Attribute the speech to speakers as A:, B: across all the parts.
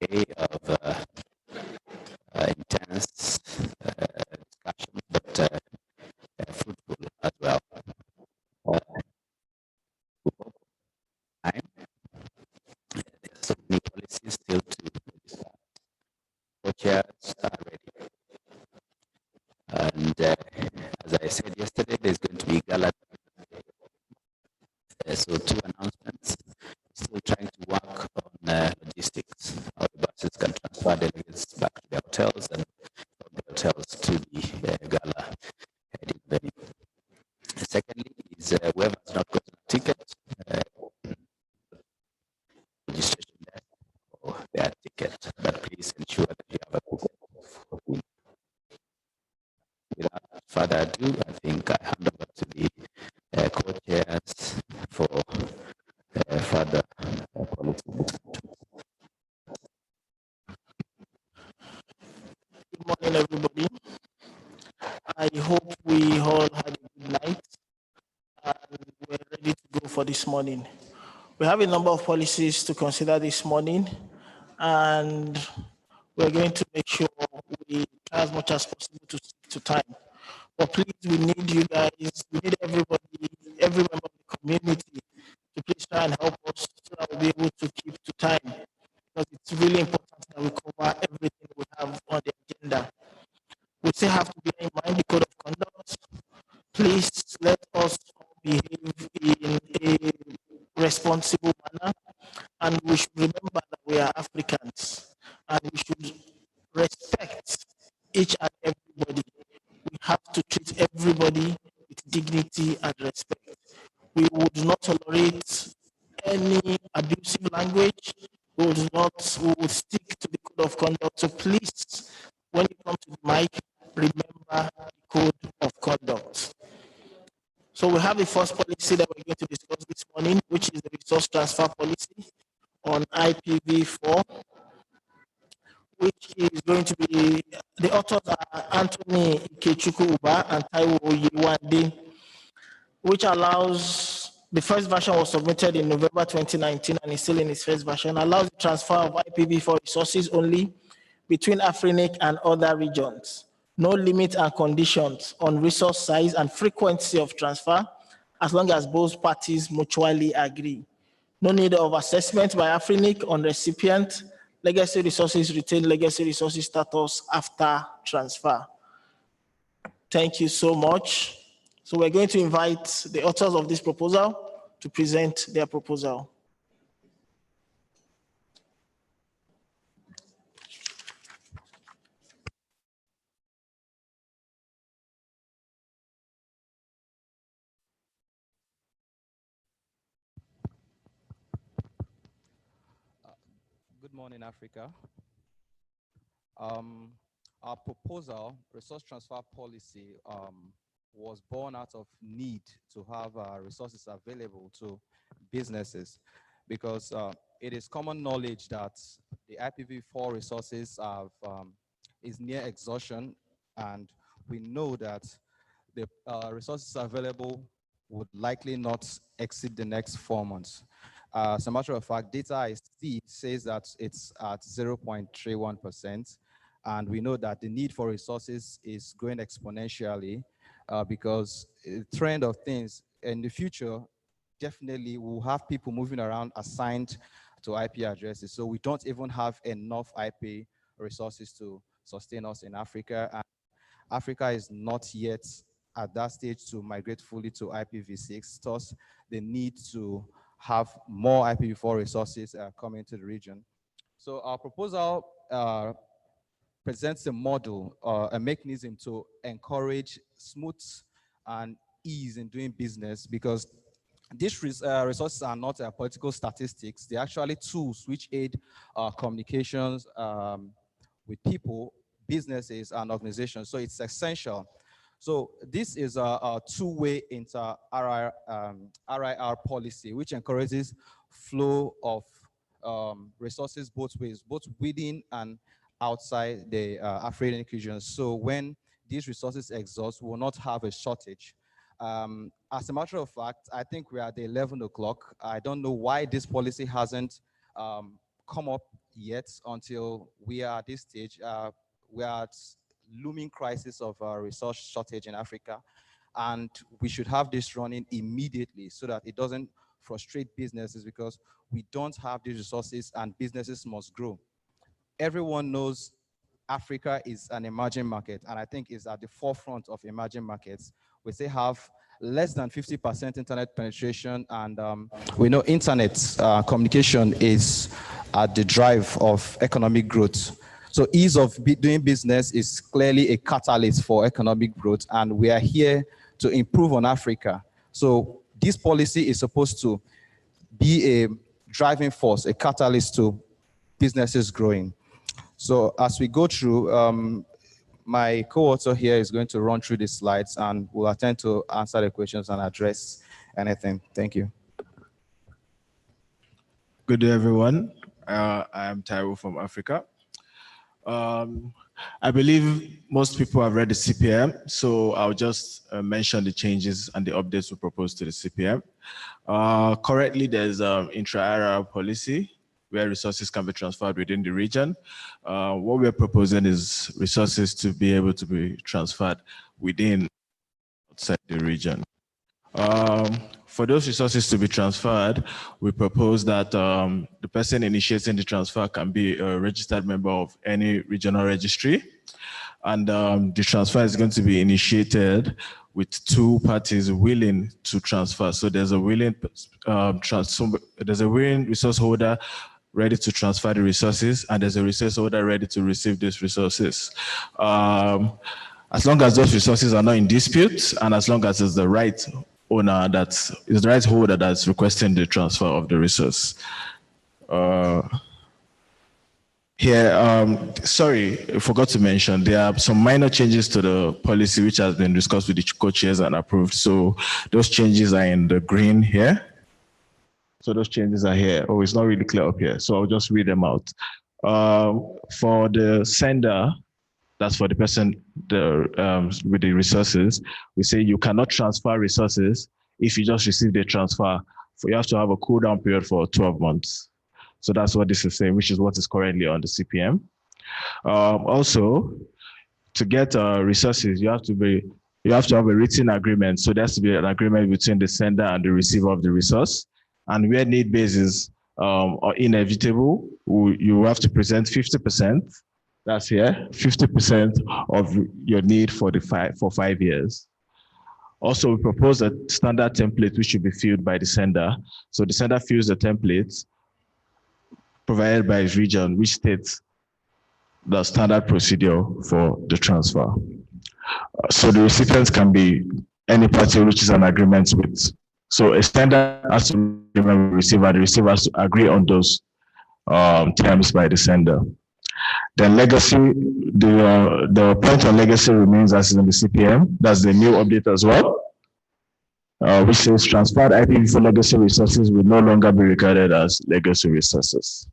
A: day of intense discussion, but fruitful as well. Time. There's so many policies still to discuss. Co-chairs are ready. And as I said yesterday, there's going to be gala. So 2 announcements. Still trying to work on logistics. How the buses can transfer delegates back to their hotels and from the hotels to the gala heading venue. Secondly is whoever has not gotten a ticket, registration desk for their ticket, but please ensure that you have a ticket. Without further ado, I think I hand over to the co-chairs for further policy.
B: Good morning, everybody. I hope we all had a good night and we're ready to go for this morning. We have a number of policies to consider this morning, and we're going to make sure we try as much as possible to stick to time. But please, we need you guys, we need everybody, every member of the community to please try and help us so that we'll be able to keep to time, because it's really important that we cover everything we have on the agenda. We still have to bear in mind the code of conduct. Please let us behave in a responsible manner, and we should remember that we are Africans and we should respect each and everybody. We have to treat everybody with dignity and respect. We would not tolerate any abusive language. We would stick to the code of conduct. So please, when you come to the mic, remember the code of conduct. So we have the first policy that we're going to discuss this morning, which is the resource transfer policy on IPv4, which is going to be, the authors are Anthony Ikechukwu Uba and Taiwo Oyewande, which allows, the first version was submitted in November 2019 and is still in its first version, allows the transfer of IPv4 resources only between AFRINIC and other regions. No limit and conditions on resource size and frequency of transfer, as long as both parties mutually agree. No need of assessment by AFRINIC on recipient. Legacy resources retain legacy resources status after transfer. Thank you so much. So we're going to invite the authors of this proposal to present their proposal.
C: Good morning, Africa. Our proposal, resource transfer policy, was born out of need to have resources available to businesses, because it is common knowledge that the IPv4 resources have, is near exhaustion, and we know that the resources available would likely not exceed the next 4 months. As a matter of fact, data I see says that it's at 0.31%, and we know that the need for resources is growing exponentially, because the trend of things in the future, definitely we'll have people moving around assigned to IP addresses. So we don't even have enough IP resources to sustain us in Africa. And Africa is not yet at that stage to migrate fully to IPv6, thus the need to have more IPv4 resources coming to the region. So our proposal presents a model, a mechanism to encourage smooth and ease in doing business, because these resources are not political statistics. They're actually tools which aid communications with people, businesses, and organizations. So it's essential. So this is a two-way inter-RIR policy, which encourages flow of resources both ways, both within and outside the AFRINIC region. So when these resources exhaust, we will not have a shortage. As a matter of fact, I think we are at 11 o'clock. I don't know why this policy hasn't come up yet until we are at this stage. We are at looming crisis of resource shortage in Africa, and we should have this running immediately so that it doesn't frustrate businesses, because we don't have these resources and businesses must grow. Everyone knows Africa is an emerging market, and I think is at the forefront of emerging markets. We still have less than 50% internet penetration, and we know internet communication is at the drive of economic growth. So ease of doing business is clearly a catalyst for economic growth, and we are here to improve on Africa. So this policy is supposed to be a driving force, a catalyst to businesses growing. So as we go through, my co-author here is going to run through the slides, and we'll attempt to answer the questions and address anything. Thank you.
D: Good day, everyone. I am Taiwo from Africa. I believe most people have read the CPM, so I'll just mention the changes and the updates we proposed to the CPM. Currently, there's intra-area policy where resources can be transferred within the region. What we're proposing is resources to be able to be transferred within outside the region. For those resources to be transferred, we propose that the person initiating the transfer can be a registered member of any regional registry. And the transfer is going to be initiated with two parties willing to transfer. So there's a willing resource holder ready to transfer the resources, and there's a resource holder ready to receive these resources. As long as those resources are not in dispute, and as long as it's the right owner that is the right holder that's requesting the transfer of the resource. Sorry, I forgot to mention, there are some minor changes to the policy which has been discussed with the co-chairs and approved. So those changes are in the green here. So those changes are here. Oh, it's not really clear up here. So I'll just read them out. For the sender, that's for the person with the resources, we say you cannot transfer resources if you just received a transfer. You have to have a cool down period for 12 months. So that's what this is saying, which is what is currently on the CPM. Also, to get resources, you have to have a written agreement. So there has to be an agreement between the sender and the receiver of the resource. And where need basis are inevitable, you have to present 50%. That's here, 50% of your need for 5 years. Also, we propose a standard template which should be filled by the sender. So the sender fills the template provided by his region, which states the standard procedure for the transfer. So the recipients can be any party which is an agreement with. So a sender has to remember the receiver has to agree on those terms by the sender. Then legacy, the point on legacy remains as in the CPM. That's the new update as well, which says transferred IPv4 legacy resources will no longer be regarded as legacy resources.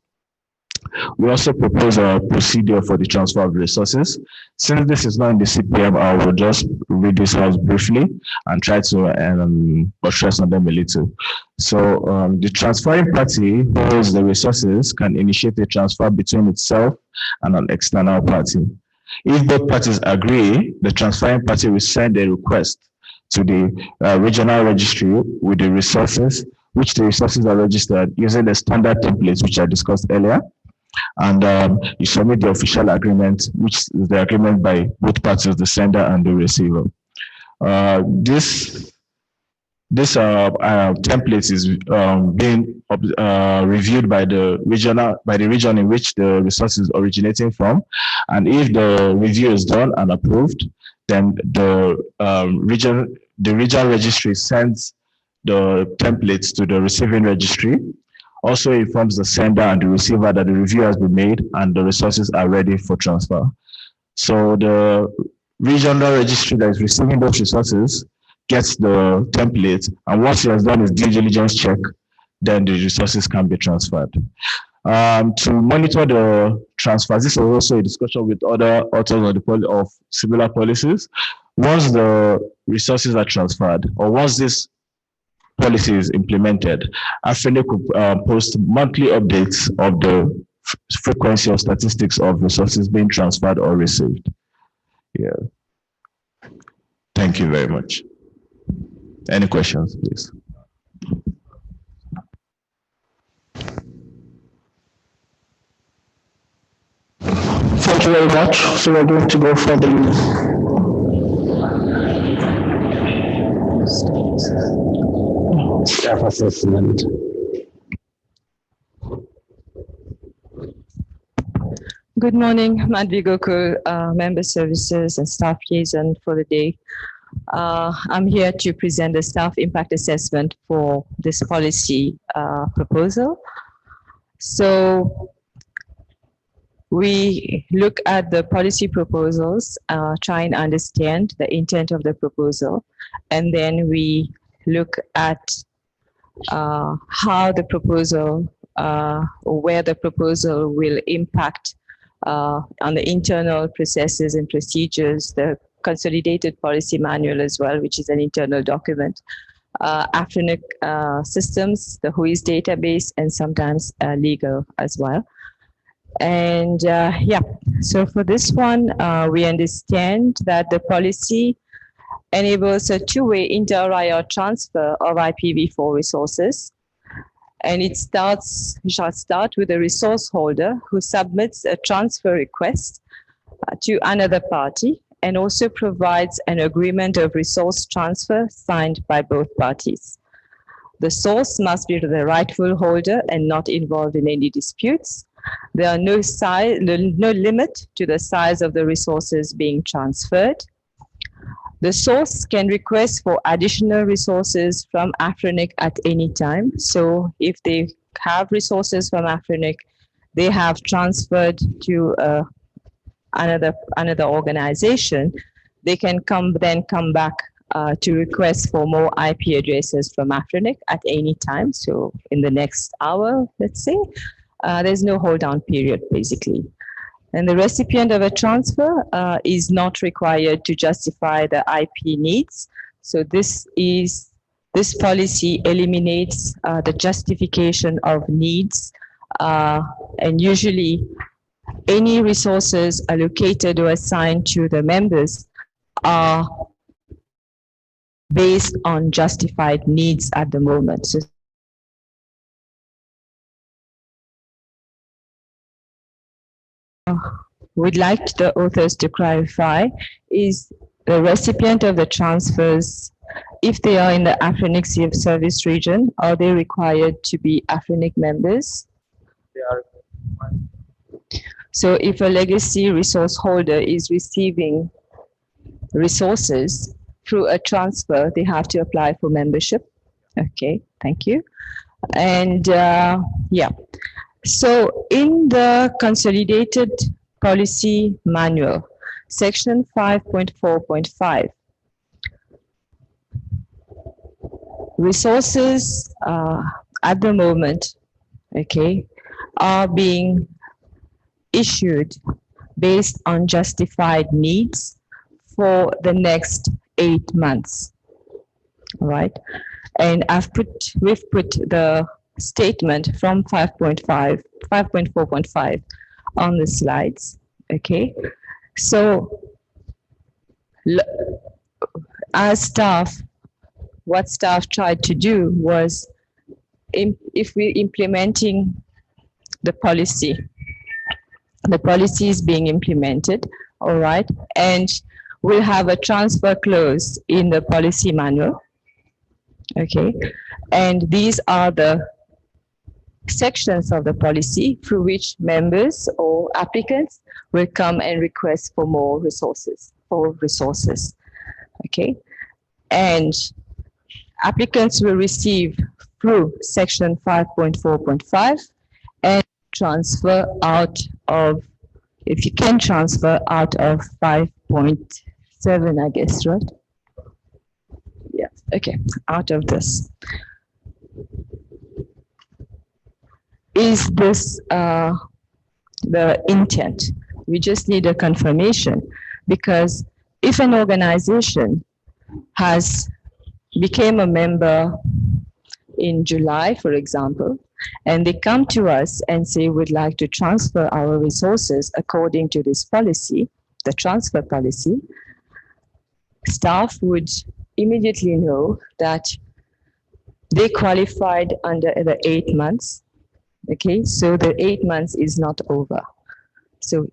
D: We also propose a procedure for the transfer of resources. Since this is not in the CPM, I will just read this out briefly and try to stress on them a little. So the transferring party who holds the resources can initiate a transfer between itself and an external party. If both parties agree, the transferring party will send a request to the regional registry with the resources, which the resources are registered using the standard templates which I discussed earlier. And you submit the official agreement, which is the agreement by both parties, the sender and the receiver. This template is being reviewed by the region in which the resource is originating from, and if the review is done and approved, then the regional registry sends the templates to the receiving registry. Also informs the sender and the receiver that the review has been made and the resources are ready for transfer. So the regional registry that is receiving those resources gets the template, and once he has done his due diligence check, then the resources can be transferred. To monitor the transfers, this was also a discussion with other authors of similar policies. Once the resources are transferred, or once this policy is implemented, AFRINIC will post monthly updates of the frequency of statistics of resources being transferred or received. Yeah. Thank you very much. Any questions, please?
B: Thank you very much. So we're going to go for the staff assessment.
E: Good morning, Madhvi Gokul, Member Services and Staff Liaison for the day. I'm here to present the staff impact assessment for this policy proposal. So we look at the policy proposals, try and understand the intent of the proposal, and then we look at how the proposal or where the proposal will impact on the internal processes and procedures, the consolidated policy manual as well, which is an internal document, AFRINIC systems, the WHOIS database, and sometimes legal as well. And yeah, so for this one, we understand that the policy enables a two-way inter-RIA transfer of IPv4 resources. And we shall start with a resource holder who submits a transfer request to another party and also provides an agreement of resource transfer signed by both parties. The source must be the rightful holder and not involved in any disputes. There are no limit to the size of the resources being transferred. The source can request for additional resources from AFRINIC at any time. So if they have resources from AFRINIC, they have transferred to another organization, they can come back to request for more IP addresses from AFRINIC at any time. So in the next hour, let's say, there's no hold down period basically. And the recipient of a transfer is not required to justify the IP needs. So this policy eliminates the justification of needs, and usually any resources allocated or assigned to the members are based on justified needs at the moment. So we'd like the authors to clarify, is the recipient of the transfers, if they are in the AFRINIC CF service region, are they required to be AFRINIC members?
B: They are.
E: So if a legacy resource holder is receiving resources through a transfer, they have to apply for membership. Okay, thank you. And yeah. So in the consolidated policy manual, section 5.4.5, resources at the moment, okay, are being issued based on justified needs for the next 8 months. All right. And we've put the statement from 5.4.5 on the slides. Okay. So as staff, what staff tried to do was, if we're implementing the policy is being implemented, all right, and we'll have a transfer clause in the policy manual, okay, and these are the sections of the policy through which members or applicants will come and request for more resources, okay, and applicants will receive through section 5.4.5 and transfer out of, if you can transfer out of 5.7, I guess, right? Yeah, okay, out of this. Is this the intent? We just need a confirmation, because if an organization has became a member in July, for example, and they come to us and say, we'd like to transfer our resources according to this policy, the transfer policy, staff would immediately know that they qualified under the 8 months. Okay, so the 8 months is not over. So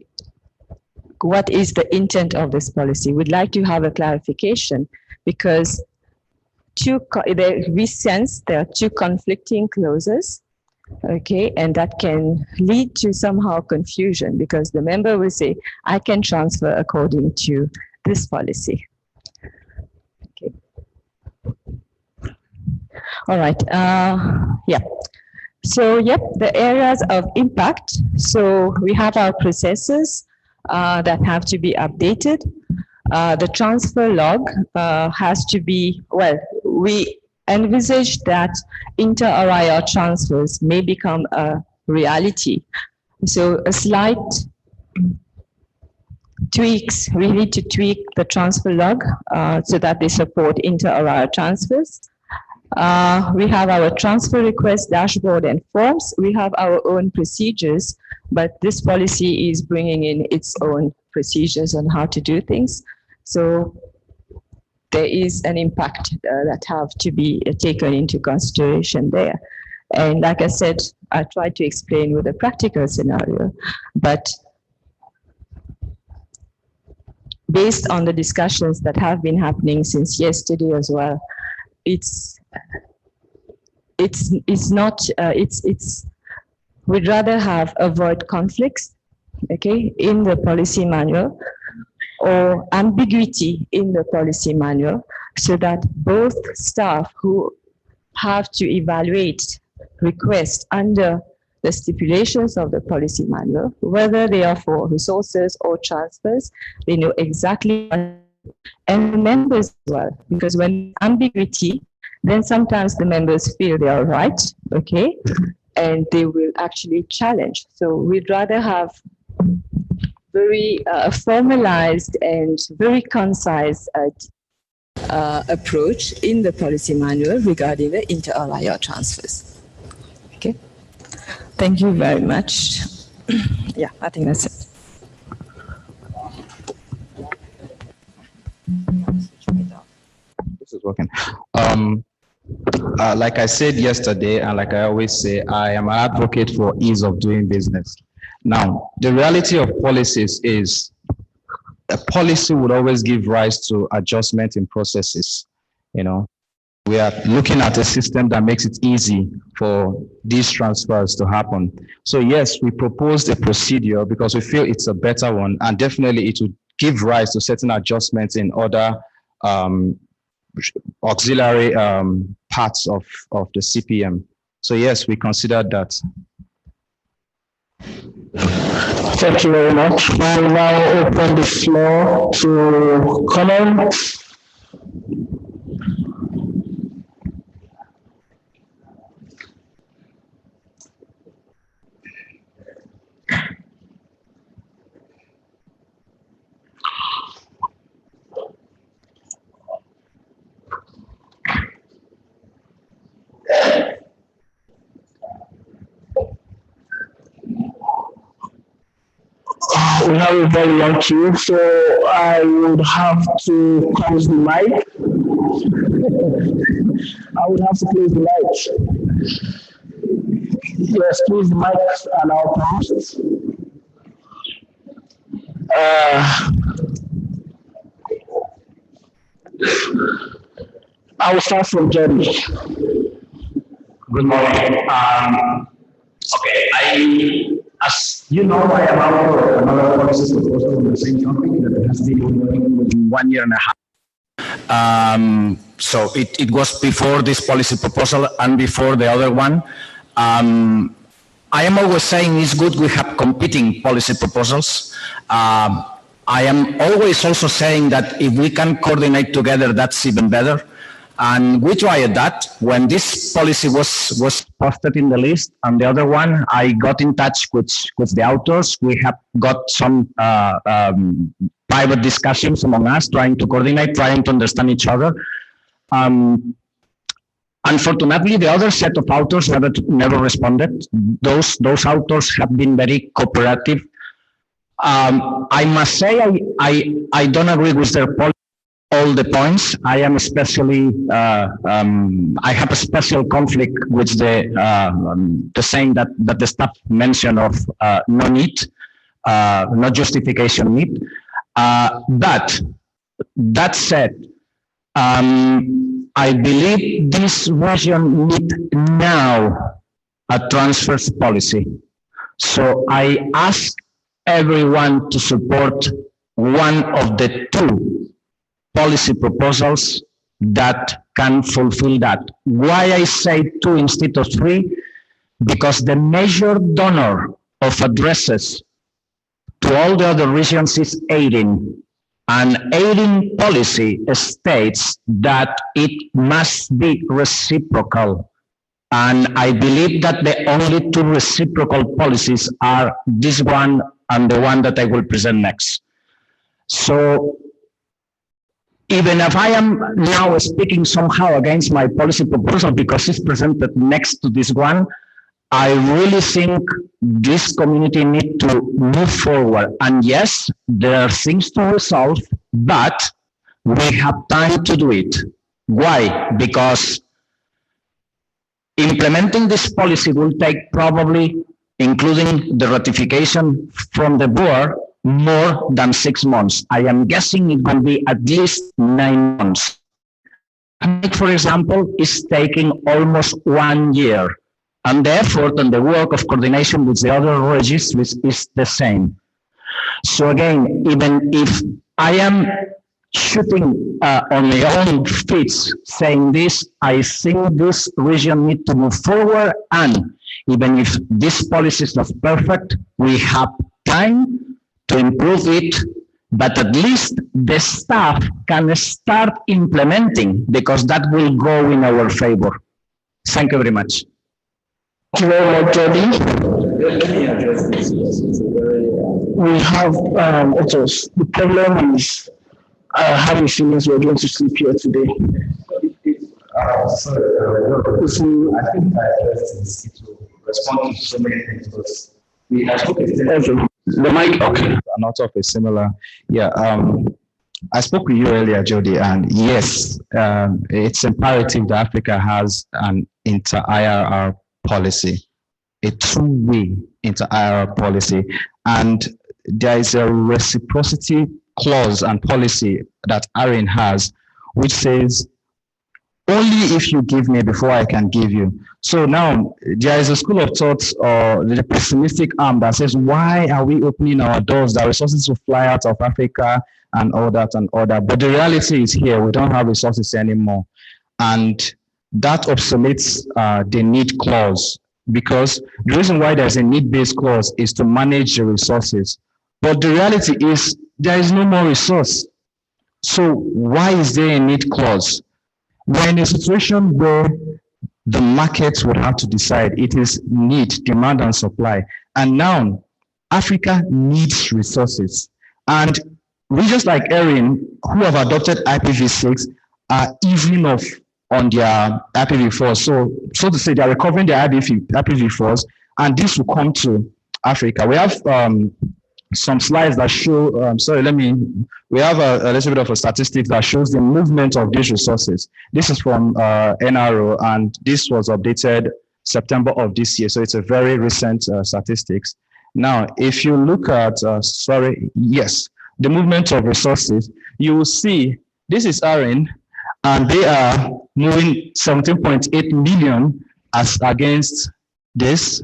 E: what is the intent of this policy? We'd like to have a clarification, because we sense there are two conflicting clauses, okay, and that can lead to somehow confusion, because the member will say, I can transfer according to this policy. Okay. All right, yeah. So, yep, the areas of impact. So we have our processes that have to be updated. The transfer log has to be, well, we envisage that inter-RIR transfers may become a reality. So a slight tweaks, we need to tweak the transfer log so that they support inter-RIR transfers. We have our transfer request dashboard and forms. We have our own procedures, but this policy is bringing in its own procedures on how to do things. So there is an impact that have to be taken into consideration there. And like I said, I tried to explain with a practical scenario, but based on the discussions that have been happening since yesterday as well, we'd rather avoid conflicts, okay, in the policy manual, or ambiguity in the policy manual, so that both staff who have to evaluate requests under the stipulations of the policy manual, whether they are for resources or transfers, they know exactly, and the members as well, because when ambiguity, then sometimes the members feel they are right, okay, and they will actually challenge. So we'd rather have very formalized and very concise approach in the policy manual regarding the inter-RIR transfers. Okay, thank you very much. Yeah, I think that's it.
C: This is working. Like I said yesterday, and like I always say, I am an advocate for ease of doing business. Now, the reality of policies is a policy would always give rise to adjustment in processes. You know, we are looking at a system that makes it easy for these transfers to happen. So yes, we proposed a procedure because we feel it's a better one, and definitely it would give rise to certain adjustments in other auxiliary parts of the CPM. So yes, we considered that.
B: Thank you very much. We will now open the floor to comments. We have a very long queue, so I would have to close the mic. I would have to close the mic. Yes, please, the mics are now closed. I will start from Jerry.
F: Good morning. Okay, as you know, I am out for another policy proposal on the same topic that has been ongoing 1 year and a half. So it was before this policy proposal and before the other one. I am always saying it's good we have competing policy proposals. I am always also saying that if we can coordinate together, that's even better. And we tried that when this policy was posted in the list, and the other one, I got in touch with the authors. We have got some private discussions among us, trying to coordinate, trying to understand each other. Unfortunately, the other set of authors never responded. Those authors have been very cooperative. I must say I don't agree with their policy. All the points. I am especially. I have a special conflict with the saying that the staff mentioned of no need, no justification need. But that said, I believe this region needs now a transfers policy. So I ask everyone to support one of the two policy proposals that can fulfill that. Why I say two instead of three? Because the major donor of addresses to all the other regions is aiding. And aiding policy states that it must be reciprocal. And I believe that the only two reciprocal policies are this one and the one that I will present next. So even if I am now speaking somehow against my policy proposal because it's presented next to this one, I really think this community needs to move forward. And yes, there are things to resolve, but we have time to do it. Why? Because implementing this policy will take probably, including the ratification from the board, more than 6 months. I am guessing it will be at least 9 months. For example, is taking almost 1 year. And the effort and the work of coordination with the other registries is the same. So again, even if I am shooting on my own feet saying this, I think this region needs to move forward. And even if this policy is not perfect, we have time to improve it, but at least the staff can start implementing because that will go in our favor. Thank you very much.
B: Thank you very much, Jody.
G: Let me address this.
B: We have authors. The problem is having feelings we're going to sleep here today.
G: Sorry, I think I addressed this to respond to so many things, but we have spoken.
F: The mic, okay.
C: Not of a similar, I spoke with you earlier, Jody, and yes, it's imperative that Africa has an inter-IRR policy, a two-way inter-IRR policy, and there is a reciprocity clause and policy that ARIN has, which says, only if you give me before I can give you. So now there is a school of thought or the pessimistic arm that says, why are we opening our doors? The resources will fly out of Africa and all that and all that. But the reality is here, we don't have resources anymore. And that obsoletes the need clause, because the reason why there's a need-based clause is to manage the resources. But the reality is there is no more resource. So why is there a need clause? We're in a situation where the markets would have to decide. It is need, demand, and supply. And now Africa needs resources. And regions like ARIN, who have adopted IPv6, are easing off on their IPv4. So to say, they are recovering their IPv4s, and this will come to Africa. We have some slides that show, we have a little bit of a statistic that shows the movement of these resources. This is from NRO, and this was updated September of this year. So it's a very recent statistics. Now, if you look at, the movement of resources, you will see this is ARIN, and they are moving 17.8 million as against this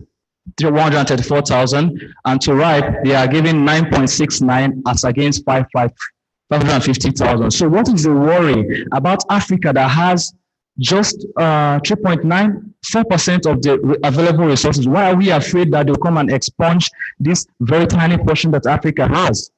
C: 134,000, and to right, they are giving 9.69 as against 550,000. So what is the worry about Africa that has just 3.94% of the available resources? Why are we afraid that they'll come and expunge this very tiny portion that Africa has?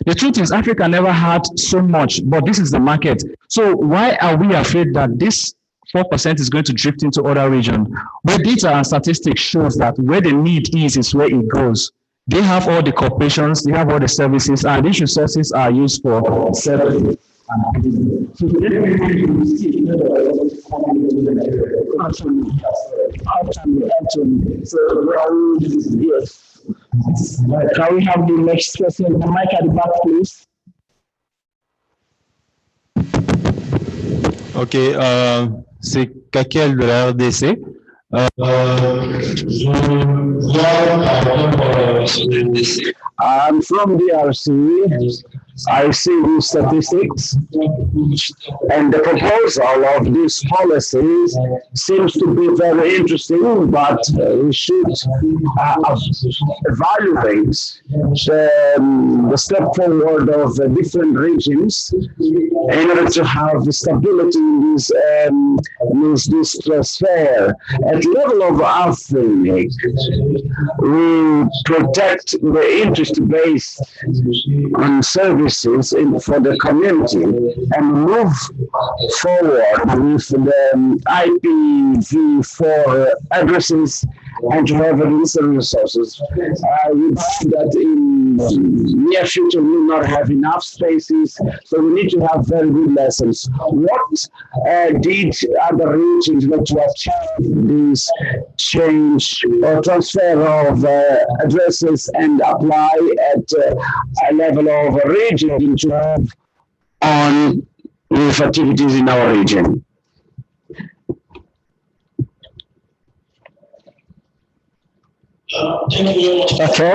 C: The truth is, Africa never had so much, but this is the market. So why are we afraid that this 4% is going to drift into other regions? Where data and statistics shows that where the need is where it goes. They have all the corporations, they have all the services, and these resources are used for services. So
G: Absolutely. So, yes. Can we have the next question? The mic at the back, please.
H: Ok, c'est Kakel de la RDC.
G: I'm from the RC. I see the statistics, and the proposal of this policy seems to be very interesting, but we should evaluate the step forward of different regions in order to have stability in this transfer. At the level of AFRINIC, we protect the interest based on services for the community and move forward with the IPv4 addresses and to have instant resources. I would see that in near future we will not have enough spaces, so we need to have very good lessons. What did other regions want to achieve this change or transfer of addresses and apply at a level of a region to move on with activities in our region? Thank you very much. Okay.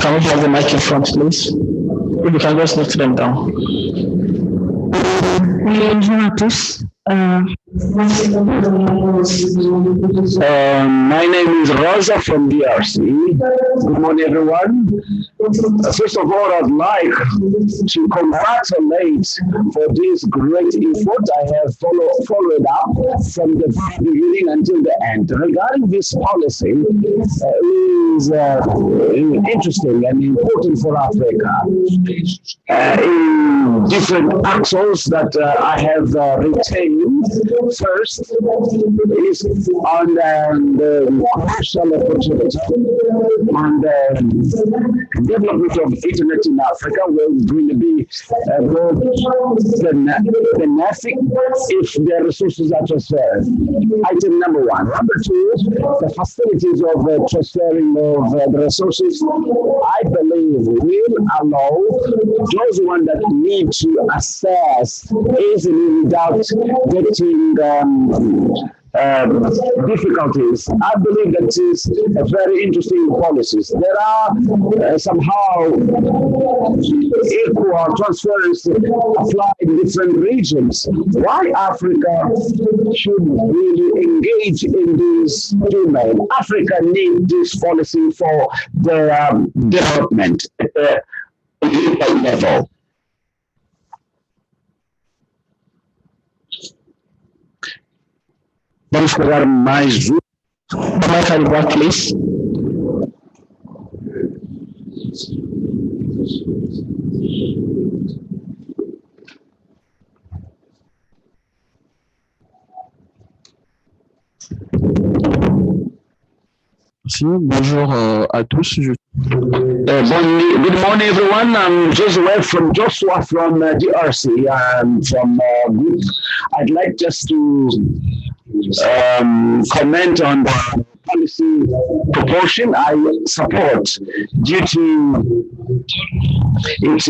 G: Can we have the mic in front, please? If you can just note them down. Bonjour à tous. My name is Rosa from DRC. Good morning, everyone. First of all, I'd like to congratulate for this great effort. I have followed up from the very beginning until the end. Regarding this policy, is interesting and important for Africa. In different actions that I have retained. First is on the commercial opportunity on the development of internet in Africa will really be benefic if the resources are transferred. Item number one. Number two, the facilities of transferring of the resources, I believe, will allow those ones that need to access easily without getting difficulties. I believe that is a very interesting policies. There are somehow equal transfers applied in different regions. Why Africa should really engage in this domain? Africa needs this policy for the development at the level. Vamos pegar mais um. Vai carregar, please.
H: Bonjour à tous.
G: Good morning, everyone. I'm Joshua from DRC. I'm from group. I'd like just to comment on the policy proportion I support due to it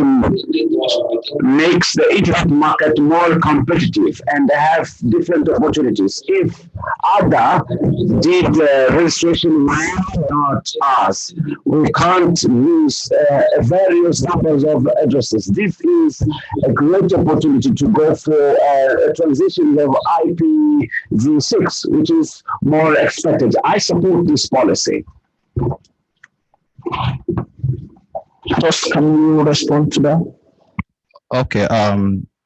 G: makes the internet market more competitive and they have different opportunities. If other did registration not us, we can't use various numbers of addresses. This is a great opportunity to go for a transition of IPv6, which is more expected. I support this policy. Just can you respond to that?
C: Okay,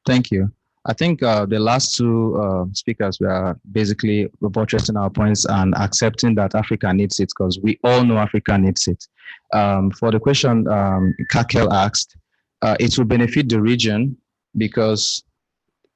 C: thank you. I think the last two speakers were basically buttressing our points and accepting that Africa needs it because we all know Africa needs it. For the question Kakel asked, it will benefit the region because,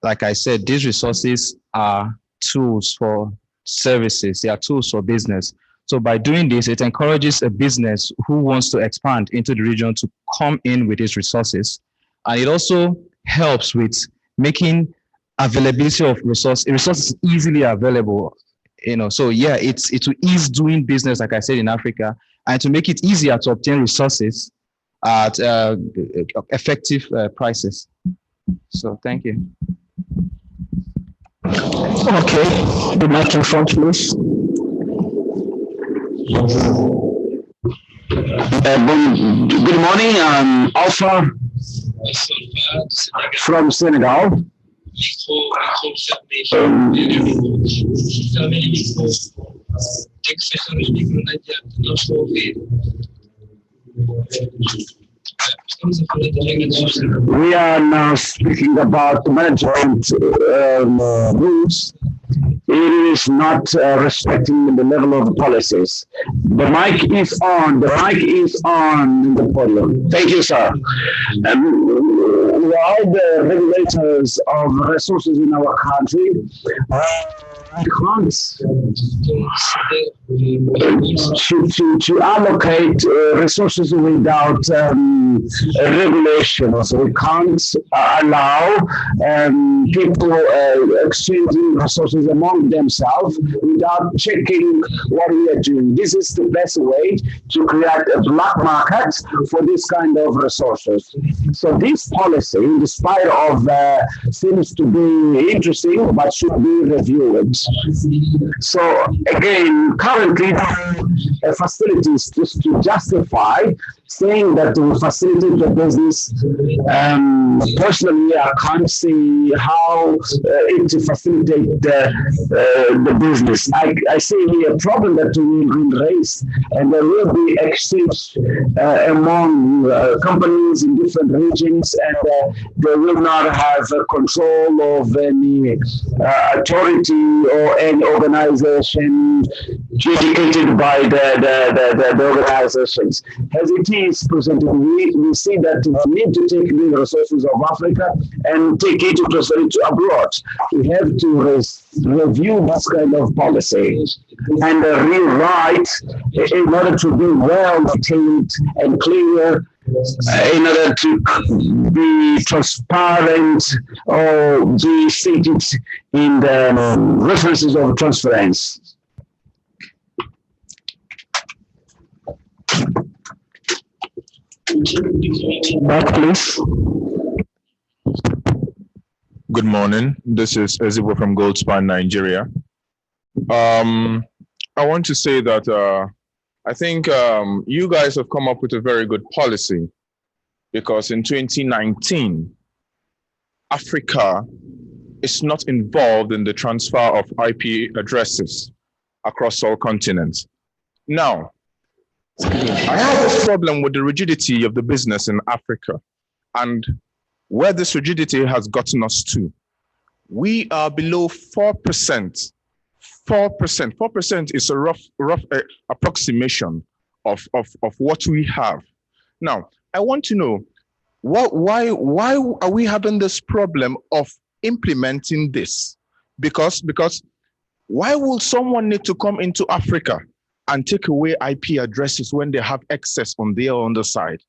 C: like I said, these resources are tools for services. They are tools for business. So by doing this, it encourages a business who wants to expand into the region to come in with its resources. And it also helps with making availability of resources easily available. So yeah, it will ease doing business, like I said, in Africa, and to make it easier to obtain resources at effective prices. So thank you.
G: Okay, the mic in front, please. Good morning, I'm Alpha from Senegal. We are now speaking about management rules. It is not respecting the level of the policies. The mic is on. The mic is on in the podium. Thank you, sir. While the regulators of resources in our country can't to allocate resources without regulation. So we can't allow people exchanging resources among themselves without checking what we are doing. This is the best way to create a black market for this kind of resources. So this policy, in spite of seems to be interesting, but should be reviewed. So again, currently facilities just to justify saying that to facilitate the business. Personally, I can't see how it to facilitate the business. I see here a problem that will be raised, and there will be exchange among companies in different regions, and they will not have control of any authority or any organization dedicated by the organizations. As it is presented, we see that we need to take the resources of Africa and take it to transfer it abroad. We have to review this kind of policy and rewrite in order to be well detailed and clear, in order to be transparent or be stated in the references of transference. Back, please.
D: Good morning. This is Ezebo from Goldspan, Nigeria. I want to say that I think you guys have come up with a very good policy, because in 2019, Africa is not involved in the transfer of IP addresses across all continents. Now, I have this problem with the rigidity of the business in Africa, and where this rigidity has gotten us to. We are below 4%. 4% is a rough approximation of what we have. Now, I want to know why are we having this problem of implementing this? Because why will someone need to come into Africa and take away IP addresses when they have excess on their underside?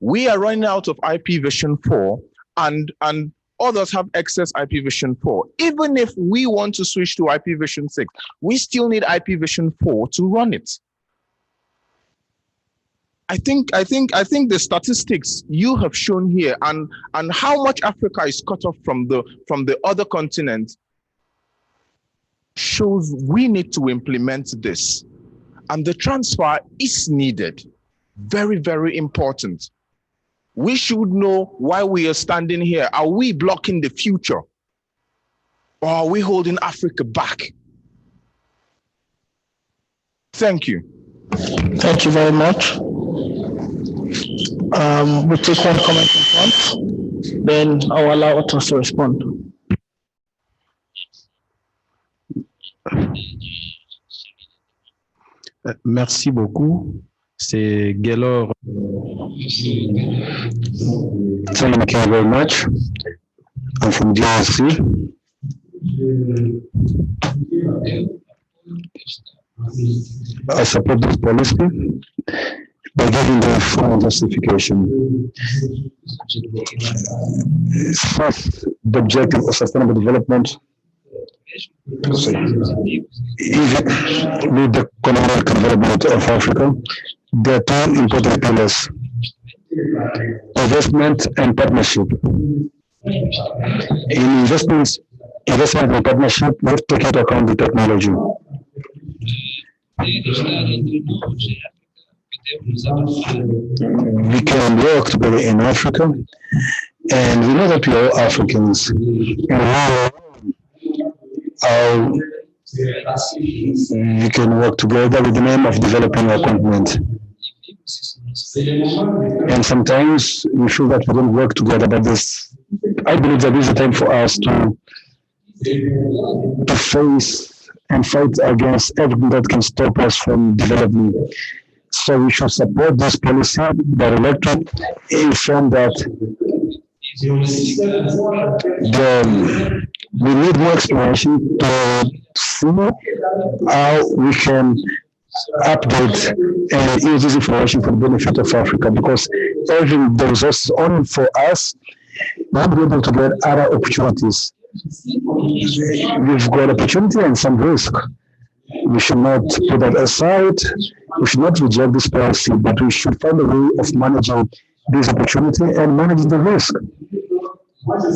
D: We are running out of IPv4 and others have excess IPv4. Even if we want to switch to IPv6, we still need IPv4 to run it. I think the statistics you have shown here and how much Africa is cut off from the other continent shows we need to implement this. And the transfer is needed. Very, very important. We should know why we are standing here. Are we blocking the future? Or are we holding Africa back? Thank you.
B: Thank you very much. We'll take one comment in front, then I'll allow others to respond.
H: Merci beaucoup. C'est Gaylor.
G: Thank you very much. I'm from DRC.
I: I support this policy by giving the full justification. First, the objective of sustainable development is with the economic development of Africa. There are two important pillars: investment and partnership. In investment and partnership, we have to take into account the technology. We can work together in Africa, and we know that we are all Africans. And how we can work together with the name of developing our continent. And sometimes we feel that we don't work together, but this, I believe that this is a time for us to face and fight against everything that can stop us from developing. So we should support this policy by elected, inform that we need more exploration to see how we can update and use this information for the benefit of Africa, because having the resources only for us, we'll be able to get other opportunities. We've got opportunity and some risk. We should not put that aside. We should not reject this policy, but we should find a way of managing this opportunity and managing the risk.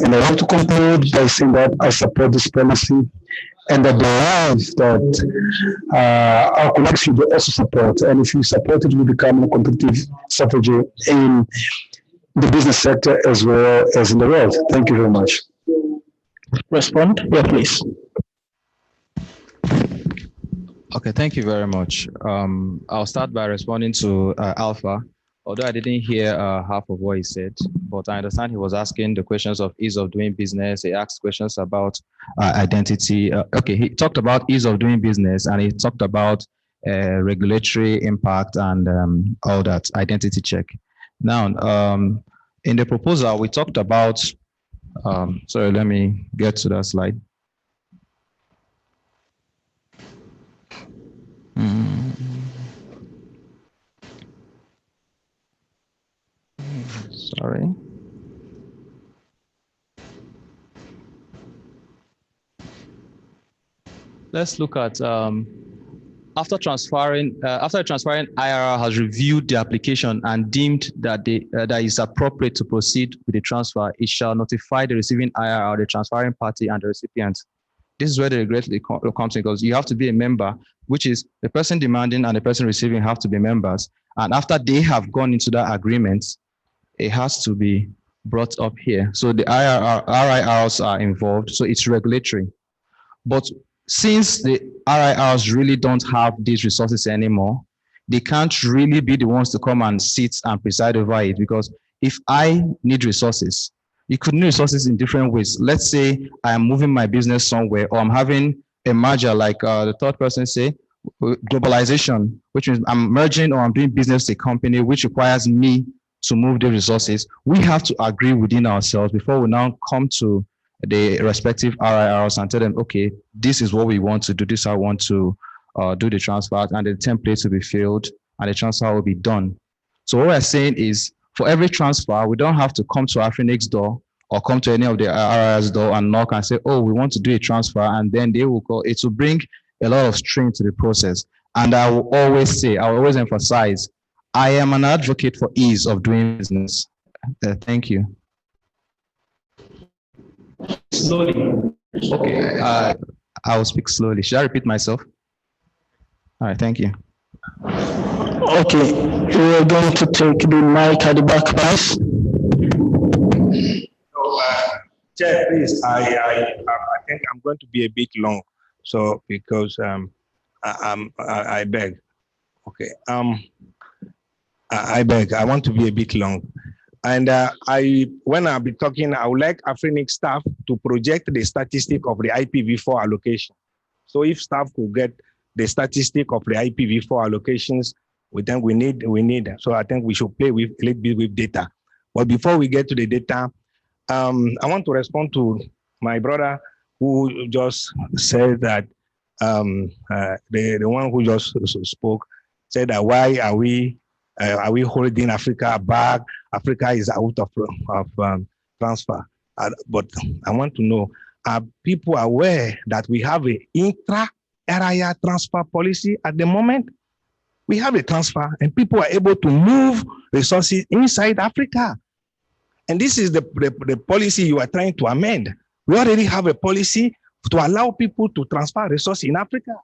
I: And I want to conclude by saying that I support this policy, and that believe that our colleagues should also support. And if you support it, we become a competitive strategy in the business sector as well as in the world. Thank you very much.
B: Respond? Yeah, please.
C: Okay, thank you very much. I'll start by responding to Alpha. Although I didn't hear half of what he said, but I understand he was asking the questions of ease of doing business. He asked questions about identity. Okay, he talked about ease of doing business, and he talked about regulatory impact and all that, identity check. Now, in the proposal, we talked about, sorry, let me get to that slide. Sorry. Let's look at after transferring IRR has reviewed the application and deemed that that is appropriate to proceed with the transfer, it shall notify the receiving IRR, the transferring party, and the recipient. This is where the regulatory comes in, because you have to be a member, which is the person demanding and the person receiving have to be members. And after they have gone into that agreement, it has to be brought up here. So the RIRs are involved, so it's regulatory. But since the RIRs really don't have these resources anymore, they can't really be the ones to come and sit and preside over it, because if I need resources, you could need resources in different ways. Let's say I am moving my business somewhere, or I'm having a merger, like the third person say, globalization, which means I'm merging or I'm doing business with a company, which requires me to move the resources. We have to agree within ourselves before we now come to the respective RIRs and tell them, okay, this is what we want to do, this is how I want to do the transfer, and the template will be filled and the transfer will be done. So what we're saying is, for every transfer, we don't have to come to AFRINIC's door or come to any of the RIR's door and knock and say, oh, we want to do a transfer, and then they will go. It will bring a lot of strain to the process. And I will always say, I will always emphasize, I am an advocate for ease of doing business. Thank you. Slowly. Okay, I will speak slowly. Should I repeat myself? All right, thank you.
B: Okay, we are going to take the mic at the back, please.
J: Chair, please, I think I'm going to be a bit long, so because I beg. Okay, I beg. I want to be a bit long, and when I'll be talking, I would like AFRINIC staff to project the statistic of the IPv4 allocation. So if staff could get the statistic of the IPv4 allocations, we think we need. So I think we should play with a little bit with data. But before we get to the data, I want to respond to my brother who just said that the one who just spoke said that why are we holding Africa back? Africa is out of transfer. But I want to know, are people aware that we have an intra-area transfer policy at the moment? We have a transfer and people are able to move resources inside Africa. And this is the policy you are trying to amend. We already have a policy to allow people to transfer resources in Africa.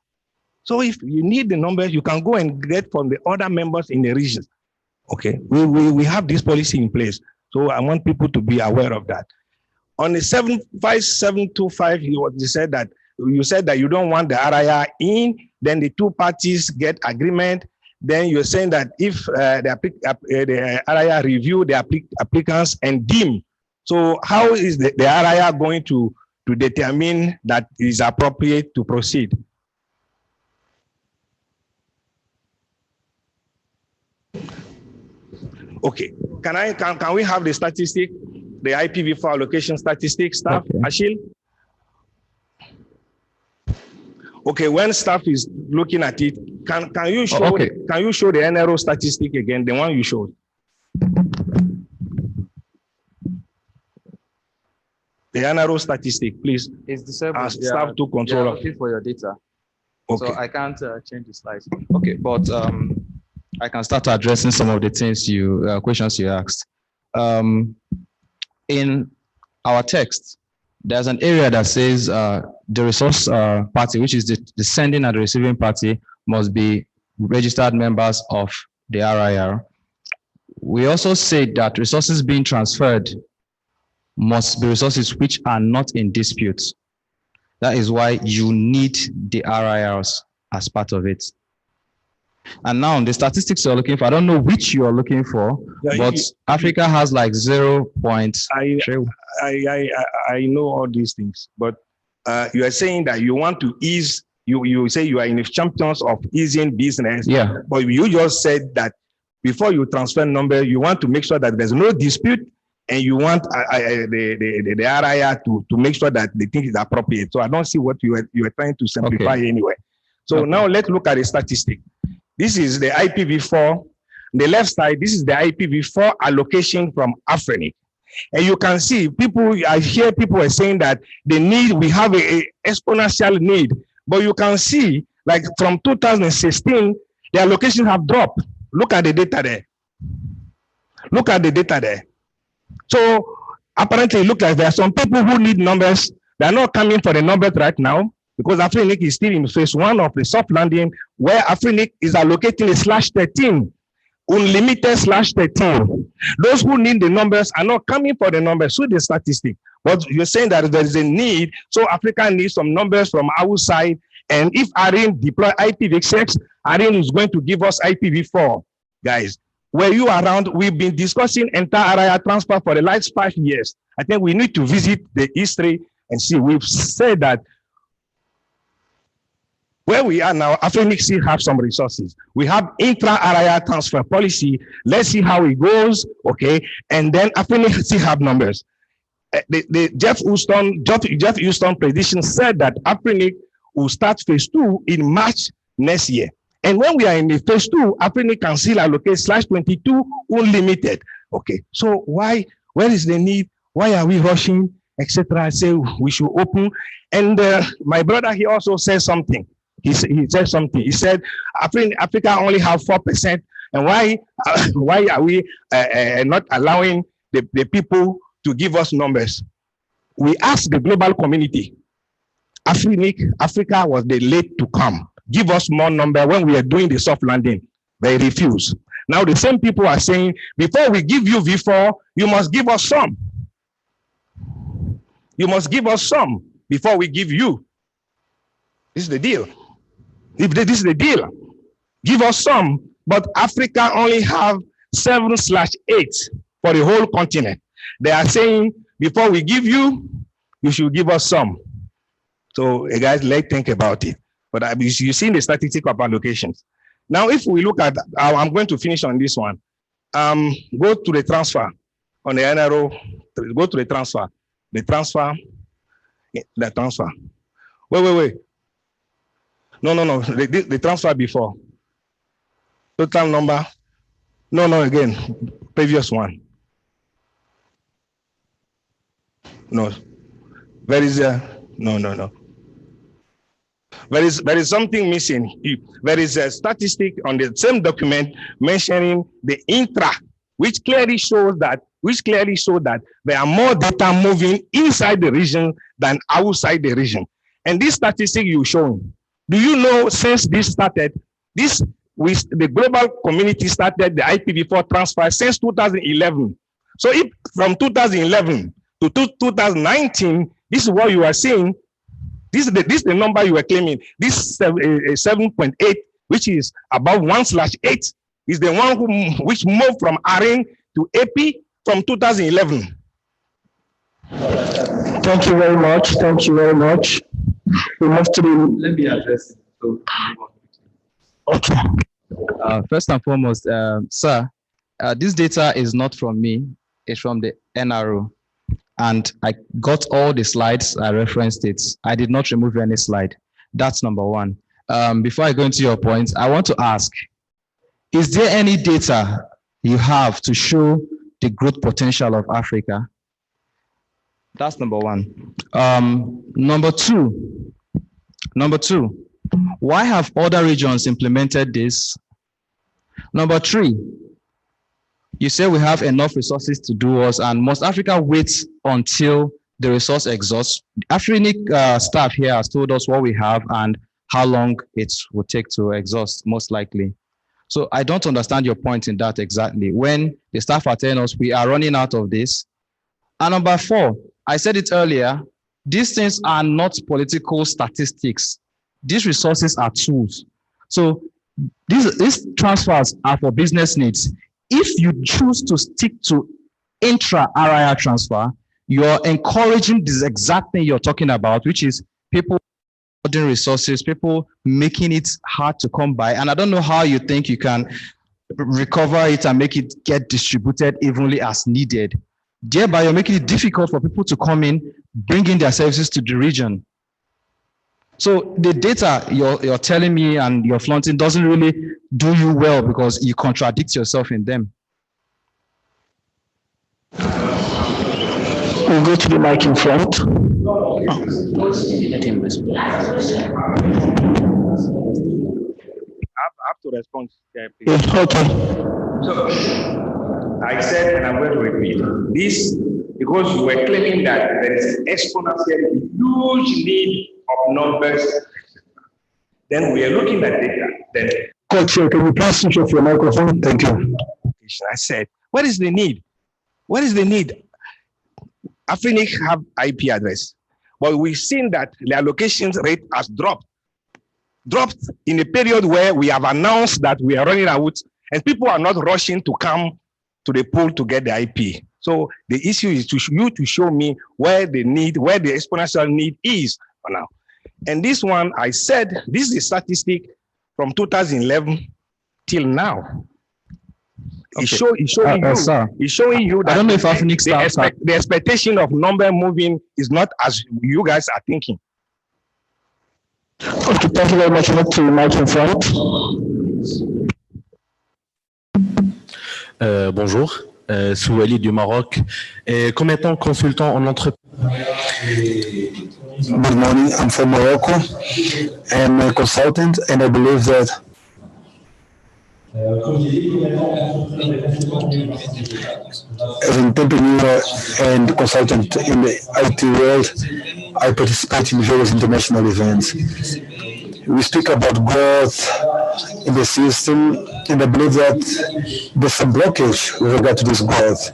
J: So if you need the numbers, you can go and get from the other members in the region. Okay, we have this policy in place. So I want people to be aware of that. On the 75725, you said that you don't want the RIR in, then the two parties get agreement. Then you're saying that if the RIR review the applicants and deem. So how is the RIR going to determine that it is appropriate to proceed? Okay, can we have the statistic, the IPv4 allocation statistic, staff, okay. Ashil? Okay, when staff is looking at it, can you show can you show the NRO statistic again, the one you showed? The NRO statistic, please.
C: It's disabled.
J: Staff to control.
C: Looking for your data.
J: Okay.
C: So I can't change the slides. Okay, but I can start addressing some of the things questions you asked. In our text, there's an area that says the resource party, which is the sending and the receiving party, must be registered members of the RIR. We also say that resources being transferred must be resources which are not in dispute. That is why you need the RIRs as part of it. And now the statistics you're looking for, I don't know which you are looking for, but Africa has like 0.3.
J: I know all these things, but you are saying that you want to ease, you say you are in the champions of easing business,
C: yeah.
J: But you just said that before you transfer number, you want to make sure that there's no dispute, and you want the RIR to make sure that the thing is appropriate. So I don't see what you are trying to simplify anyway. So now let's look at the statistic. This is the IPv4. The left side, this is the IPv4 allocation from AFRINIC. And you can see I hear people are saying that we have a exponential need. But you can see, like from 2016, the allocation have dropped. Look at the data there. Look at the data there. So apparently, it looks like there are some people who need numbers. They are not coming for the numbers right now, because AFRINIC is still in phase 1 of the soft landing, where AFRINIC is allocating a /13, unlimited /13. Those who need the numbers are not coming for the numbers, so the statistic. But you're saying that there is a need, so Africa needs some numbers from our side, and if ARIN deploy IPv6, ARIN is going to give us IPv4. Guys, were you around? We've been discussing entire RIR transfer for the last 5 years. I think we need to visit the history and see. We've said that where we are now, AFRINIC still have some resources. We have intra-RIR transfer policy. Let's see how it goes, okay? And then AFRINIC still have numbers. The Jeff Houston prediction said that AFRINIC will start phase 2 in March next year. And when we are in the phase 2, AFRINIC can still allocate /22 unlimited. Okay, so where is the need? Why are we rushing, etc.? I say we should open. And my brother, he also says something. He said something. He said, Africa only have 4%. And why are we not allowing the people to give us numbers? We asked the global community. Africa was the late to come. Give us more number when we are doing the soft landing. They refuse. Now the same people are saying, before we give you V4, you must give us some. You must give us some before we give you. This is the deal. This is the deal. Give us some, but Africa only have 7/8 for the whole continent. They are saying, before we give you, you should give us some. So guys, let's think about it. But you see the statistic of allocations. Now, if we look at, I'm going to finish on this one. Go to the transfer on the NRO. Go to the transfer. The transfer. Wait. No. The transfer before. Total number. No, again. Previous one. No. There is a no. There is something missing. There is a statistic on the same document mentioning the intra, which clearly shows that there are more data moving inside the region than outside the region. And this statistic you showing, do you know since this started, the global community started the IPv4 transfer since 2011. So if from 2011 to 2019, this is what you are seeing. This is the number you were claiming. This 7.8, which is above 1/8, is the one which moved from ARIN to AP from 2011.
I: Thank you very much. We move to the.
H: Let me address it. So,
I: Okay.
C: First and foremost, sir, this data is not from me. It's from the NRO. And I got all the slides, I referenced it. I did not remove any slide. That's number one. Before I go into your point, I want to ask, is there any data you have to show the growth potential of Africa? That's number one. Number two, why have other regions implemented this? Number three, you say we have enough resources to do us, and must Africa wait until the resource exhausts? AFRINIC staff here has told us what we have and how long it will take to exhaust, most likely. So I don't understand your point in that exactly. When the staff are telling us we are running out of this. And number four, I said it earlier, these things are not political statistics. These resources are tools. So these transfers are for business needs. If you choose to stick to intra-area transfer, you're encouraging this exact thing you're talking about, which is people hoarding resources, people making it hard to come by. And I don't know how you think you can recover it and make it get distributed evenly as needed. Thereby, you're making it difficult for people to come in, bring in their services to the region. So the data you're telling me and you're flaunting doesn't really do you well because you contradict yourself in them.
I: We'll go to the mic in front.
J: I have to respond.
I: Okay.
F: So I said, and I'm going to repeat this, because you were claiming that there is an exponential huge need of numbers. Then we are looking at data. Then,
I: Coach, can you please switch off your microphone? Thank you.
J: I said, what is the need? What is the need? AFRINIC have IP address, but we've seen that the allocation rate has dropped in a period where we have announced that we are running out, and people are not rushing to come to the pool to get the IP. So the issue is to show me where the exponential need is for now. And this one, I said, this is a statistic from 2011 till now. It's showing you that
C: I don't know if AFRINIC
J: the expectation of number moving is not as you guys are thinking.
I: Okay, thank you very much. Back to the mic in front.
K: Bonjour, Souali du Maroc. Comme étant consultant en entreprise.
I: Good morning, I'm from Morocco. I'm a consultant and I believe that as an entrepreneur and consultant in the IT world, I participate in various international events. We speak about growth in the system, and I believe that there's some blockage with regard to this growth.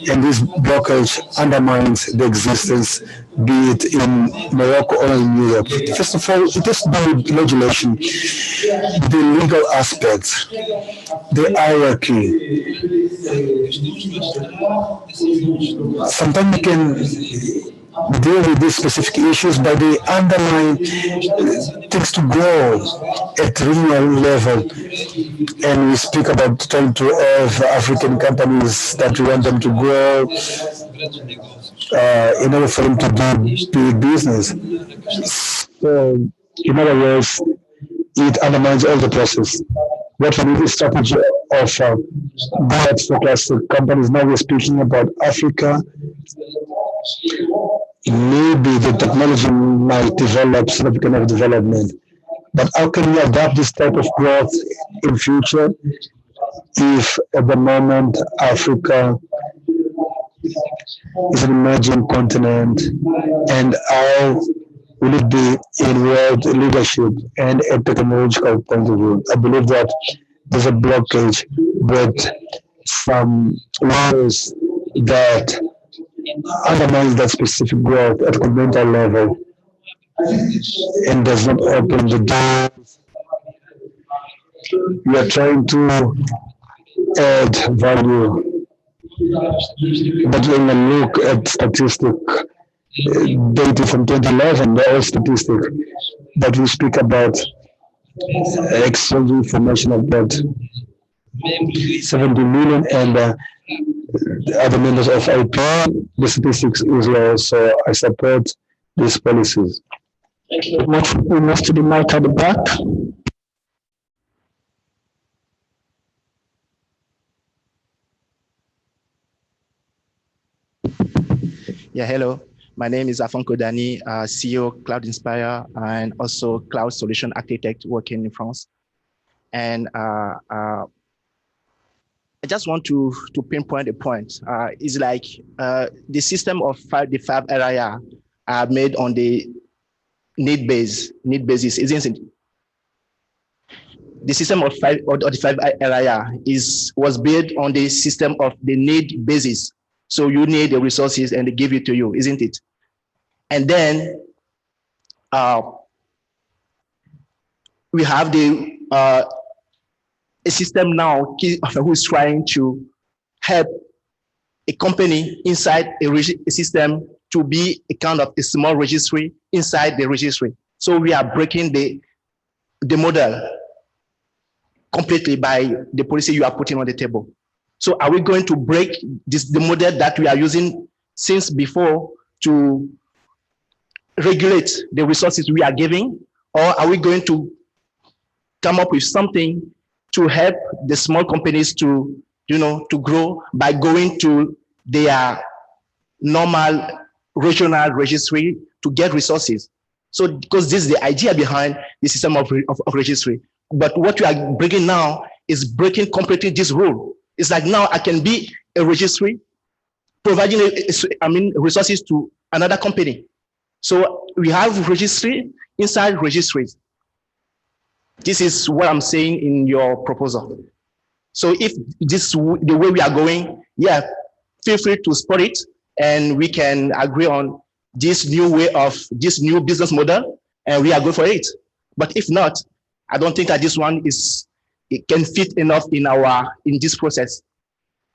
I: And this blockage undermines the existence, be it in Morocco or in Europe. First of all, it has to do with legislation, the legal aspects, the hierarchy. Sometimes we can deal with these specific issues, but they undermine things to grow at regional level. And we speak about trying to have African companies that we want them to grow in order for them to do big business. So, in other words, it undermines all the process. What we need is strategy of broad focused companies. Now we're speaking about Africa. Maybe the technology might develop so that we can have development. But how can we adapt this type of growth in future if at the moment Africa is an emerging continent, and how will it be in world leadership and a technological point of view? I believe that there's a blockage with some laws that undermines that specific growth at continental level and does not open the doors. We are trying to add value, but when we look at statistic data from 2011, the old statistic that we speak about exchange information about 70 million and other members of IP, the statistics is low, so I support these policies.
B: Thank you very much. We move to the mic at the back.
L: Yeah, hello. My name is Afonso Dani, CEO Cloud Inspire and also Cloud Solution Architect working in France. And I just want to pinpoint a point. It's like the system of the 5 area are made on the need basis, isn't it? The system of the 5 area was built on the system of the need basis. So you need the resources and they give it to you, isn't it? And then we have a system now who is trying to help a company inside a system to be a kind of a small registry inside the registry. So we are breaking the model completely by the policy you are putting on the table. So are we going to break the model that we are using since before to regulate the resources we are giving, or are we going to come up with something to help the small companies to grow by going to their normal regional registry to get resources? So because this is the idea behind the system of registry. But what we are bringing now is breaking completely this rule. It's like now I can be a registry providing resources to another company. So we have registry inside registries. This is what I'm saying in your proposal. So if this is the way we are going, yeah, feel free to support it and we can agree on this new way of this new business model and we are going for it. But if not, I don't think that this one it can fit enough in this process.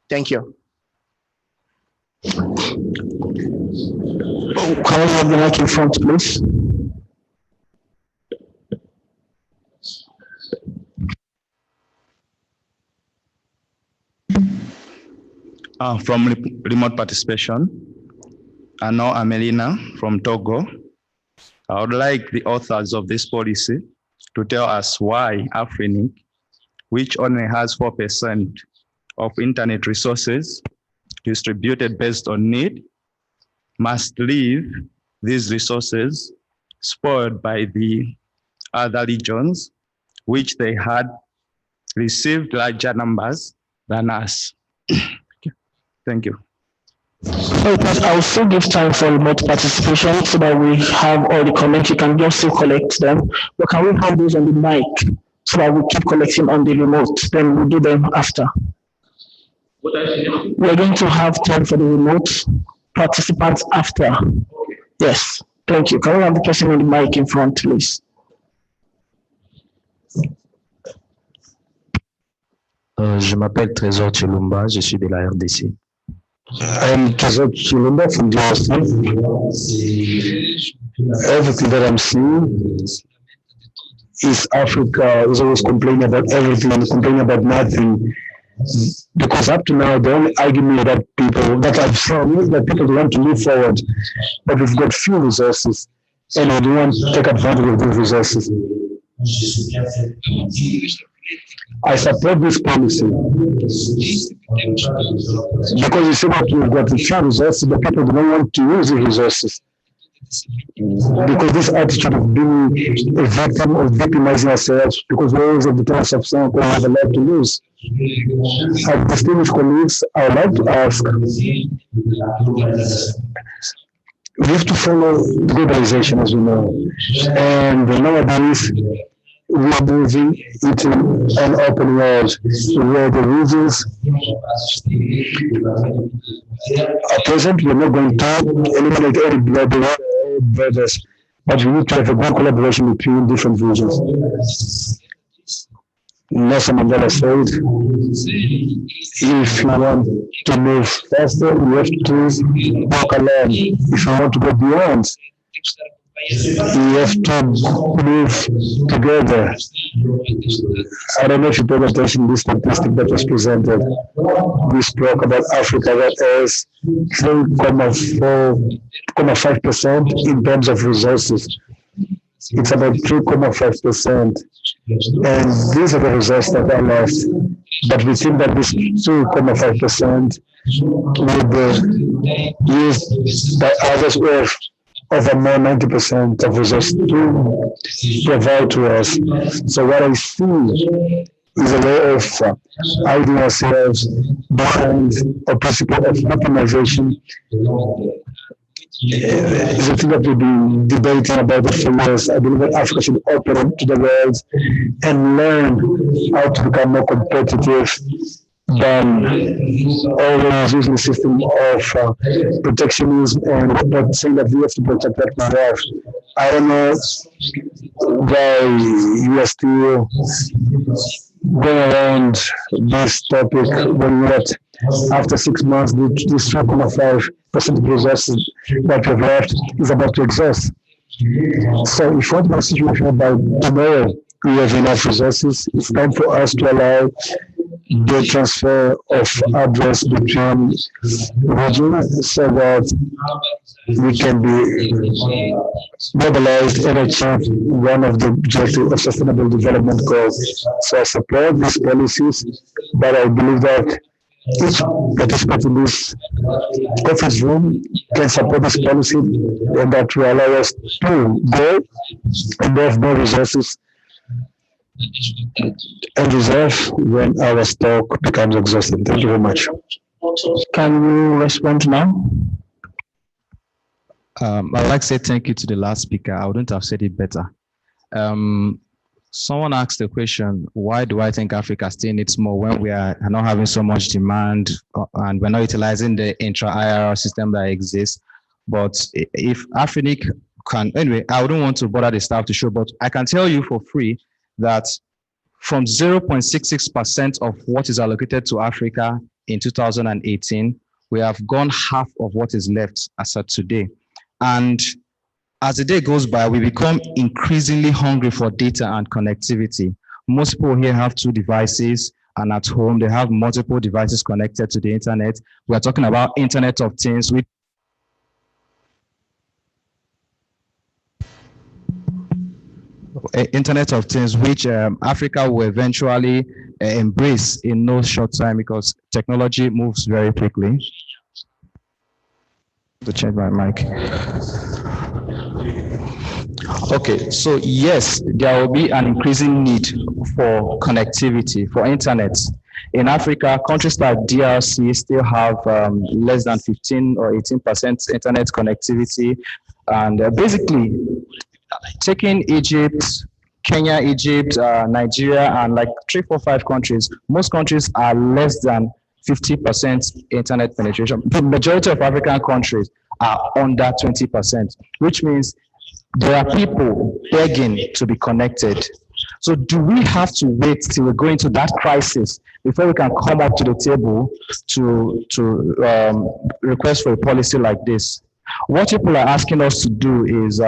L: Thank you.
B: Can we have the mic in front, please?
M: From remote participation, and now I'm Elena from Togo. I would like the authors of this policy to tell us why AFRINIC, which only has 4% of internet resources distributed based on need, must leave these resources spoiled by the other regions, which they had received larger numbers than us. Thank you.
B: I will still give time for remote participation so that we have all the comments. You can just still collect them. But can we have those on the mic so that we keep collecting on the remote? Then we'll do them after. We're going to have time for the remote participants after. Yes, thank you. Can we have the person on the mic in front, please?
N: Je m'appelle Trésor Chilumba, je suis de la RDC.
I: I'm Trésor Chilumba from the RDC. Everything that I'm seeing is Africa is always complaining about everything and complaining about nothing. Because up to now, the only argument that I've seen is that people want to move forward, but we've got few resources and we don't want to take advantage of those resources. I support this policy because you see that we've got the few resources, but people don't want to use the resources because this attitude of being a victim of victimizing ourselves because we always have the chance of saying we have a lot to lose. As distinguished colleagues, I would like to ask, we have to follow globalization, as you know, and nowadays we are moving into an open world where the regions are present. We're not going to eliminate any borders, but we need to have a good collaboration between different regions. Nelson Mandela said, if you want to move faster, you have to walk along. If you want to go beyond, you have to move together. I don't know if you paid attention to this statistic that was presented. We spoke about Africa that has 3.5% in terms of resources. It's about 3.5%. And these are the results that are left. But we think that this 2.5% will be used by others who have over more 90% of resources to provide to us. So what I see is a way of hiding ourselves behind a principle of optimization. Is a thing that we've been debating about for years. I believe that Africa should open to the world and learn how to become more competitive than always using the system of protectionism and not saying that we have to protect what we have. I don't know why you are still going around this topic when we're at after 6 months, this 3.5% of resources that we have left is about to exhaust. So if what my situation about tomorrow, we have enough resources, it's time for us to allow the transfer of address between regions so that we can be mobilized and achieve one of the objectives of sustainable development goals. So I support these policies, but I believe that each participant in this conference room can support this policy and that will allow us to go and have more resources and reserve when our stock becomes exhausted. Thank you very much. Can you respond now?
C: I'd like to say thank you to the last speaker. I wouldn't have said it better. Someone asked the question, why do I think Africa still needs more when we are not having so much demand and we're not utilizing the intra-IRR system that exists? But if AFRINIC can, anyway, I wouldn't want to bother the staff to show, but I can tell you for free that from 0.66% of what is allocated to Africa in 2018, we have gone half of what is left as of today. And as the day goes by, we become increasingly hungry for data and connectivity. Most people here have 2 devices, and at home, they have multiple devices connected to the internet. We are talking about Internet of Things. Internet of Things, which Africa will eventually embrace in no short time because technology moves very quickly. To change my mic. Okay, so yes, there will be an increasing need for connectivity, for internet. In Africa, countries like DRC still have less than 15 or 18% internet connectivity. And basically, taking Egypt, Kenya, Egypt, Nigeria, and like 3, 4, 5 countries, most countries are less than 50% internet penetration. The majority of African countries are under 20%, which means there are people begging to be connected. So do we have to wait till we go into that crisis before we can come up to the table to request for a policy like this? What people are asking us to do is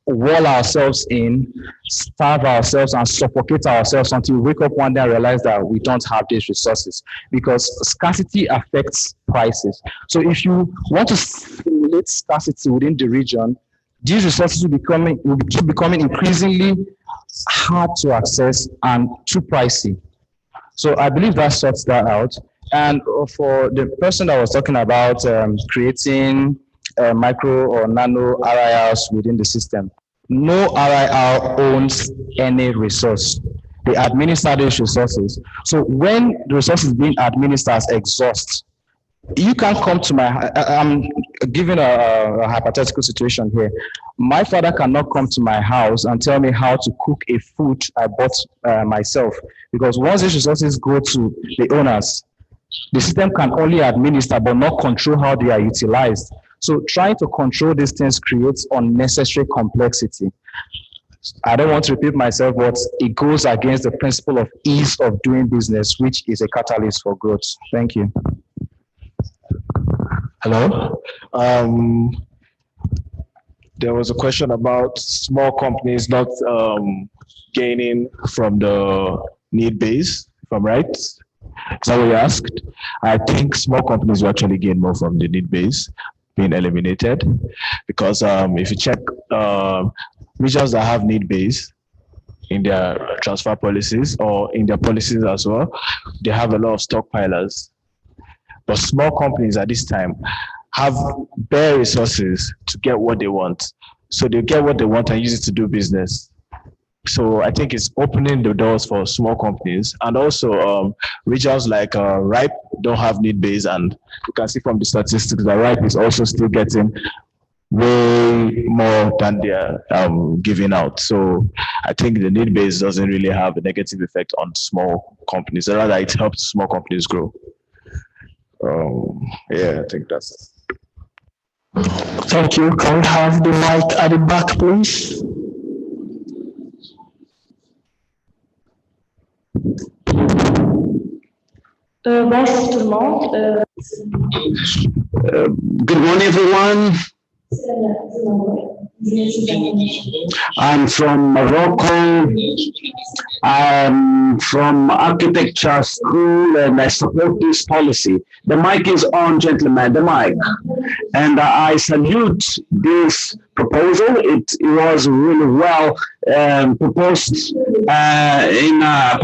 C: wall ourselves in, starve ourselves, and suffocate ourselves until we wake up one day and realize that we don't have these resources, because scarcity affects prices. So if you want to stimulate scarcity within the region, these resources will keep becoming increasingly
N: hard to access and too pricey. So I believe that sorts that out. And for the person that was talking about creating micro or nano RIRs within the system, no RIR owns any resource. They administer these resources. So when the resource is being administered as exhaust, you can come to I'm giving a hypothetical situation here. My father cannot come to my house and tell me how to cook a food I bought myself, because once these resources go to the owners, the system can only administer but not control how they are utilized. So trying to control these things creates unnecessary complexity. I don't want to repeat myself, but it goes against the principle of ease of doing business, which is a catalyst for growth. Thank you.
D: Hello. There was a question about small companies not gaining from the need base, if I'm right. Is that what you asked? I think small companies will actually gain more from the need base being eliminated, because if you check regions that have need base in their transfer policies or in their policies as well, they have a lot of stockpilers. But small companies at this time have bare resources to get what they want. So they get what they want and use it to do business. So I think it's opening the doors for small companies. And also regions like RIPE don't have need base, and you can see from the statistics that RIPE is also still getting way more than they're giving out. So I think the need base doesn't really have a negative effect on small companies. Rather, it helps small companies grow. Yeah, I think that's it.
I: Thank you. Can we have the mic at the back, please?
O: Bonjour tout le monde.
G: Good morning, everyone. I'm from Morocco. I'm from architecture school, and I support this policy. The mic is on, gentlemen, the mic. And I salute this proposal. It was really well proposed in an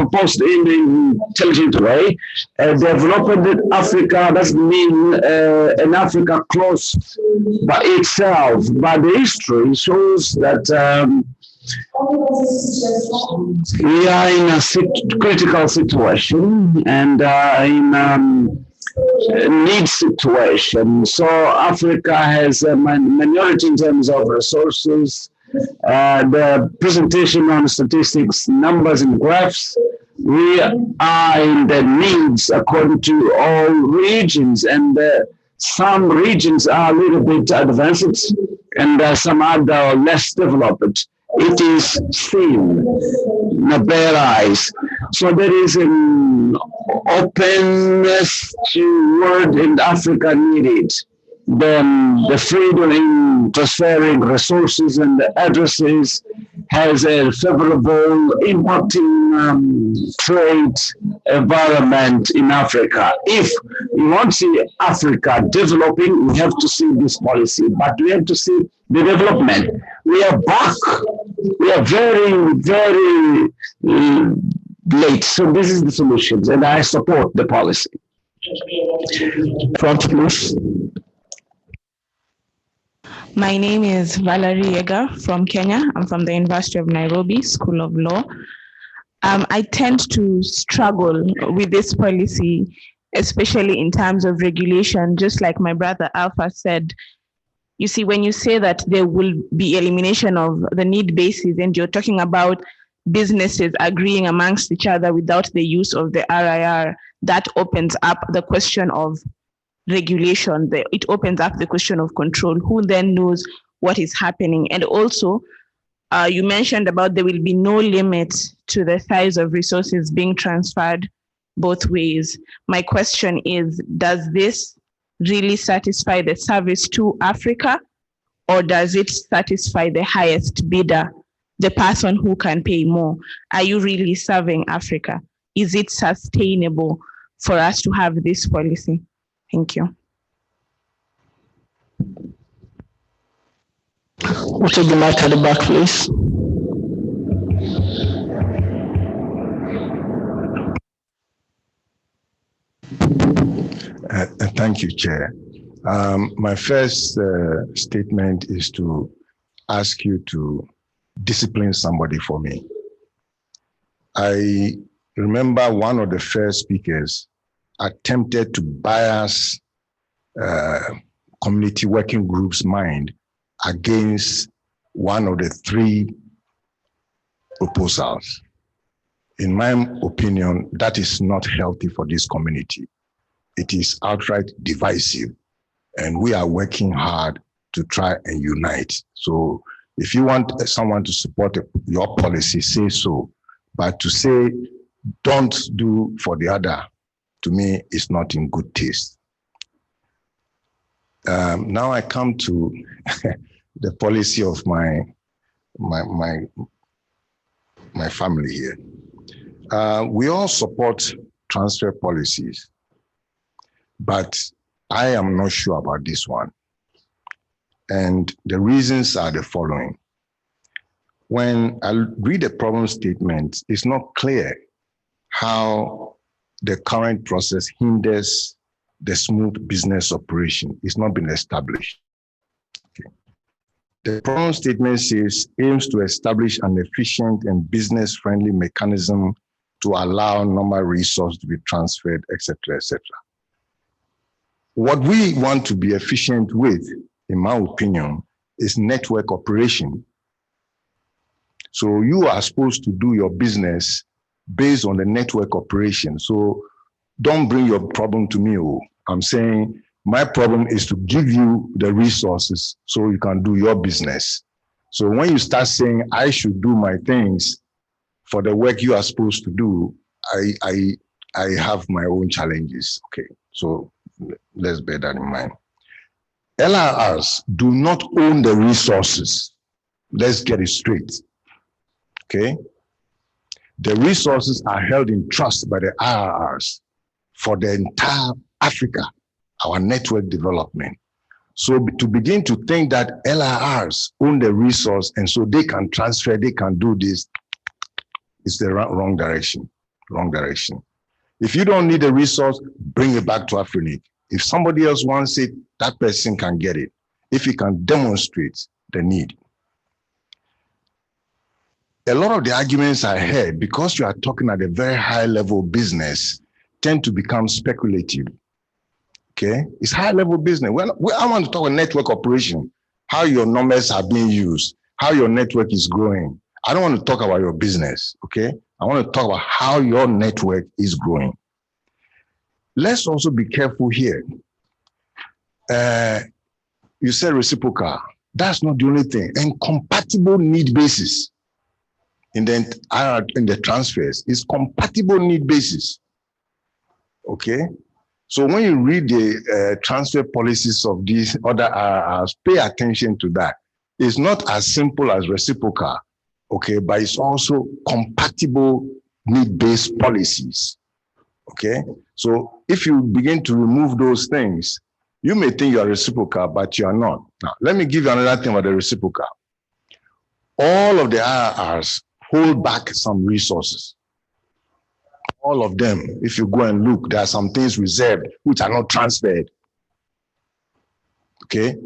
G: intelligent way. Developed Africa doesn't mean an Africa closed by itself, but the history shows that we are in a critical situation and in need situation. So Africa has a minority in terms of resources. The presentation on statistics, numbers and graphs, we are in the needs according to all regions, and some regions are a little bit advanced and some other less developed. It is seen in the bare eyes. So there is an openness to word in Africa needed. Then the freedom in transferring resources and addresses has a favorable impact in trade environment in Africa. If we want to see Africa developing, we have to see this policy, but we have to see the development. We are back. We are very, very late. So this is the solutions, and I support the policy. Front, please.
O: My name is Valerie Yega from Kenya. I'm from the University of Nairobi School of Law. I tend to struggle with this policy, especially in terms of regulation. Just like my brother Alpha said, you see, when you say that there will be elimination of the need basis and you're talking about businesses agreeing amongst each other without the use of the RIR, that opens up the question of regulation. It opens up the question of control. Who then knows what is happening? And also, you mentioned about there will be no limit to the size of resources being transferred both ways. My question is, does this really satisfy the service to Africa, or does it satisfy the highest bidder, the person who can pay more? Are you really serving Africa? Is it sustainable for us to have this policy? Thank you.
I: We'll take the mic at the back, please.
J: Thank you, Chair. My first statement is to ask you to discipline somebody for me. I remember one of the first speakers attempted to bias community working group's mind against one of the three proposals. In my opinion, that is not healthy for this community. It is outright divisive, and we are working hard to try and unite. So if you want someone to support your policy, say so. But to say, don't do for the other, to me, is not in good taste. Now I come to the policy of my family here. We all support transfer policies, but I am not sure about this one. And the reasons are the following. When I read the problem statement, it's not clear how the current process hinders the smooth business operation. It's not been established. Okay. The problem statement says aims to establish an efficient and business-friendly mechanism to allow normal resources to be transferred, etc., etc. What we want to be efficient with, in my opinion, is network operation. So you are supposed to do your business based on the network operation. So don't bring your problem to me. I'm saying my problem is to give you the resources so you can do your business. So when you start saying I should do my things for the work you are supposed to do, I have my own challenges. Okay, so let's bear that in mind. LRRs do not own the resources. Let's get it straight. Okay? The resources are held in trust by the IRRs for the entire Africa, our network development. So to begin to think that LRRs own the resource and so they can transfer, they can do this, it's the wrong direction, wrong direction. If you don't need the resource, bring it back to AFRINIC. If somebody else wants it, that person can get it, if he can demonstrate the need. A lot of the arguments I heard, because you are talking at a very high level business, tend to become speculative. Okay, it's high level business. Well, I want to talk about network operation, how your numbers are being used, how your network is growing. I don't want to talk about your business, okay? I want to talk about how your network is growing. Let's also be careful here. You said reciprocal. That's not the only thing. And compatible need basis in the transfers is compatible need basis. Okay? So when you read the transfer policies of these other RRs, pay attention to that. It's not as simple as reciprocal, okay, but it's also compatible need-based policies, okay? So if you begin to remove those things, you may think you are reciprocal, but you are not. Now, let me give you another thing about the reciprocal. All of the RRs hold back some resources. All of them, if you go and look, there are some things reserved which are not transferred. Okay?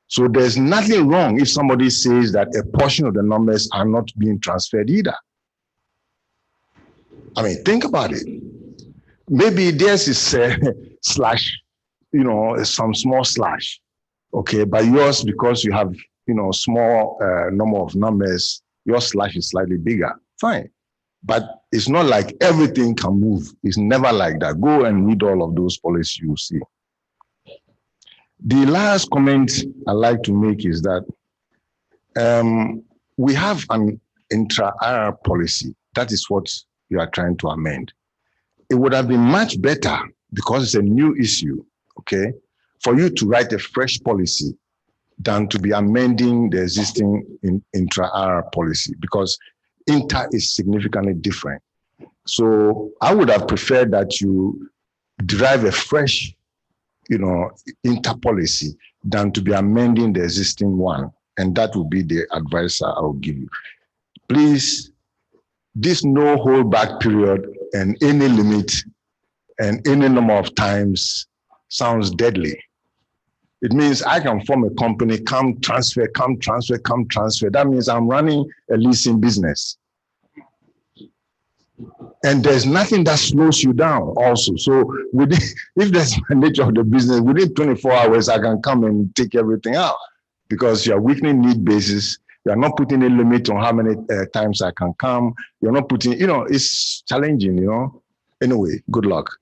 J: So there's nothing wrong if somebody says that a portion of the numbers are not being transferred either. I mean, think about it. Maybe theirs is slash, you know, some small slash. Okay, but yours, because you have, you know, small number of numbers, your slash is slightly bigger. Fine. But it's not like everything can move. It's never like that. Go and read all of those policies, you'll see. The last comment I'd like to make is that we have an intra-IR policy. That is what you are trying to amend. It would have been much better, because it's a new issue, okay, for you to write a fresh policy than to be amending the existing intra-IR policy, because inter is significantly different. So I would have preferred that you derive a fresh, you know, inter policy than to be amending the existing one. And that would be the advice I will give you. Please, this no hold back period and any limit and any number of times sounds deadly. It means I can form a company, come transfer. That means I'm running a leasing business. And there's nothing that slows you down also. So if that's the nature of the business, within 24 hours, I can come and take everything out because you're weakening need basis. You're not putting a limit on how many times I can come. You're not putting, it's challenging, Anyway, good luck.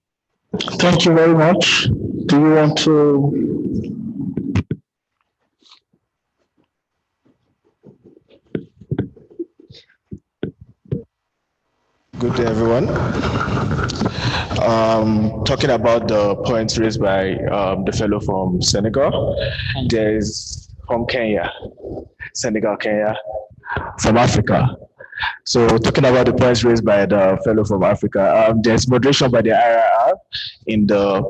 I: Thank you very much. Do you want to?
D: Good day, everyone. Talking about the points raised by the fellow from Senegal, there's from Kenya, Senegal, Kenya, from Africa. So talking about the points raised by the fellow from Africa, there's moderation by the IRR in the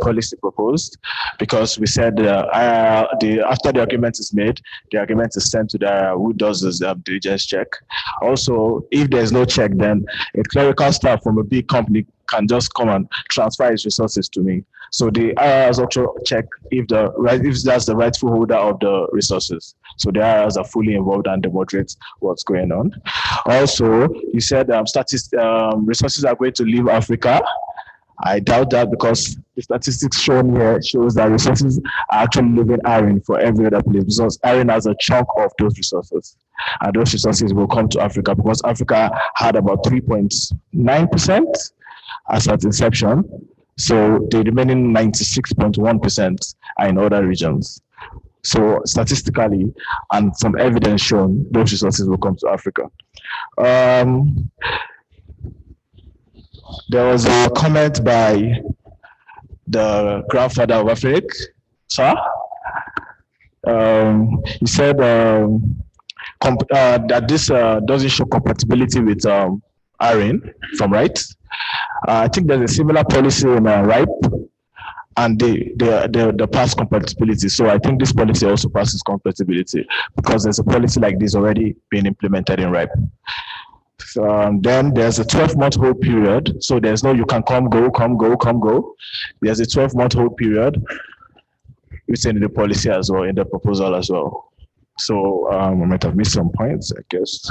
D: policy proposed, because we said after the agreement is made, the agreement is sent to the IRR who does this diligence check. Also, if there's no check, then a clerical staff from a big company can just come and transfer his resources to me. So the IRRs also check if that's the rightful holder of the resources. So the IRRs are fully involved and they moderate what's going on. Also, you said resources are going to leave Africa. I doubt that, because the statistics shown here shows that resources are actually leaving ARIN for every other place, because ARIN has a chunk of those resources. And those resources will come to Africa, because Africa had about 3.9% as at inception. So the remaining 96.1% are in other regions. So statistically, and from evidence shown, those resources will come to Africa. There was a comment by the grandfather of AFRINIC, sir. He said that this doesn't show compatibility with ARIN from right. I think there's a similar policy in RIPE, and the pass compatibility. So I think this policy also passes compatibility, because there's a policy like this already being implemented in RIPE. Then there's a 12-month hold period. So there's no you can come, go. There's a 12-month hold period within the policy as well, in the proposal as well. So I might have missed some points, I guess.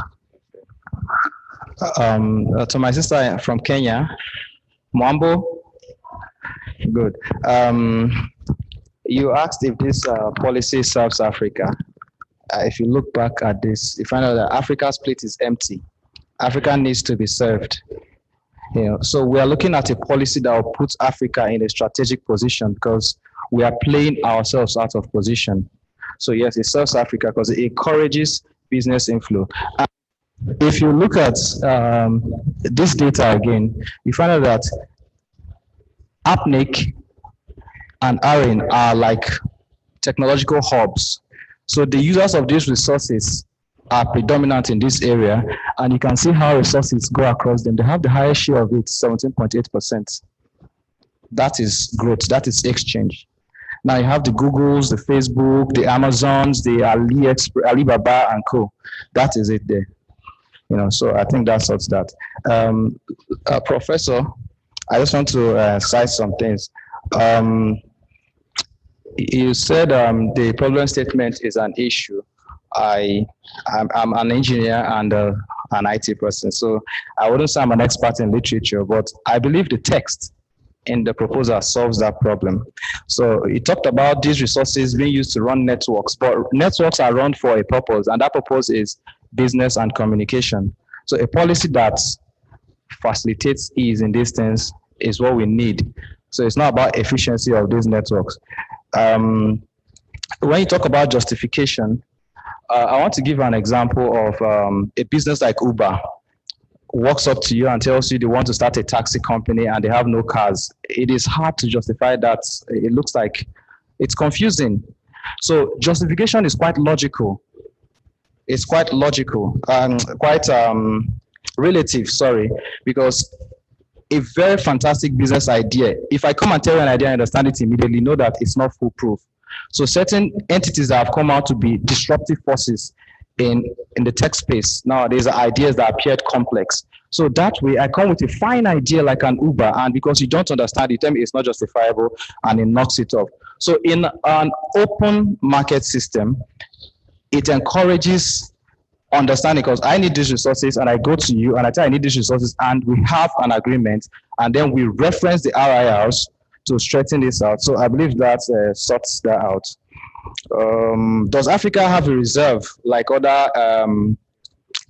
N: To my sister from Kenya, Mwambo. Good. You asked if this policy serves Africa. If you look back at this, you find out that Africa's plate is empty. Africa needs to be served. So we are looking at a policy that will put Africa in a strategic position, because we are playing ourselves out of position. So yes, it serves Africa because it encourages business inflow. If you look at this data again, you find out that AFRINIC and ARIN are like technological hubs. So the users of these resources are predominant in this area, and you can see how resources go across them. They have the highest share of it, 17.8%. That is growth, that is exchange. Now you have the Googles, the Facebook, the Amazons, the Alibaba and Co. That is it there. So I think that sorts that. Professor, I just want to cite some things. You said the problem statement is an issue. I'm an engineer and an IT person, so I wouldn't say I'm an expert in literature, but I believe the text in the proposal solves that problem. So it talked about these resources being used to run networks, but networks are run for a purpose, and that purpose is business and communication. So a policy that facilitates ease in these things is what we need. So it's not about efficiency of these networks. When you talk about justification, I want to give an example of a business like Uber walks up to you and tells you they want to start a taxi company and they have no cars. It is hard to justify that. It looks like it's confusing. So justification is quite logical. It's quite logical, quite relative, sorry, because a very fantastic business idea, if I come and tell you an idea, I understand it immediately, know that it's not foolproof. So certain entities that have come out to be disruptive forces, in the tech space nowadays are ideas that appeared complex. So that way I come with a fine idea like an Uber, and because you don't understand it, it's not justifiable and it knocks it off. So in an open market system, it encourages understanding, because I need these resources and I go to you and I tell you I need these resources and we have an agreement, and then we reference the RIRs to straighten this out. So I believe that sorts that out. Does Africa have a reserve like other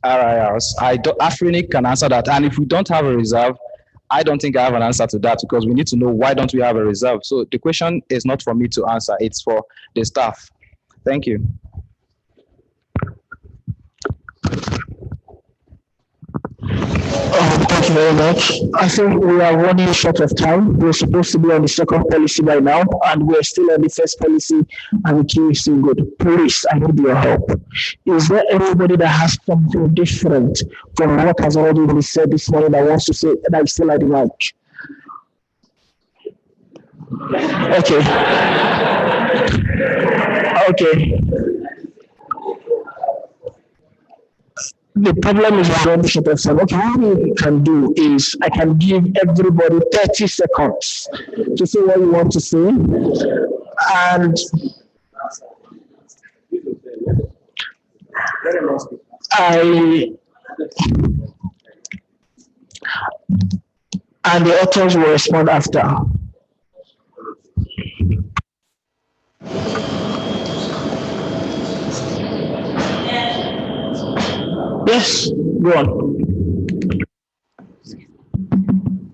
N: RIRs? AFRINIC can answer that. And if we don't have a reserve, I don't think I have an answer to that, because we need to know why don't we have a reserve. So the question is not for me to answer, it's for the staff. Thank you.
B: Thank you very much. I think we are running short of time. We're supposed to be on the second policy by now, and we're still on the first policy, and the queue is still good. Please, I need your help. Is there anybody that has something different from what has already been said this morning that wants to say that is still at the mic? Okay. The problem is we're short of time. Okay, what we can do is I can give everybody 30 seconds to say what you want to say. And the authors will respond after. Yes, go on.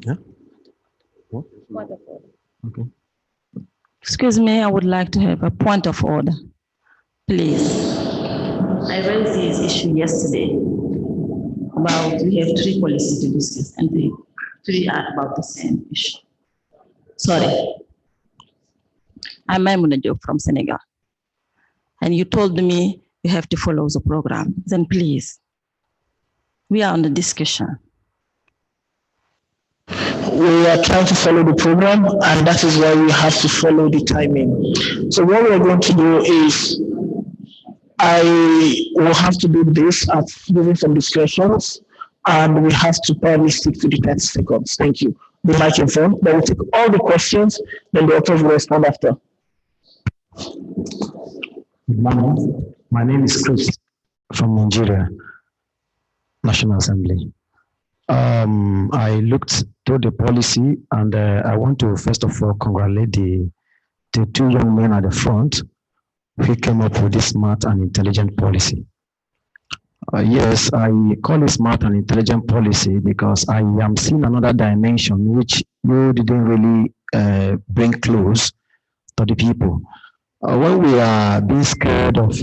P: Yeah. What? Okay.
Q: Excuse me, I would like to have a point of order, please. I raised this issue yesterday about we have 3 policies to discuss, and the 3 are about the same issue. Sorry. I'm Maimouna Diop from Senegal. And you told me you have to follow the program. Then please, we are on the discussion.
B: We are trying to follow the program, and that is why we have to follow the timing. So what we're going to do is I will have to do this at giving some discussions, and we have to probably stick to the 30 seconds. Thank you. The microphone. Then we'll take all the questions, then the authors will respond after.
I: Good morning. My name is Chris from Nigeria National Assembly. I looked through the policy, and I want to first of all congratulate the 2 young men at the front who came up with this smart and intelligent policy. Yes, I call it smart and intelligent policy because I am seeing another dimension which you didn't really bring close to the people. When we are being scared of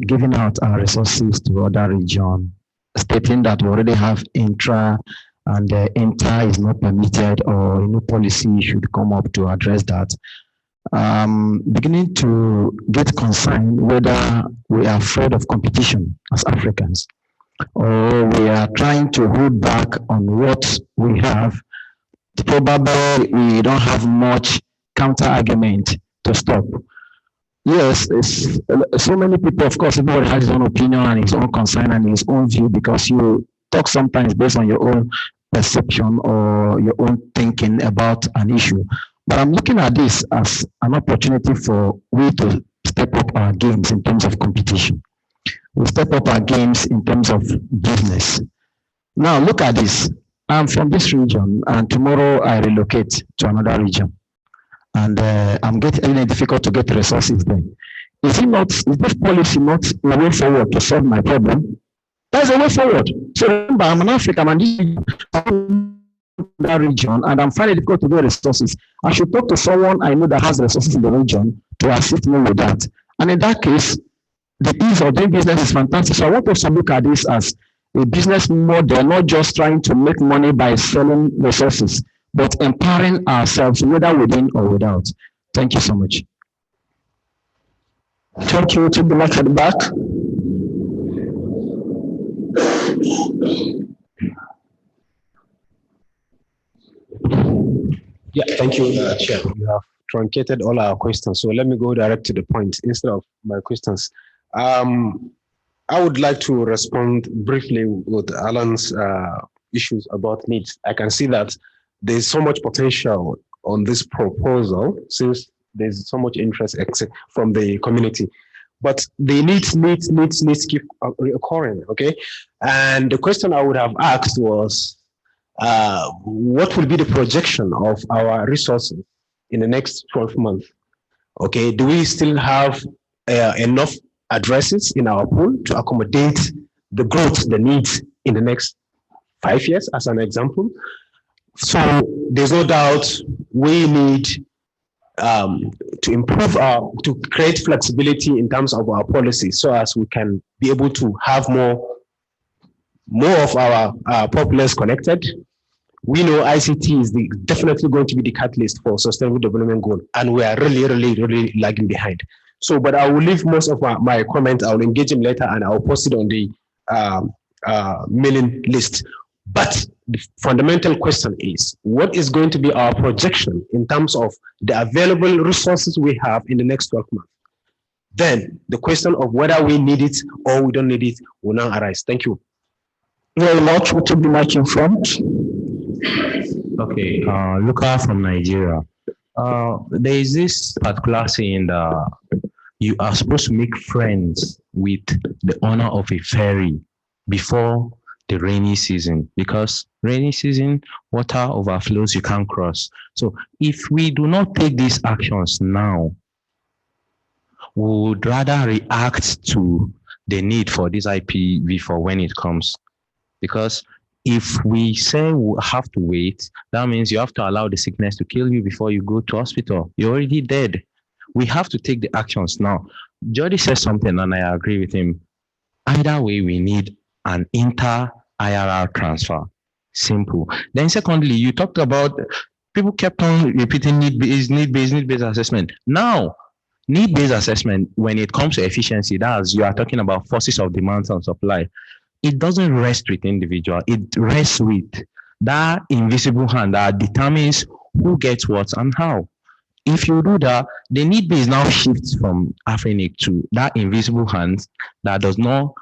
I: giving out our resources to other regions, stating that we already have intra and inter is not permitted, or a new policy should come up to address that, beginning to get concerned whether we are afraid of competition as Africans, or we are trying to hold back on what we have. Probably we don't have much counter argument to stop. Yes, it's, so many people, of course, everybody has his own opinion and his own concern and his own view, because you talk sometimes based on your own perception or your own thinking about an issue. But I'm looking at this as an opportunity for we to step up our games in terms of competition. We step up our games in terms of business. Now, look at this. I'm from this region, and tomorrow I relocate to another region. And I'm getting it difficult to get resources there. Is this policy not a way forward to solve my problem? That's a way forward. So remember, I'm an African, I'm in that region, and I'm finding it difficult to get resources. I should talk to someone I know that has resources in the region to assist me with that. And in that case, the ease of doing business is fantastic. So I want us to look at this as a business model, not just trying to make money by selling resources, but empowering ourselves, whether within or without. Thank you so much.
B: Thank you. To the mic at the back.
R: Yeah, thank you, Chair. You have truncated all our questions, so let me go direct to the point instead of my questions. I would like to respond briefly with Alan's issues about needs. I can see that there's so much potential on this proposal since there's so much interest from the community. But the needs keep occurring, okay? And the question I would have asked was, what will be the projection of our resources in the next 12 months? Okay, do we still have enough addresses in our pool to accommodate the growth, the needs in the next 5 years, as an example? So there's no doubt we need to improve to create flexibility in terms of our policies so as we can be able to have more of our populace connected. We know ICT is definitely going to be the catalyst for sustainable development goal, and we are really lagging behind. So, but I will leave most of my comments. I will engage him later, and I will post it on the mailing list. But the fundamental question is, what is going to be our projection in terms of the available resources we have in the next 12 months? Then the question of whether we need it or we don't need it will now arise. Thank you
N: very much. We'll take the mic in front.
K: Okay, Luca from Nigeria. There is this particular saying that you are supposed to make friends with the owner of a ferry before the rainy season, because rainy season, water overflows, you can't cross. So if we do not take these actions now, we would rather react to the need for this IPv4 when it comes. Because if we say we have to wait, that means you have to allow the sickness to kill you before you go to hospital. You're already dead. We have to take the actions now. Jody says something and I agree with him. Either way, we need an inter-IRR transfer. Simple. Then secondly, you talked about, people kept on repeating need-based assessment. Now, need-based assessment, when it comes to efficiency, that's, you are talking about forces of demand and supply. It doesn't rest with individual. It rests with that invisible hand that determines who gets what and how. If you do that, the need-based now shifts from AFRINIC to that invisible hand that does not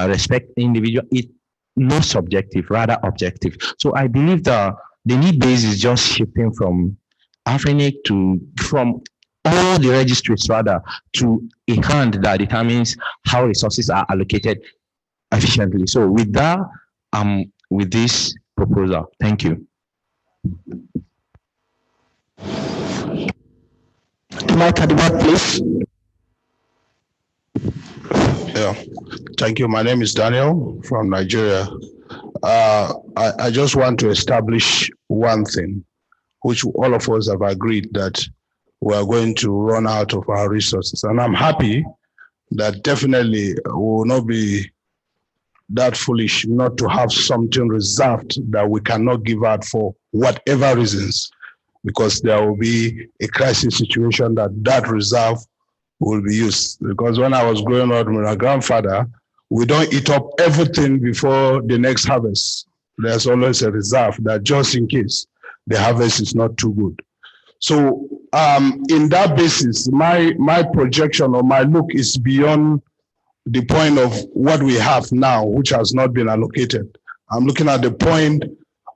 K: respect the individual. It's not subjective, rather objective. So I believe that the need-based is just shifting from AFRINIC from all the registries rather to a hand that determines how resources are allocated efficiently. So with that, with this proposal, thank you.
N: The mic at the back, please.
S: Yeah, thank you. My name is Daniel from Nigeria. I just want to establish one thing, which all of us have agreed that we are going to run out of our resources. And I'm happy that definitely we will not be that foolish not to have something reserved that we cannot give out for whatever reasons, because there will be a crisis situation that reserve will be used. Because when I was growing up with my grandfather, we don't eat up everything before the next harvest. There's always a reserve that just in case the harvest is not too good. So in that basis, my projection or my look is beyond the point of what we have now, which has not been allocated. I'm looking at the point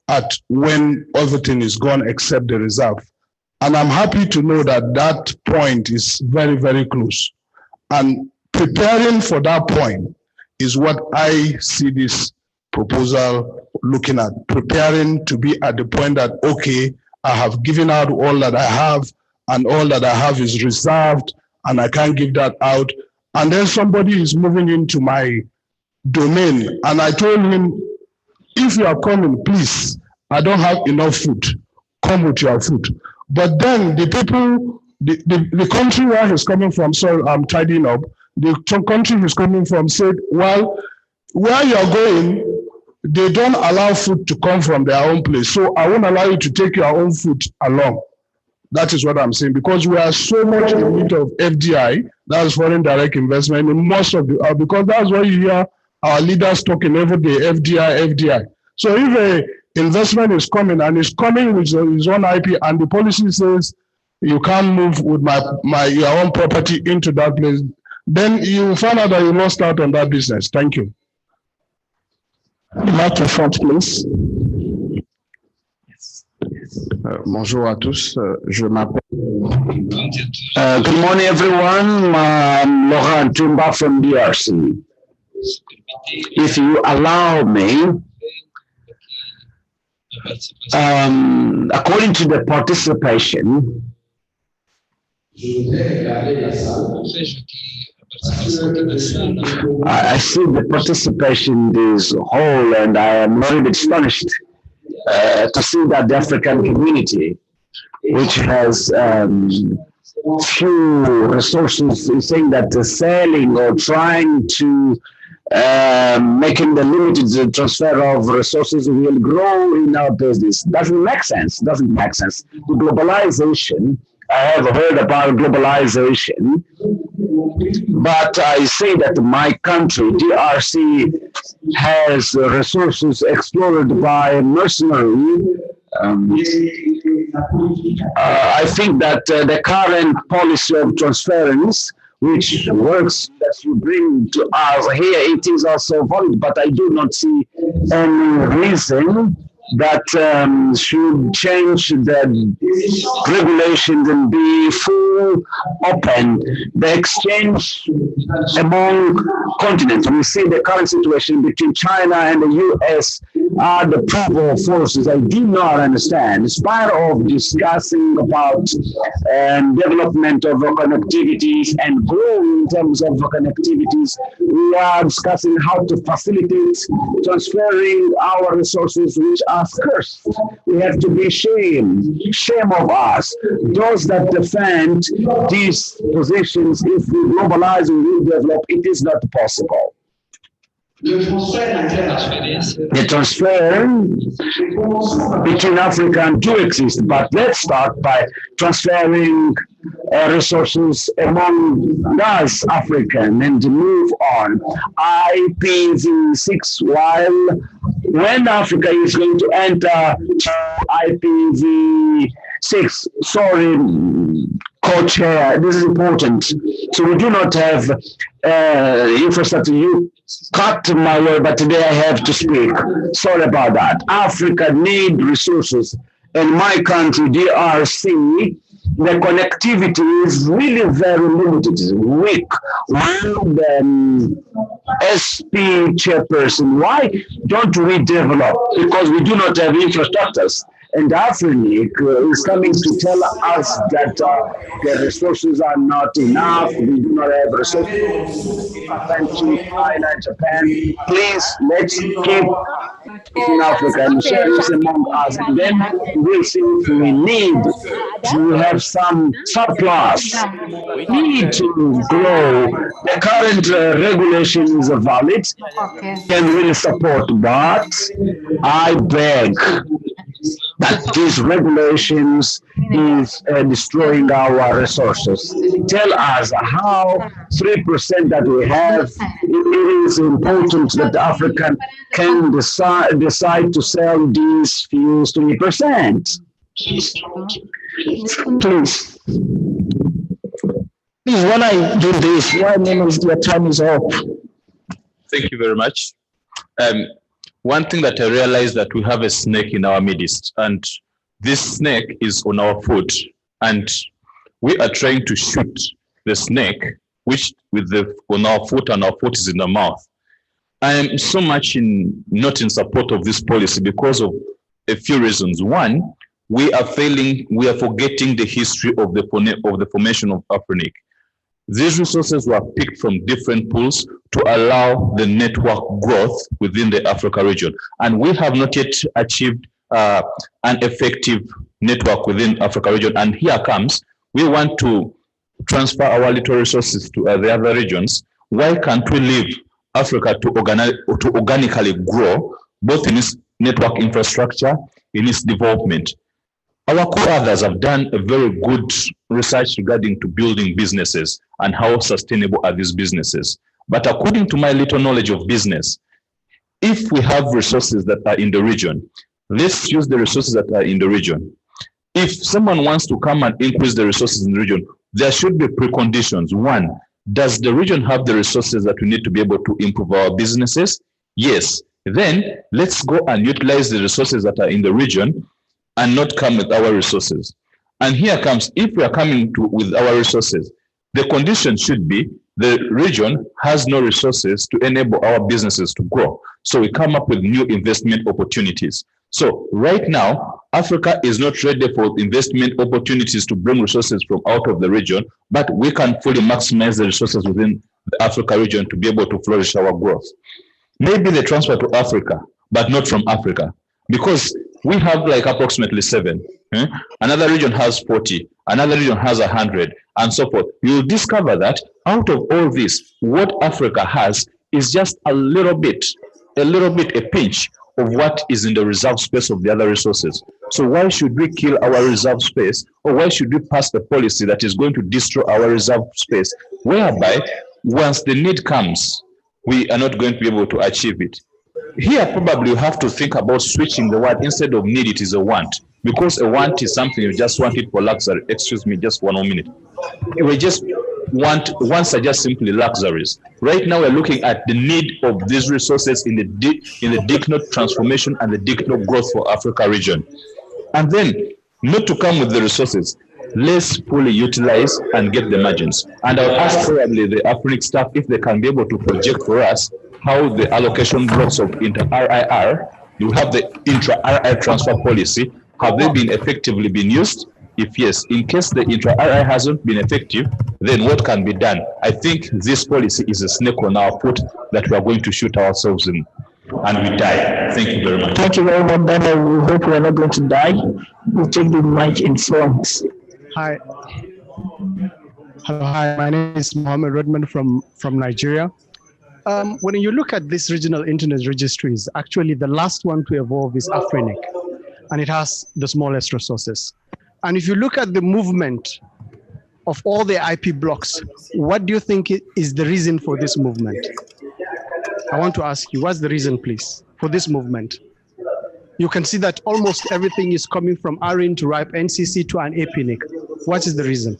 S: at when everything is gone except the reserve. And I'm happy to know that that point is very, very close. And preparing for that point is what I see this proposal looking at. Preparing to be at the point that, okay, I have given out all that I have, and all that I have is reserved, and I can't give that out. And then somebody is moving into my domain, and I told him, if you are coming, please, I don't have enough food. Come with your food. But then the people, the country where he's coming from, sorry, I'm tidying up, the country he's coming from said, well, where you're going, they don't allow food to come from their own place. So I won't allow you to take your own food along. That is what I'm saying, because we are so much in need of FDI, that's foreign direct investment, in most of the, because that's what you hear our leaders talking every day, FDI, FDI. So if a investment is coming and is coming with his own IP and the policy says you can't move with your own property into that place, then you find out that you lost out on that business. Thank you.
G: The microphone, please.
T: Bonjour à tous, je m'appelle.
G: Good morning, everyone. I'm Laurent Tumba from DRC. If you allow me, according to the participation, I see the participation is whole, and I am very astonished to see that the African community, which has few resources, is saying that selling or trying to making the limited transfer of resources will grow in our business. Doesn't make sense. Doesn't make sense. The globalization, I have heard about globalization, but I say that my country, DRC, has resources explored by mercenary. I think that the current policy of transference, which works that you bring to us here, it is also valid, but I do not see any reason that should change the regulations and be full open. The exchange among continents. We see the current situation between China and the US are the powerful forces. I do not understand. In spite of discussing about development of connectivities and growing in terms of connectivities, we are discussing how to facilitate transferring our resources which are scarce. We have to be shame of us. Those that defend these positions, if we globalize and we develop, it is not possible. The transfer between Africa do exist, but let's start by transferring resources among us African and move on. IPv6, while when Africa is going to enter IPv6, sorry, co-chair, this is important. So we do not have infrastructure. You cut my word, but today I have to speak. Sorry about that. Africa need resources. In my country, DRC, the connectivity is really very limited, it's weak. When the SP chairperson, why don't we develop? Because we do not have infrastructures. And AFRINIC is coming to tell us that the resources are not enough. We do not have resources. China, Japan. Please, let's keep in Africa and share this among us. And then we'll see if we need to have some surplus. We need to grow. The current regulations are valid and will support, but I beg that these regulations is destroying our resources. Tell us how 3% that we have, it is important that African can decide to sell these fuels 3%. Please. Please, when I do this, your name is, your time is up.
K: Thank you very much. One thing that I realized that we have a snake in our midst, and this snake is on our foot, and we are trying to shoot the snake, which on our foot, and our foot is in the mouth. I am so much not in support of this policy because of a few reasons. One, we are forgetting the history of the formation of AFRINIC. These resources were picked from different pools to allow the network growth within the Africa region. And we have not yet achieved an effective network within Africa region. And here comes, we want to transfer our little resources to the other regions. Why can't we leave Africa to organically grow, both in its network infrastructure, in its development? Our co-authors have done a very good research regarding to building businesses and how sustainable are these businesses. But according to my little knowledge of business, if we have resources that are in the region, let's use the resources that are in the region. If someone wants to come and increase the resources in the region, there should be preconditions. One,
U: Does the region have the resources that we need to be able to improve our businesses? Yes. Then let's go and utilize the resources that are in the region and not come with our resources. And here comes, if we are coming with our resources, the condition should be the region has no resources to enable our businesses to grow. So we come up with new investment opportunities. So right now, Africa is not ready for investment opportunities to bring resources from out of the region, but we can fully maximize the resources within the Africa region to be able to flourish our growth. Maybe they transfer to Africa, but not from Africa, because we have like approximately 7. Another region has 40, another region has 100, and so forth. You'll discover that out of all this, what Africa has is just a little bit, a pinch of what is in the reserve space of the other resources. So why should we kill our reserve space, or why should we pass a policy that is going to destroy our reserve space, whereby once the need comes, we are not going to be able to achieve it? Here, probably you have to think about switching the word. Instead of need, it is a want. Because a want is something you just want it for luxury. Excuse me, just one more minute. We just wants are just simply luxuries. Right now, we're looking at the need of these resources in the dignity transformation and the dignity growth for Africa region. And then, not to come with the resources, let's fully utilize and get the margins. And I'll ask probably the AFRINIC staff if they can be able to project for us how the allocation blocks of inter-RIR, you have the intra-RIR transfer policy, have they been effectively been used? If yes, in case the intra-RIR hasn't been effective, then what can be done? I think this policy is a snake on our foot that we are going to shoot ourselves in, and we die. Thank you very much.
V: Thank you very much, Daniel. We hope we are not going to die. We'll take the mic in front.
W: Hi. Hello, hi. My name is Mohammed Redman from Nigeria. When you look at these regional internet registries, actually the last one to evolve is AFRINIC, and it has the smallest resources. And if you look at the movement of all the IP blocks, what do you think is the reason for this movement? I want to ask you, what's the reason, please, for this movement? You can see that almost everything is coming from ARIN to RIPE NCC to an APNIC. What is the reason?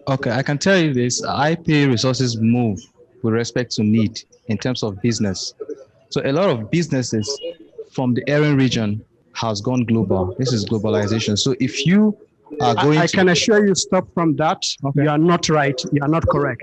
C: Okay, I can tell you this, IP resources move with respect to need in terms of business. So a lot of businesses from the ARIN region has gone global. This is globalization. So if you are going
W: I can assure you, stop from that. Okay. You are not right. You are not correct.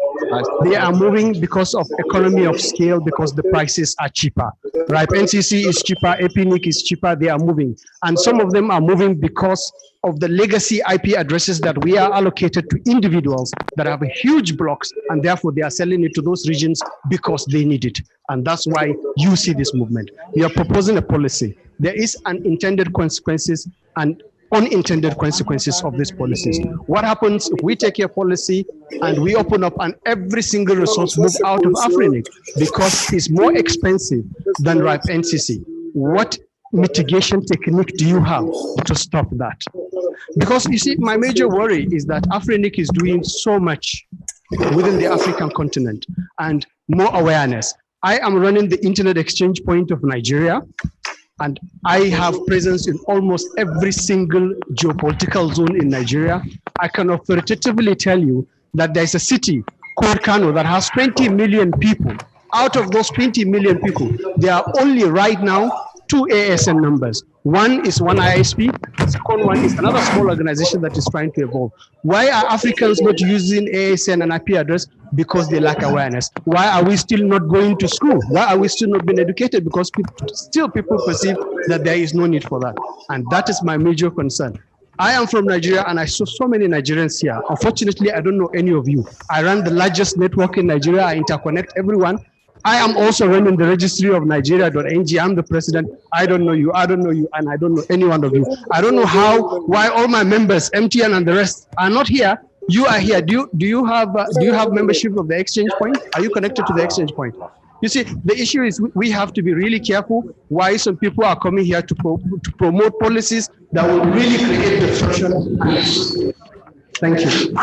W: They are moving because of economy of scale, because the prices are cheaper. RIPE NCC is cheaper, APNIC is cheaper, they are moving. And some of them are moving because of the legacy IP addresses that we are allocated to individuals that have huge blocks, and therefore they are selling it to those regions because they need it. And that's why you see this movement. We are proposing a policy. There is unintended consequences and unintended consequences of these policies. What happens if we take a policy and we open up and every single resource moves out of AFRINIC because it's more expensive than RIPE NCC? What mitigation technique do you have to stop that? Because you see, my major worry is that AFRINIC is doing so much within the African continent and more awareness. I am running the Internet Exchange Point of Nigeria, and I have presence in almost every single geopolitical zone in Nigeria. I can authoritatively tell you that there's a city called Kano that has 20 million people. Out of those 20 million people, there are only right now 2 ASN numbers. One is one ISP, the second one is another small organization that is trying to evolve. Why are Africans not using ASN and IP address? Because they lack awareness. Why are we still not going to school? Why are we still not being educated? Because people perceive that there is no need for that. And that is my major concern. I am from Nigeria and I saw so many Nigerians here. Unfortunately, I don't know any of you. I run the largest network in Nigeria. I interconnect everyone. I am also running the registry of Nigeria.ng. I'm the president. I don't know you, and I don't know any one of you. I don't know why all my members, MTN and the rest, are not here. You are here. Do you have membership of the exchange point? Are you connected to the exchange point? You see, the issue is we have to be really careful why some people are coming here to promote policies that will really create disruption. Thank you.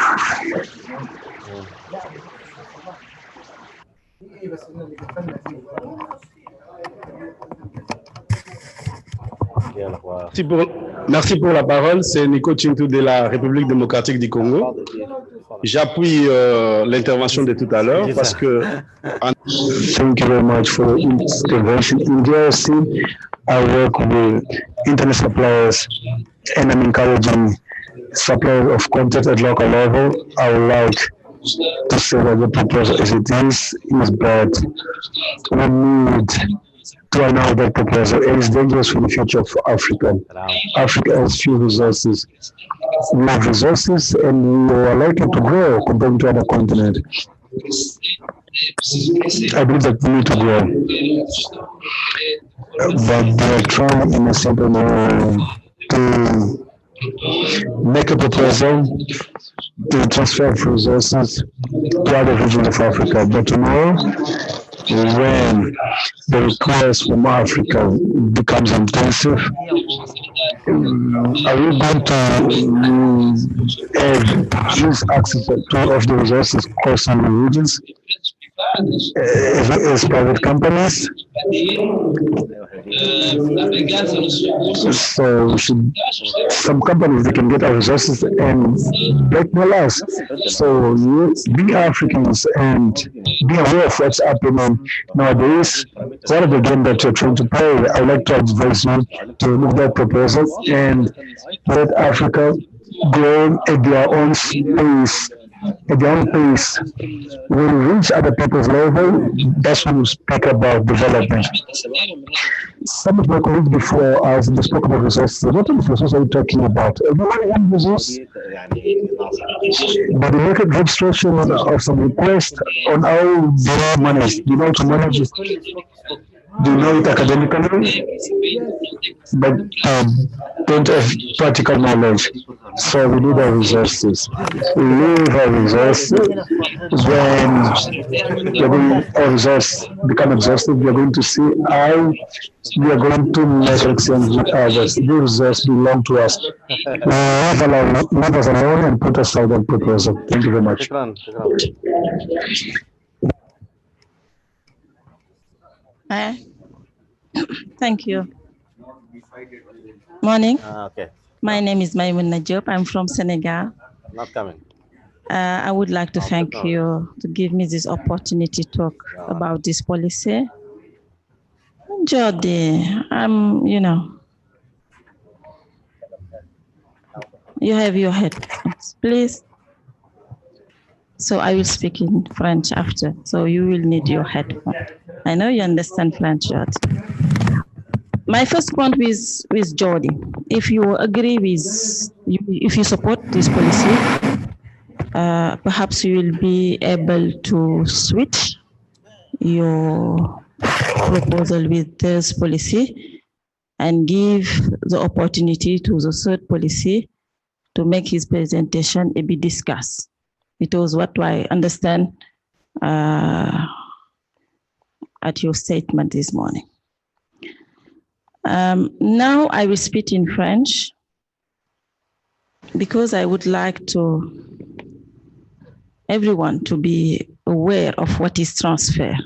R: Merci pour la parole. C'est Nico Chintou de la République démocratique du Congo. J'appuie l'intervention de tout à l'heure parce que.
I: Thank you very much for the intervention. In DRC, I work with internet suppliers and I'm encouraging suppliers of content at local level. I would like to say that the proposal as it is bad. We need to annul that proposal. It is dangerous for the future of Africa. Africa has few resources. We have resources and we are likely to grow compared to other continents. I believe that we need to grow. But they are trying in a simple way to make a proposal to transfer resources to other regions of Africa. But tomorrow, when the request from Africa becomes intensive, are we going to use access to of the resources across some regions as private companies? So some companies, they can get our resources and break the laws. So you be Africans and be aware of what's happening nowadays. What are the game that you're trying to play? I would like to advise you to look that proposal and let Africa grow at their own pace. At their own pace. When we reach other people's level, that's when we speak about development. Some of my colleagues before us, they spoke about resources. What kind of resources are we talking about? Everybody has resource, but the market registration of some request on how they are managed. You know to manage it. Do you know it academically, but don't have practical knowledge. So we need our resources. We need our resources. When our resources become exhausted, we are going to see how we are going to measure exchange with others. These resources belong to us. Leave us alone and put aside that proposal. Thank you very much.
Q: Thank you. Morning.
A: Okay.
Q: My name is Maimoun Najib. I'm from Senegal.
A: Not coming.
Q: I would like to thank you to give me this opportunity to talk about this policy. Jody, you have your headphones, please. So I will speak in French after. So you will need your headphone. I know you understand French, Jody. My point with Jody, if you agree with, if you support this policy, perhaps you will be able to switch your proposal with this policy and give the opportunity to the third policy to make his presentation and be discussed. It was what I understand at your statement this morning. Now I will speak in French because I would like everyone to be aware of what is transfer.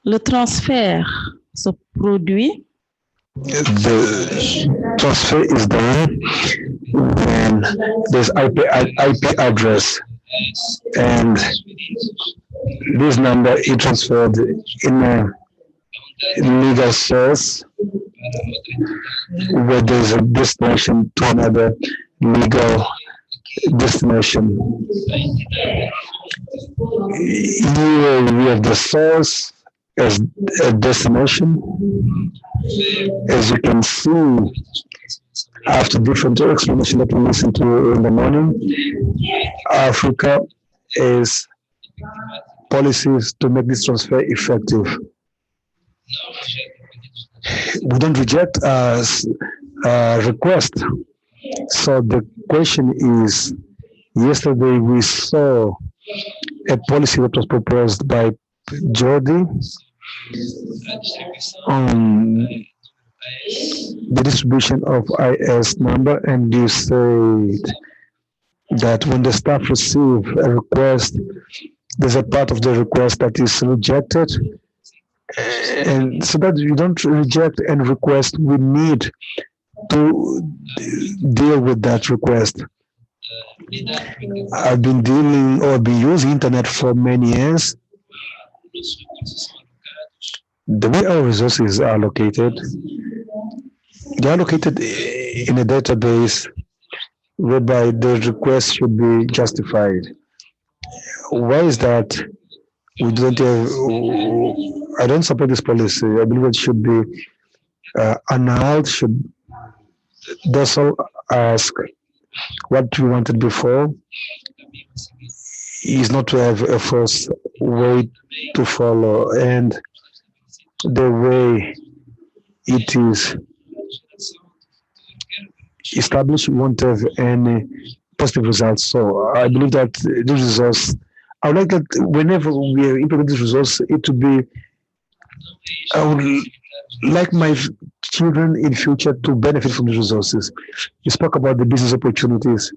Q: Le transfert se produit.
I: The transfer is done when there's IP address and this number is transferred in a legal source where there's a destination to another legal destination. Here we have the source as a destination. As you can see, after different explanation that we listened to in the morning, Africa is policies to make this transfer effective. We don't reject a request. So the question is, yesterday we saw a policy that was proposed by Jody on the distribution of IS number, and you said that when the staff receive a request, there's a part of the request that is rejected. And so that you don't reject and request, we need to deal with that request. I've been dealing or been using internet for many years. The way our resources are allocated, they're allocated in a database whereby the request should be justified. Why is that? We don't have, I don't support this policy. I believe it should be annulled, should thus all ask what we wanted before is not to have a first way to follow, and the way it is established won't have any positive results. So I believe that these results, I would like that whenever we implement this resource, it to be, I would like my children in future to benefit from the resources. You spoke about the business opportunities.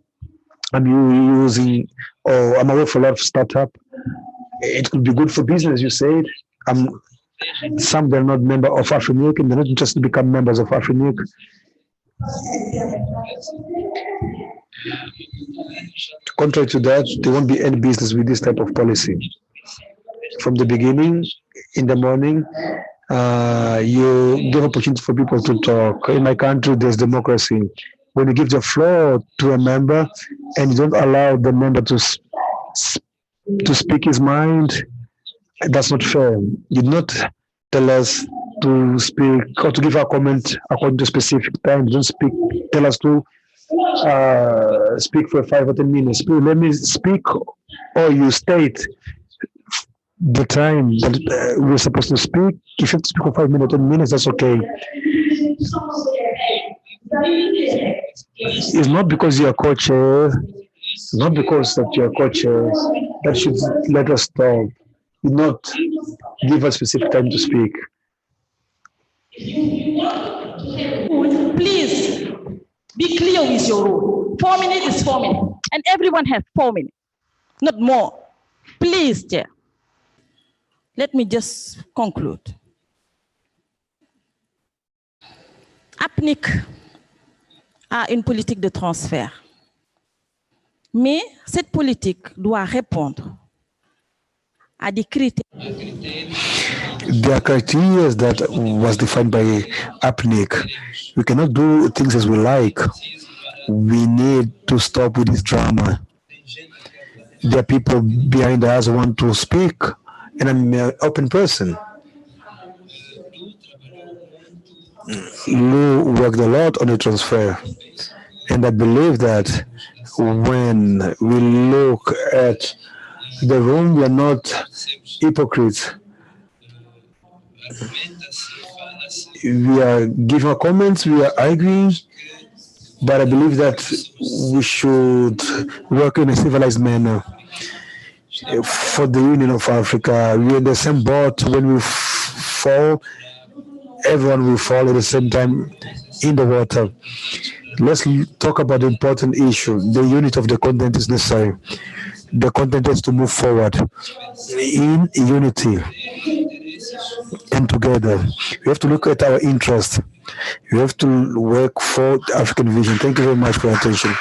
I: I'm using, or I'm aware of a lot of startup. It could be good for business, you said. Some they're not member of AFRINIC, and they're not just to become members of AFRINIC. Contrary to that, there won't be any business with this type of policy. From the beginning, in the morning, you give opportunity for people to talk. In my country, there's democracy. When you give the floor to a member and you don't allow the member to speak his mind, that's not fair. You do not tell us to speak or to give our comment according to specific time. Don't speak. Tell us to speak for 5 or 10 minutes. Please let me speak, or you state the time that we're supposed to speak. If you have to speak for 5 minutes, 10 minutes, that's okay. It's not because you're co-chair, not because that you're co-chair, that should let us talk. Not give us specific time to speak.
Q: Please be clear with your rule. 4 minutes is 4 minutes, and everyone has 4 minutes, not more. Please, Chair. Let me just conclude. AFRINIC a une politique de transfert, mais cette politique doit répondre à des critères.
I: There are criteria that was defined by AFRINIC. We cannot do things as we like. We need to stop with this drama. There are people behind us who want to speak, and I'm an open person. Lou worked a lot on the transfer, and I believe that when we look at the room, we are not hypocrites. We are giving our comments, we are arguing, but I believe that we should work in a civilized manner. For the Union of Africa, we're in the same boat. When we fall, everyone will fall at the same time in the water. Let's talk about the important issue. The unit of the content is necessary. The content has to move forward in unity and together. We have to look at our interests. We have to work for the African vision. Thank you very much for your attention.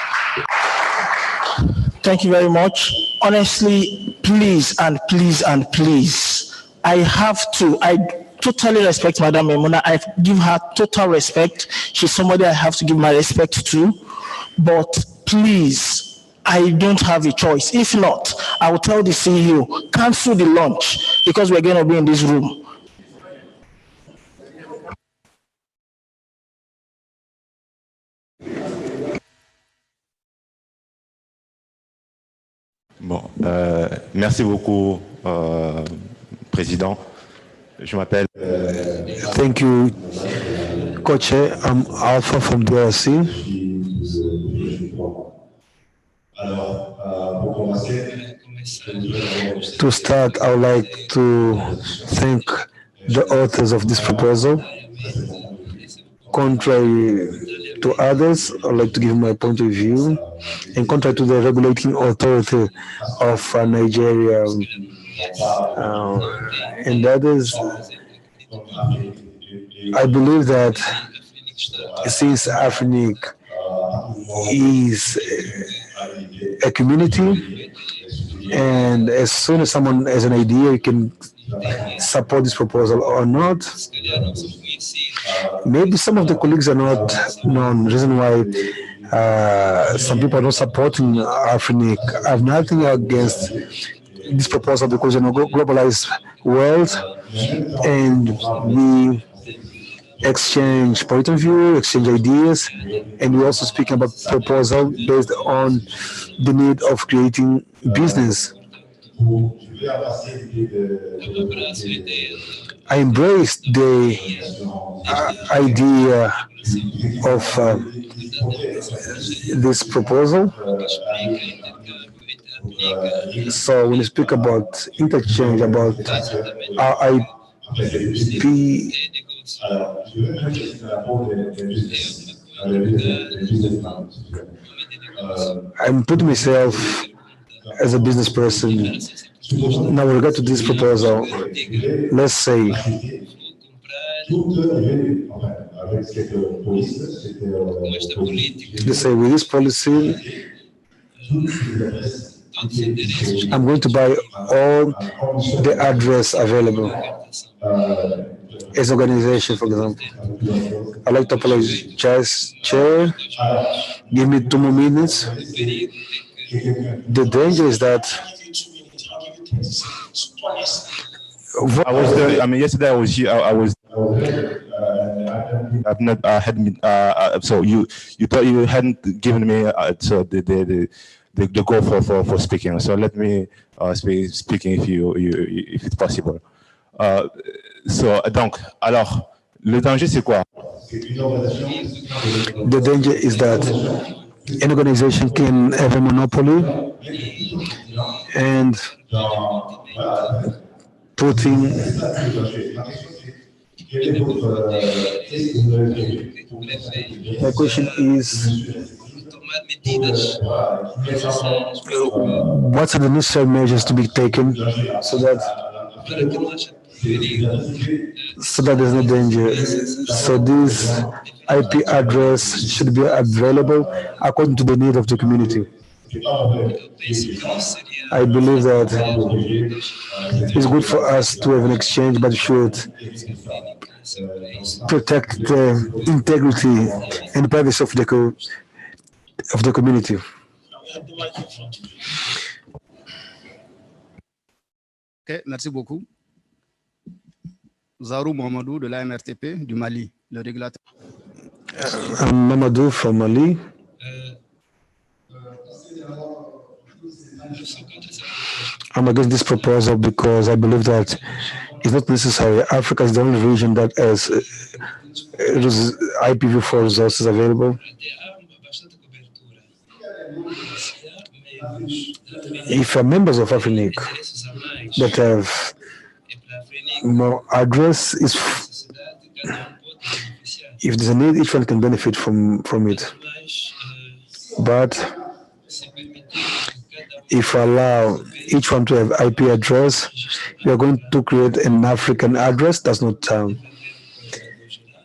B: Thank you very much. Honestly, please and please and please, I totally respect Madam Memona. I give her total respect. She's somebody I have to give my respect to. But please, I don't have a choice. If not, I will tell the CEO, cancel the lunch because we're going to be in this room.
A: Bon, merci beaucoup, Président. Je m'appelle.
I: Thank you, Coach. I'm Alpha from DRC. To start, I would like to thank the authors of this proposal. Contrary to others, I would like to give my point of view. And contrary to the regulating authority of Nigeria and others, I believe that since AFRINIC is a community, and as soon as someone has an idea, you can support this proposal or not. Maybe some of the colleagues are not known. Reason why some people are not supporting AFRINIC. I have nothing against this proposal because in a globalized world, and we exchange point of view, exchange ideas, and we also speak about proposal based on the need of creating business. I embrace the idea of this proposal. So when you speak about interchange, about IP, I'm putting myself as a business person. Now, with regard to this proposal, let's say with this policy, I'm going to buy all the address available as organization, for example. I'd like to apologize, Chair. Give me 2 more minutes. The danger is that
A: I was there. I mean, yesterday I was here. I was. I've not had. So you thought you hadn't given me so the go for speaking. So let me speaking if it's possible. So donc alors le danger c'est quoi?
I: The danger is that an organization can have a monopoly and putting my question is, what are the necessary measures to be taken so that there's no danger? So this IP address should be available according to the need of the community. I believe that it's good for us to have an exchange, but should protect the integrity and privacy of the community.
E: Okay, merci beaucoup. Zarou Mamadou de la MRTP du Mali, le régulateur.
I: I'm Mamadou from Mali. I'm against this proposal because I believe that it's not necessary. Africa is the only region that has IPv4 resources available. If members of AFRINIC that have more address, if there's a need, each one can benefit from it. But if we allow each one to have IP address, we are going to create an African address. That's not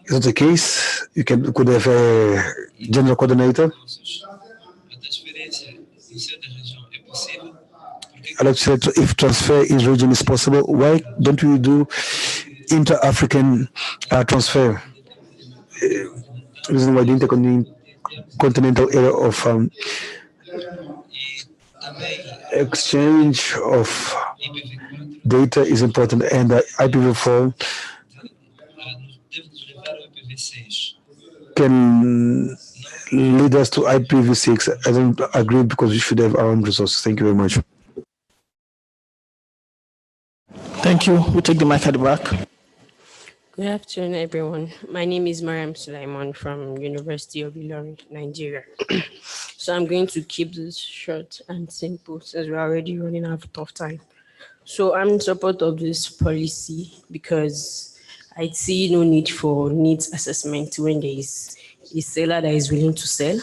I: it's not the case. You could have a general coordinator. I'd like to say, if transfer in region is possible, why don't we do inter-African transfer? Reason why the intercontinental area of exchange of data is important, and IPv4 can lead us to IPv6. I don't agree because we should have our own resources. Thank you very much.
B: Thank you. We take the mic at the back.
F: Good afternoon, everyone. My name is Mariam Sulaiman from University of Ilorin, Nigeria. So I'm going to keep this short and simple since we're already running out of time. So I'm in support of this policy because I see no need for needs assessment when there is a seller that is willing to sell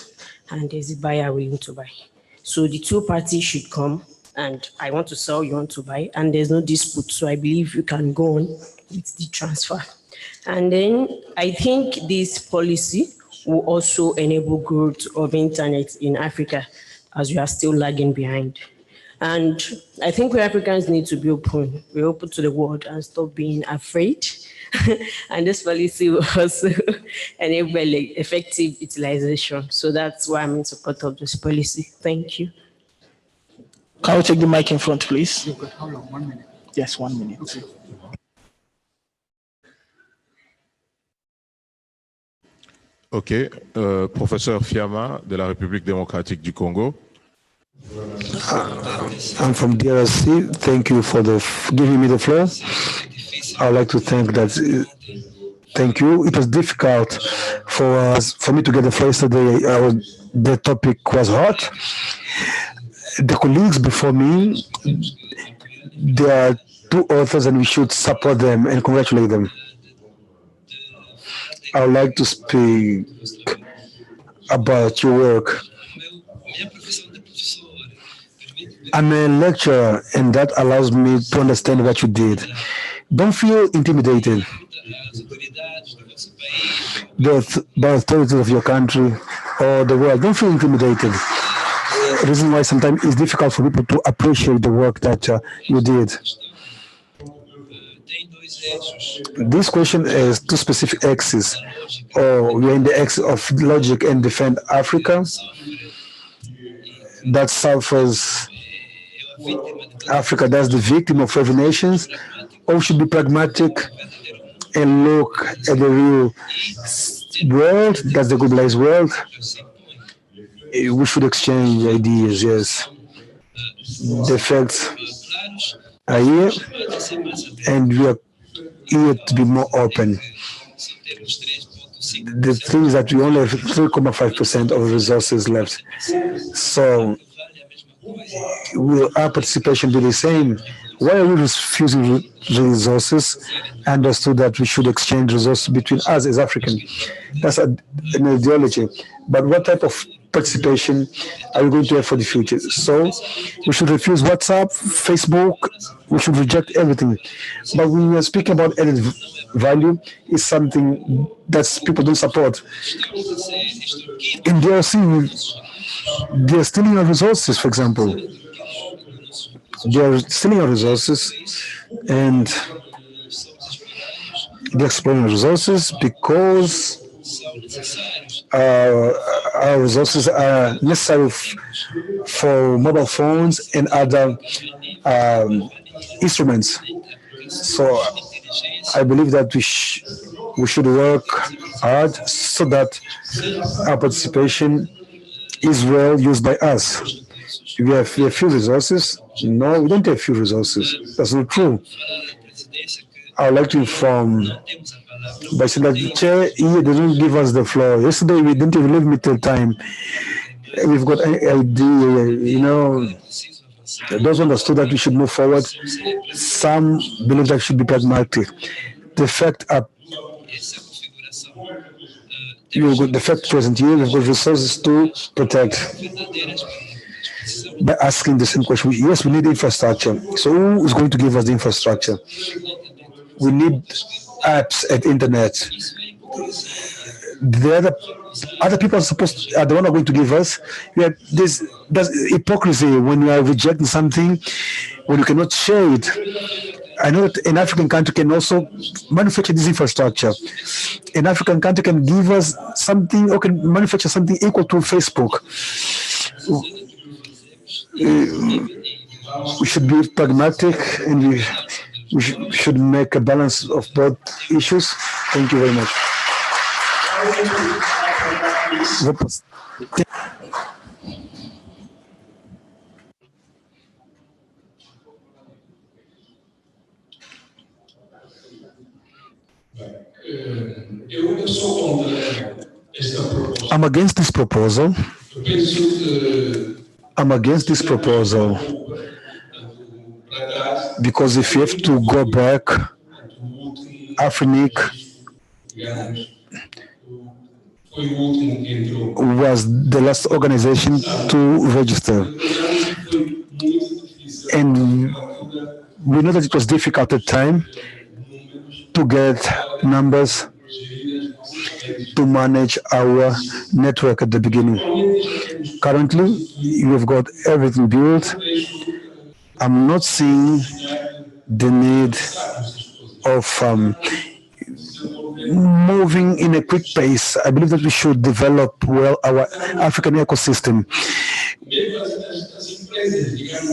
F: and there's a buyer willing to buy. So the two parties should come, and I want to sell, you want to buy, and there's no dispute. So I believe you can go on with the transfer. And then I think this policy will also enable growth of internet in Africa. as we are still lagging behind. And I think we Africans need to be open. We're open to the world and stop being afraid. And this policy will also enable effective utilization. So that's why I'm in support of this policy. Thank you.
B: Can we take the mic in front, please? How long? 1 minute. Yes, 1 minute. Okay.
H: OK. Professeur Fiamma de la République démocratique du Congo.
I: I'm from DRC. Thank you for giving me the floor. I'd like to thank that. Thank you. It was difficult for me to get the floor yesterday. The topic was hot. The colleagues before me, they are two authors, and we should support them and congratulate them. I would like to speak about your work. I'm a lecturer, and that allows me to understand what you did. Don't feel intimidated. The authorities of your country or the world, don't feel intimidated. The reason why sometimes it's difficult for people to appreciate the work that you did. This question has two specific axes. We are in the axis of logic and defend Africa. That suffers Africa, that's the victim of every nation. Or we should be pragmatic and look at the real world, that's the globalized world. We should exchange ideas, yes. The facts are here, and we are here to be more open. The thing is that we only have 3.5% of resources left. So will our participation be the same? Why are we refusing resources? I understood that we should exchange resources between us as Africans. That's an ideology. But what type of participation are we going to have for the future? So we should refuse WhatsApp, Facebook, we should reject everything. But when we are speaking about added value, it's something that people don't support. In DRC, they're stealing our resources, for example. They're stealing our resources and they're exploiting resources because our resources are necessary for mobile phones and other instruments. So I believe that we should work hard so that our participation is well used by us. We have few resources. No, we don't have few resources. That's not true. I would like to inform by saying that the chair here didn't give us the floor. Yesterday we didn't even leave me till time. We've got an idea, those understood that we should move forward. Some believe that we should be pragmatic. The fact present here, we've got resources to protect. By asking the same question, yes, we need infrastructure. So who is going to give us the infrastructure? We need apps and internet. The other people are the one who are going to give us. There's hypocrisy when you are rejecting something, when you cannot share it. I know that an African country can also manufacture this infrastructure. An African country can give us something or can manufacture something equal to Facebook. We should be pragmatic and we should make a balance of both issues. Thank you very much. I'm against this proposal. I'm against this proposal because if you have to go back, AFRINIC was the last organization to register. And we know that it was difficult at the time to get numbers. to manage our network at the beginning. Currently, you've got everything built. I'm not seeing the need of moving in a quick pace. I believe that we should develop well our African ecosystem.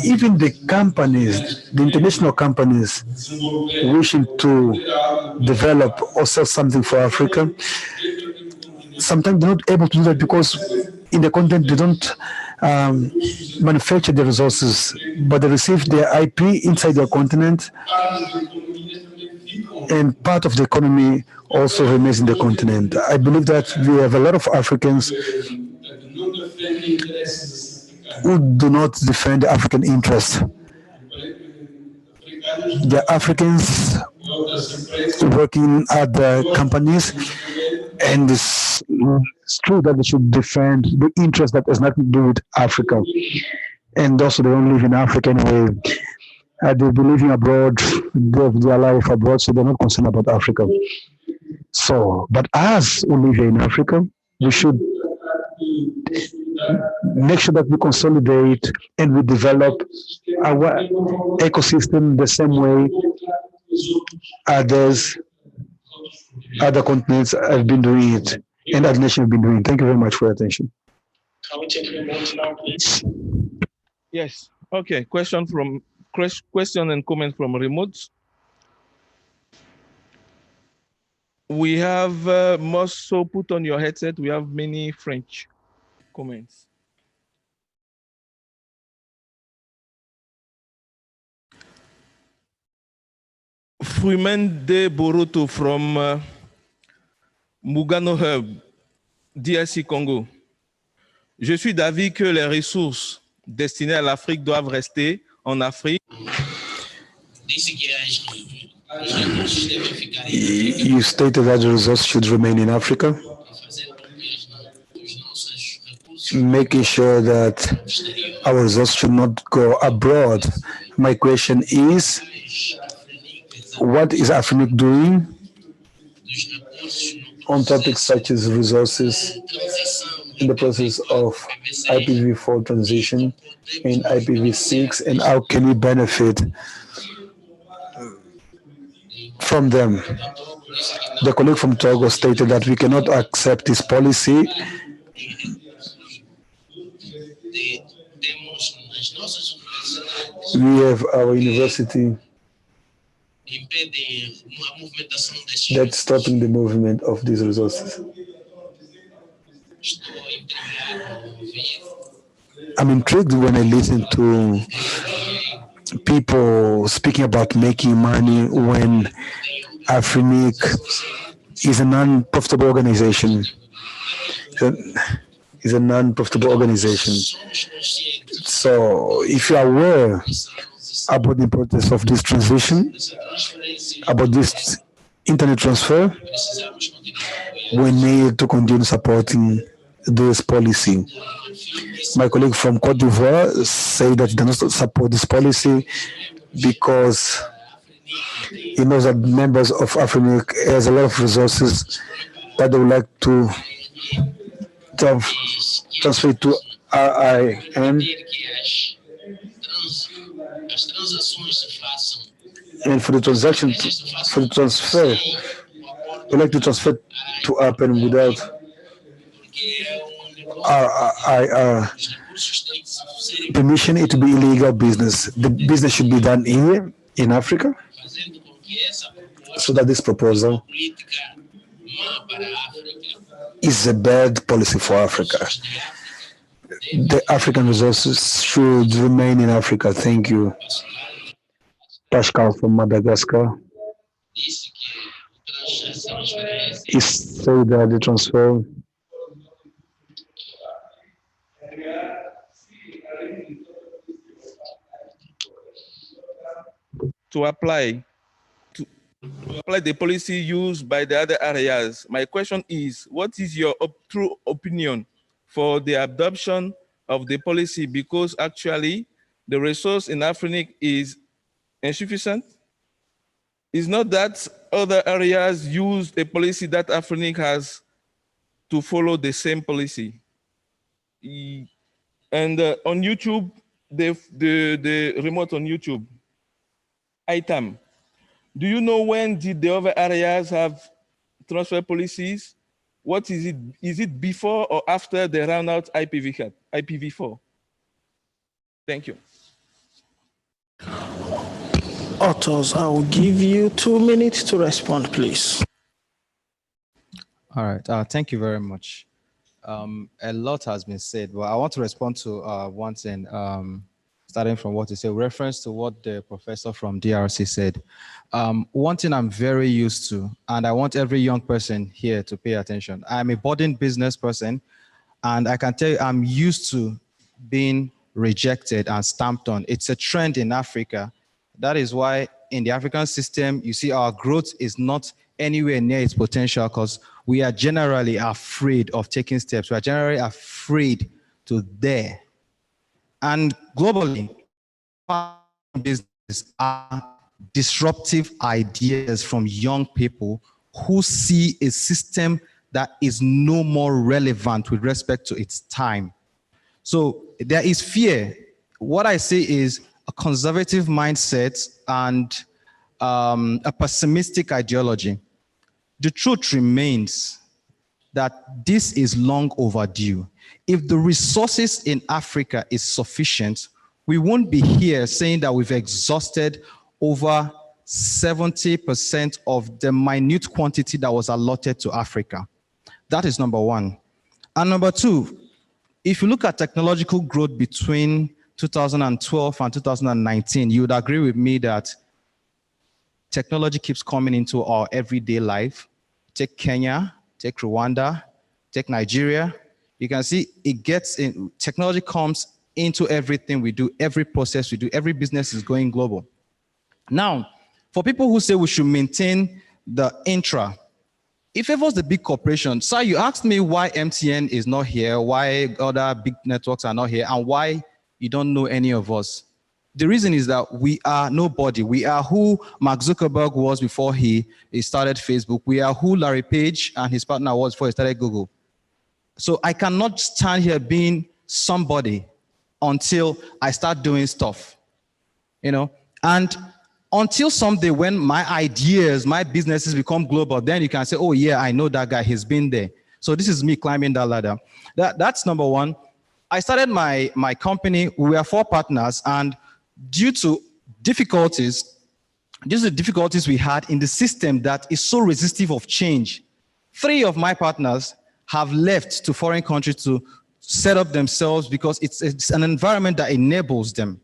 I: Even the companies, the international companies wishing to develop or sell something for Africa, sometimes they're not able to do that because in the continent they don't manufacture the resources, but they receive their IP inside their continent, and part of the economy also remains in the continent. I believe that we have a lot of Africans who do not defend the African interest. The Africans working at the companies, and it's true that they should defend the interest that has nothing to do with Africa. And also they don't live in Africa anyway. They'll be living abroad, they have their life abroad, so they're not concerned about Africa. So, but us who live here in Africa, we should make sure that we consolidate and we develop our ecosystem the same way other continents have been doing it and other nations have been doing it. Thank you very much for your attention.
L: Yes. Okay. Question and comment from remote. We have must so put on your headset. We have many French comments. Fruimende Boruto from Mugano Hub, DRC Congo. Je suis d'avis que les ressources destinées à l'Afrique doivent rester en Afrique.
I: You stated that the resources should remain in Africa, making sure that our resources should not go abroad. My question is, what is AFRINIC doing on topics such as resources in the process of IPv4 transition and IPv6, and how can we benefit from them? The colleague from Togo stated that we cannot accept this policy. We have our university that's stopping the movement of these resources. I'm intrigued when I listen to people speaking about making money when AFRINIC is a non-profitable organization. Is a non-profitable organization. So if you are aware about the importance of this transition, about this internet transfer, we need to continue supporting this policy. My colleague from Cote d'Ivoire say that he does not support this policy because he knows that members of AFRINIC has a lot of resources that they would like to transfer to RIN, and for the transaction, for the transfer, we like to transfer to happen without RIR permission. It to be illegal business. The business should be done here in Africa, so that this proposal is a bad policy for Africa. The African resources should remain in Africa. Thank you. Pascal from Madagascar. He said that the transfer
L: to apply the policy used by the other areas. My question is, what is your true opinion for the adoption of the policy? Because actually the resource in AFRINIC is insufficient. It's not that other areas use a policy that AFRINIC has to follow the same policy. And on YouTube, the remote on YouTube, item. Do you know when did the other areas have transfer policies? What is it? Is it before or after they round out IPv4? Thank you.
B: Authors, I will give you 2 minutes to respond, please.
C: All right, thank you very much. A lot has been said, but I want to respond to one thing, starting from what you said, reference to what the professor from DRC said. One thing I'm very used to, and I want every young person here to pay attention. I'm a budding business person, and I can tell you I'm used to being rejected and stamped on. It's a trend in Africa. That is why in the African system, you see our growth is not anywhere near its potential because we are generally afraid of taking steps. We are generally afraid to dare. And globally, business are disruptive ideas from young people who see a system that is no more relevant with respect to its time. So there is fear. What I say is a conservative mindset and a pessimistic ideology. The truth remains that this is long overdue. If the resources in Africa is sufficient, we won't be here saying that we've exhausted over 70% of the minute quantity that was allotted to Africa. That is number one. And number two, if you look at technological growth between 2012 and 2019, you would agree with me that technology keeps coming into our everyday life. Take Kenya, take Rwanda, take Nigeria. You can see it gets in, technology comes into everything we do, every process we do, every business is going global. Now, for people who say we should maintain the intra, if it was the big corporation, sir, you asked me why MTN is not here, why other big networks are not here, and why you don't know any of us. The reason is that we are nobody. We are who Mark Zuckerberg was before he started Facebook. We are who Larry Page and his partner was before he started Google. So I cannot stand here being somebody until I start doing stuff, you know? And until someday when my ideas, my businesses become global, then you can say, oh yeah, I know that guy, he's been there. So this is me climbing that ladder. That's number one. I started my company, we were 4 partners, and due to difficulties we had in the system that is so resistive of change, 3 of my partners have left to foreign countries to set up themselves because it's an environment that enables them.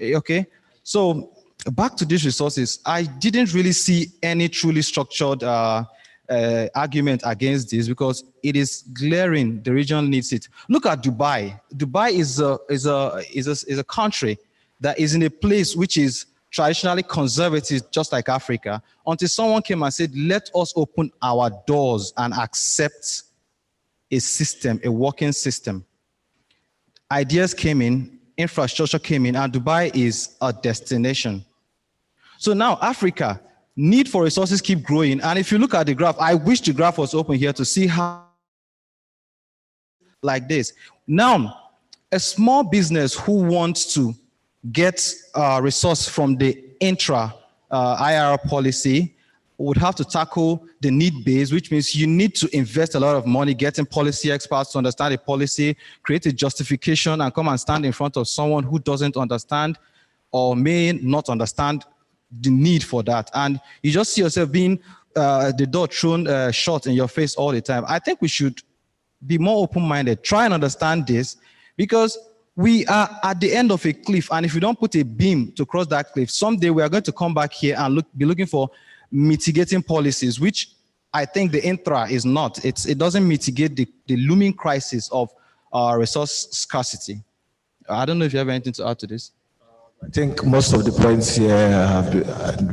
C: Okay, so back to these resources, I didn't really see any truly structured argument against this because it is glaring. The region needs it. Look at Dubai. Dubai is a country that is in a place which is traditionally conservative, just like Africa, until someone came and said, let us open our doors and accept a system, a working system. Ideas came in, infrastructure came in, and Dubai is a destination. So now Africa, need for resources keep growing. And if you look at the graph, I wish the graph was open here to see how like this. Now, a small business who wants to get resource from the intra IR policy would have to tackle the need base, which means you need to invest a lot of money getting policy experts to understand the policy, create a justification, and come and stand in front of someone who doesn't understand or may not understand the need for that. And you just see yourself being the door thrown shut in your face all the time. I think we should be more open-minded, try and understand this, because we are at the end of a cliff, and if you don't put a beam to cross that cliff, someday we are going to come back here and be looking for mitigating policies, which I think the intra is not. It doesn't mitigate the looming crisis of resource scarcity. I don't know if you have anything to add to this.
D: I think most of the points here have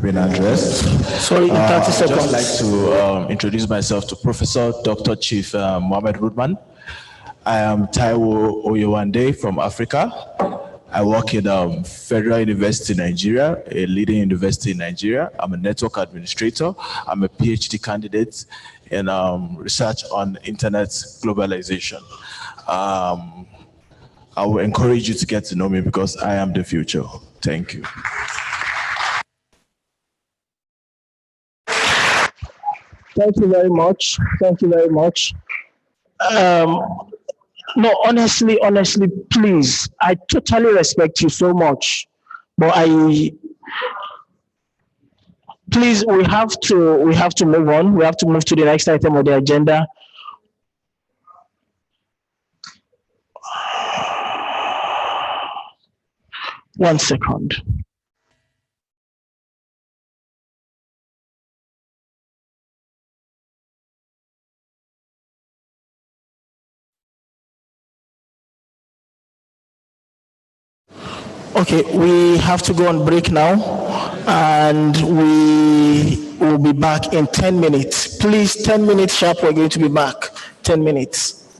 D: been addressed.
B: Sorry, in 30 seconds.
D: I'd just like to introduce myself to Professor Dr. Chief Mohammed Rudman. I am Taiwo Oyewande from Africa. I work in Federal University in Nigeria, a leading university in Nigeria. I'm a network administrator. I'm a PhD candidate in research on internet globalization. I will encourage you to get to know me because I am the future. Thank you.
V: Thank you very much. Thank you very much. No, honestly, please, I totally respect you so much, but please, we have to move on. We have to move to the next item of the agenda. One second. Okay, we have to go on break now, and we will be back in 10 minutes. Please, 10 minutes sharp, we're going to be back. 10 minutes.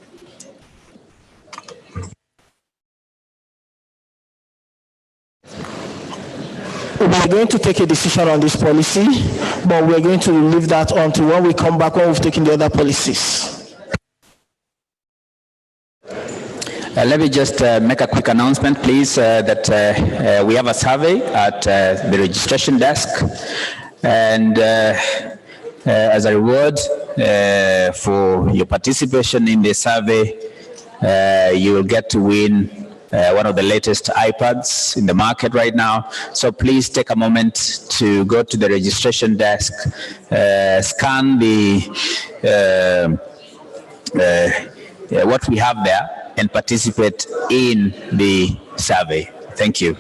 V: We're going to take a decision on this policy, but we're going to leave that on to when we come back, when we've taken the other policies.
J: Let me just make a quick announcement, please, that we have a survey at the registration desk. And as a reward for your participation in the survey, you will get to win one of the latest iPads in the market right now. So please take a moment to go to the registration desk, scan what we have there, and participate in the survey. Thank you.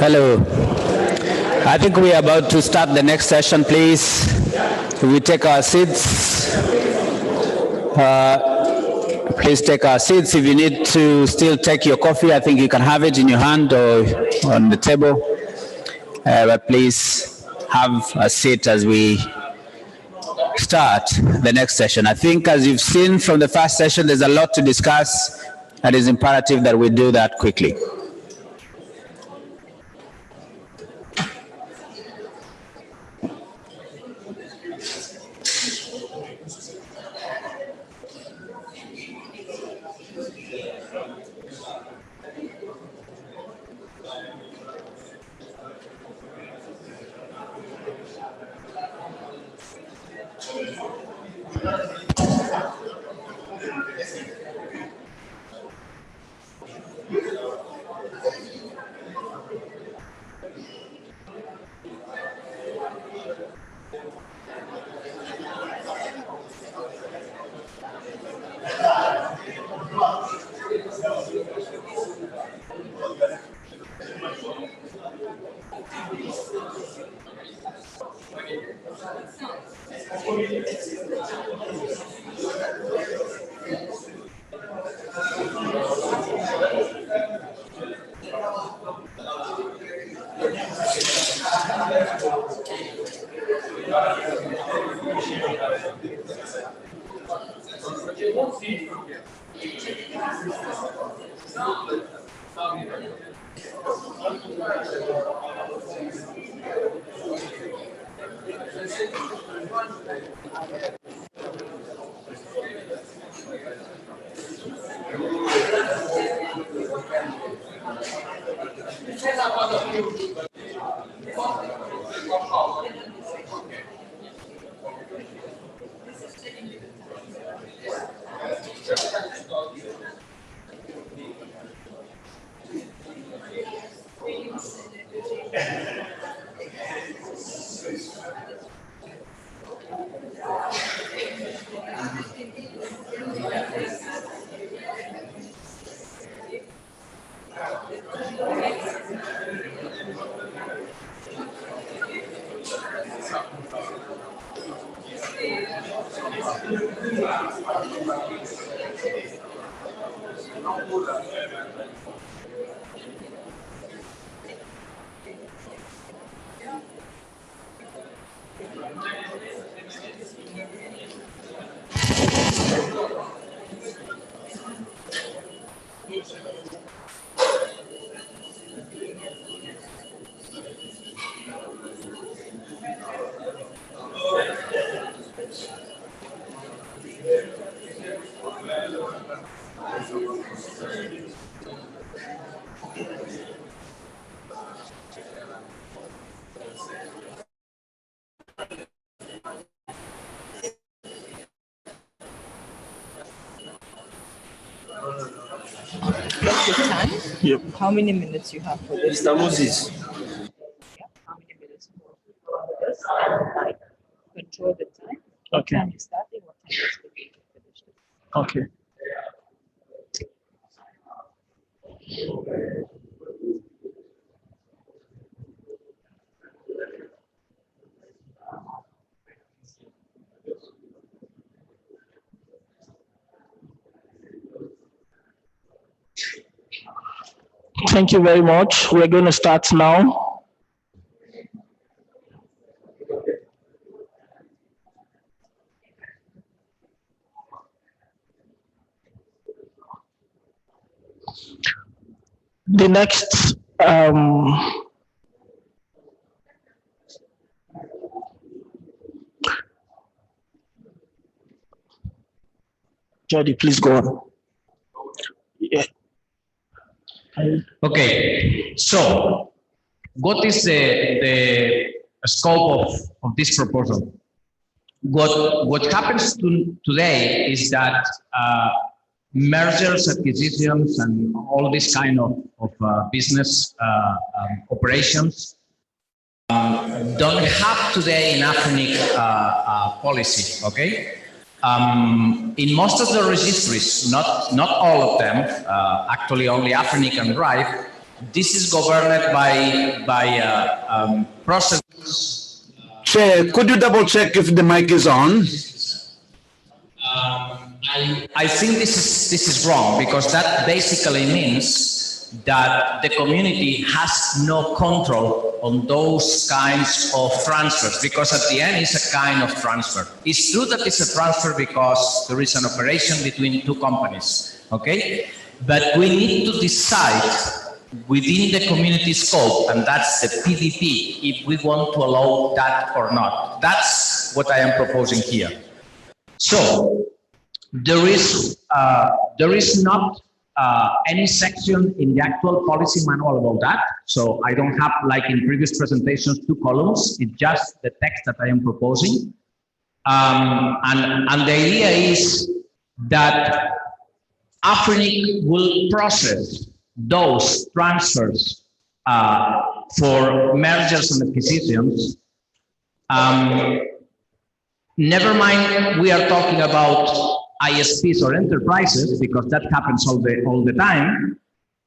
J: Hello. I think we are about to start the next session, please. We take our seats. Please take our seats. If you need to still take your coffee, I think you can have it in your hand or on the table. But please have a seat as we start the next session. I think as you've seen from the first session, there's a lot to discuss, and it's imperative that we do that quickly.
M: What's the time?
A: Yep.
M: How many minutes you have for this?
A: Mr. Moses.
M: Yeah, how many minutes for this? Like, control the time. What
W: Okay.
M: time is starting? What time is finished?
W: Okay.
V: Thank you very much. We're going to start now. The next Jody, please go on. Yeah.
N: Okay, so what is the scope of this proposal? What happens today is that mergers, acquisitions, and all this kind of business operations don't have today an AFRINIC policy, okay?
O: In most of the registries, not all of them, actually only AFRINIC and Drive, this is governed by processes.
G: Chair, could you double check if the mic is on?
O: I think this is wrong, because that basically means that the community has no control on those kinds of transfers, because at the end it's a kind of transfer. It's true that it's a transfer because there is an operation between two companies, okay? But we need to decide within the community scope, and that's the PDP, if we want to allow that or not. That's what I am proposing here. So there is not any section in the actual policy manual about that. So I don't have, like in previous presentations, 2 columns. It's just the text that I am proposing. And the idea is that AFRINIC will process those transfers for mergers and acquisitions. Never mind, we are talking about ISPs or enterprises, because that happens all the time.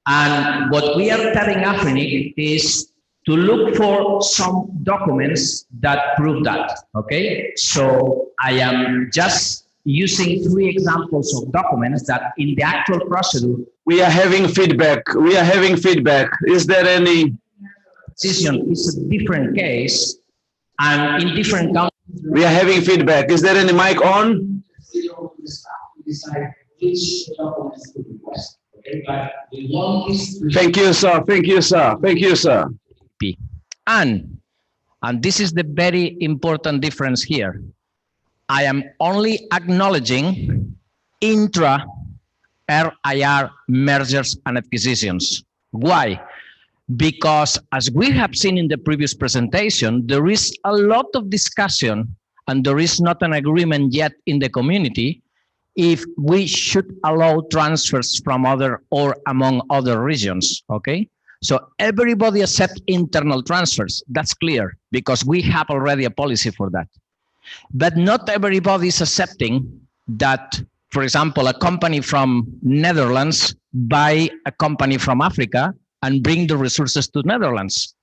O: And what we are telling AFRINIC is to look for some documents that prove that, okay? So I am just using 3 examples of documents that in the actual procedure.
G: We are having feedback. We are having feedback. Is there any?
O: Decision is a different case, and in different countries.
G: We are having feedback. Is there any mic on? Thank you, sir. Thank you, sir. Thank you, sir.
O: And this is the very important difference here. I am only acknowledging intra-RIR mergers and acquisitions. Why? Because as we have seen in the previous presentation, there is a lot of discussion and there is not an agreement yet in the community if we should allow transfers from other or among other regions, okay? So everybody accepts internal transfers, that's clear, because we have already a policy for that. But not everybody is accepting that, for example, a company from Netherlands buy a company from Africa and bring the resources to Netherlands.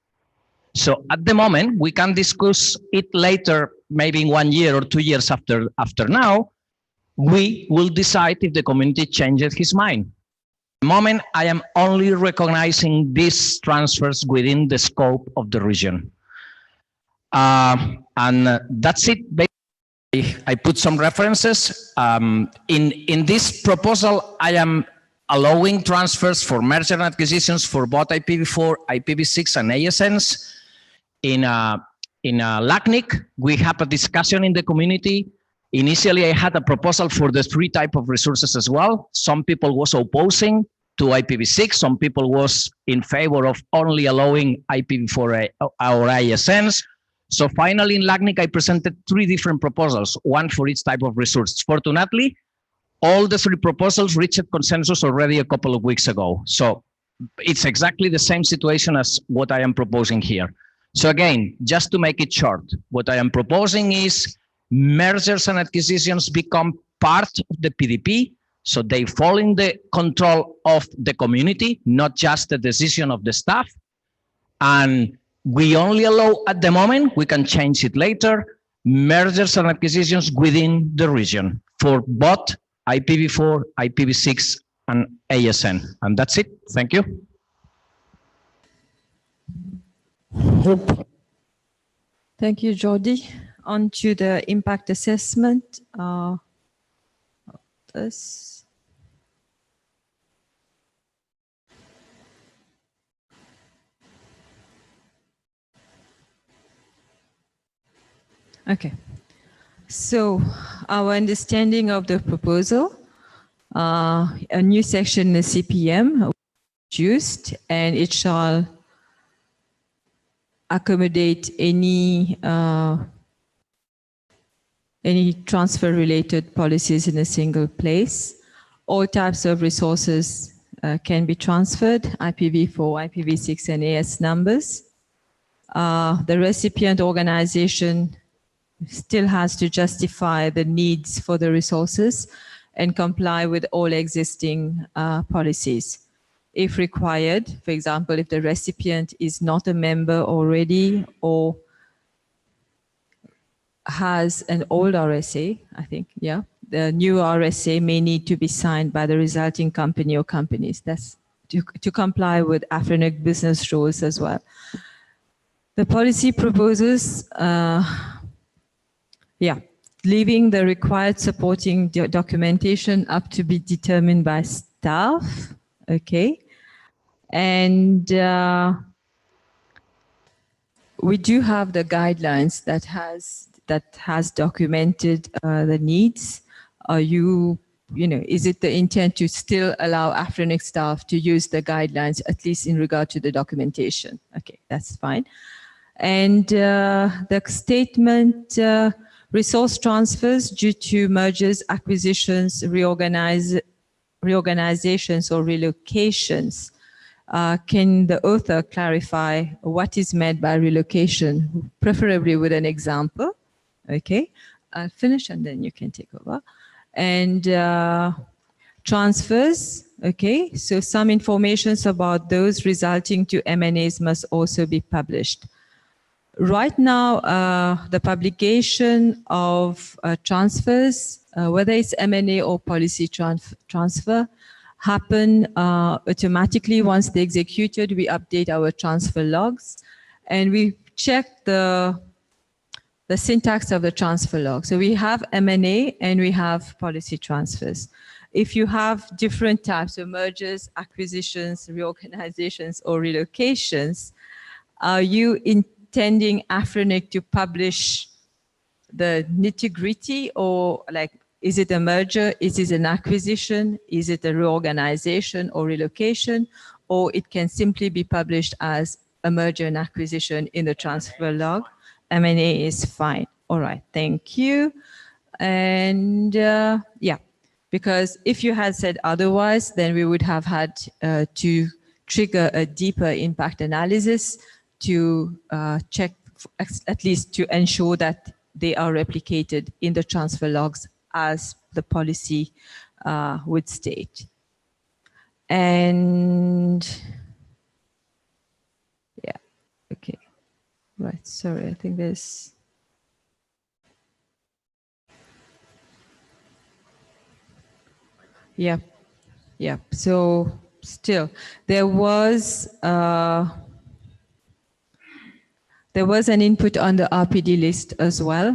O: So at the moment, we can discuss it later, maybe in 1 year or 2 years after now, we will decide if the community changes his mind. At the moment, I am only recognizing these transfers within the scope of the region. And that's it. I put some references. In this proposal, I am allowing transfers for merger and acquisitions for both IPv4, IPv6, and ASNs. In LACNIC, we have a discussion in the community. Initially, I had a proposal for the 3 types of resources as well. Some people was opposing to IPv6. Some people was in favor of only allowing IPv4 or ASNs. So finally, in LACNIC, I presented 3 different proposals, 1 for each type of resource. Fortunately, all the 3 proposals reached consensus already a couple of weeks ago. So it's exactly the same situation as what I am proposing here. So again, just to make it short, what I am proposing is mergers and acquisitions become part of the PDP, so they fall in the control of the community, not just the decision of the staff. And we only allow at the moment, we can change it later, mergers and acquisitions within the region for both IPv4, IPv6, and ASN. And that's it. Thank you.
P: Thank you, Jordi. On to the impact assessment. This. Okay. So our understanding of the proposal, a new section in the CPM introduced, and it shall accommodate any transfer-related policies in a single place. All types of resources can be transferred, IPv4, IPv6, and AS numbers. The recipient organization still has to justify the needs for the resources and comply with all existing policies. If required, for example, if the recipient is not a member already or has an old RSA, I think, yeah, the new RSA may need to be signed by the resulting company or companies. That's to comply with AFRINIC business rules as well. The policy proposes, leaving the required supporting documentation up to be determined by staff, okay? And we do have the guidelines that has documented the needs. Are you know, is it the intent to still allow AFRINIC staff to use the guidelines, at least in regard to the documentation? Okay, that's fine. And the statement, resource transfers due to mergers, acquisitions, reorganizations or relocations. Can the author clarify what is meant by relocation, preferably with an example? Okay, I'll finish and then you can take over. And transfers, okay, so some information about those resulting to M&As must also be published. Right now, the publication of transfers, whether it's M&A or policy transfer, happen automatically. Once they're executed, we update our transfer logs and we check the syntax of the transfer log. So we have M&A and we have policy transfers. If you have different types of mergers, acquisitions, reorganizations, or relocations, are you intending AFRINIC to publish the nitty-gritty, or like, is it a merger? Is it an acquisition? Is it a reorganization or relocation? Or it can simply be published as a merger and acquisition in the transfer log? M&A is fine. All right, thank you. And yeah, because if you had said otherwise, then we would have had to trigger a deeper impact analysis to check, at least to ensure that they are replicated in the transfer logs as the policy would state. And yeah, okay. Right, sorry, I think there's... Yeah, yeah, so still, there was an input on the RPD list as well.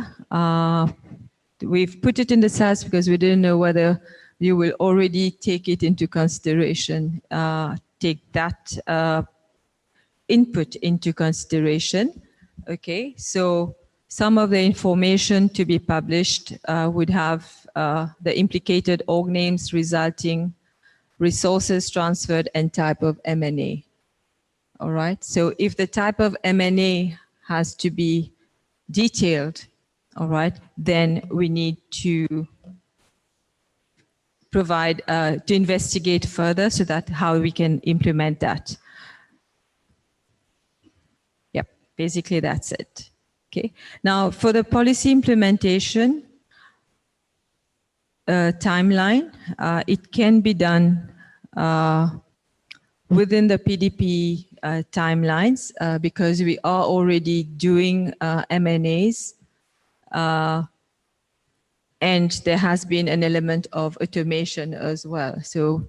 P: We've put it in the SAS because we didn't know whether you will already take it into consideration, take that input into consideration. Okay, so some of the information to be published would have the implicated org names, resulting resources transferred, and type of M&A. All right, so if the type of M&A has to be detailed, all right, then we need to provide, to investigate further so that how we can implement that. Yep, basically that's it. Okay, now for the policy implementation timeline, it can be done within the PDP timelines because we are already doing M&As and there has been an element of automation as well. So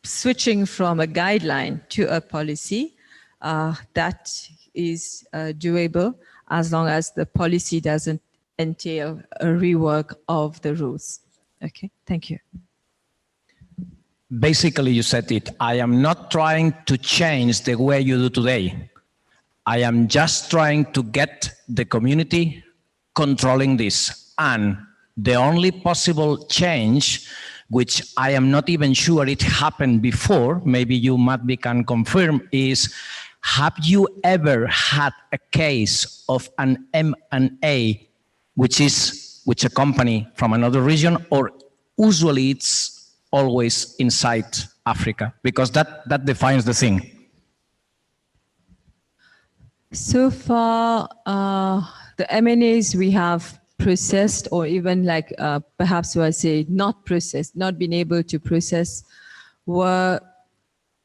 P: switching from a guideline to a policy, that is doable as long as the policy doesn't entail a rework of the rules. Okay, thank you.
O: Basically, you said it. I am not trying to change the way you do today. I am just trying to get the community controlling this. And the only possible change, which I am not even sure it happened before, maybe you maybe can confirm, is have you ever had a case of an M&A, which a company from another region, or usually it's always inside Africa? Because that defines the thing.
P: So far, the M&As we have processed, or even like perhaps I say not processed, not been able to process, were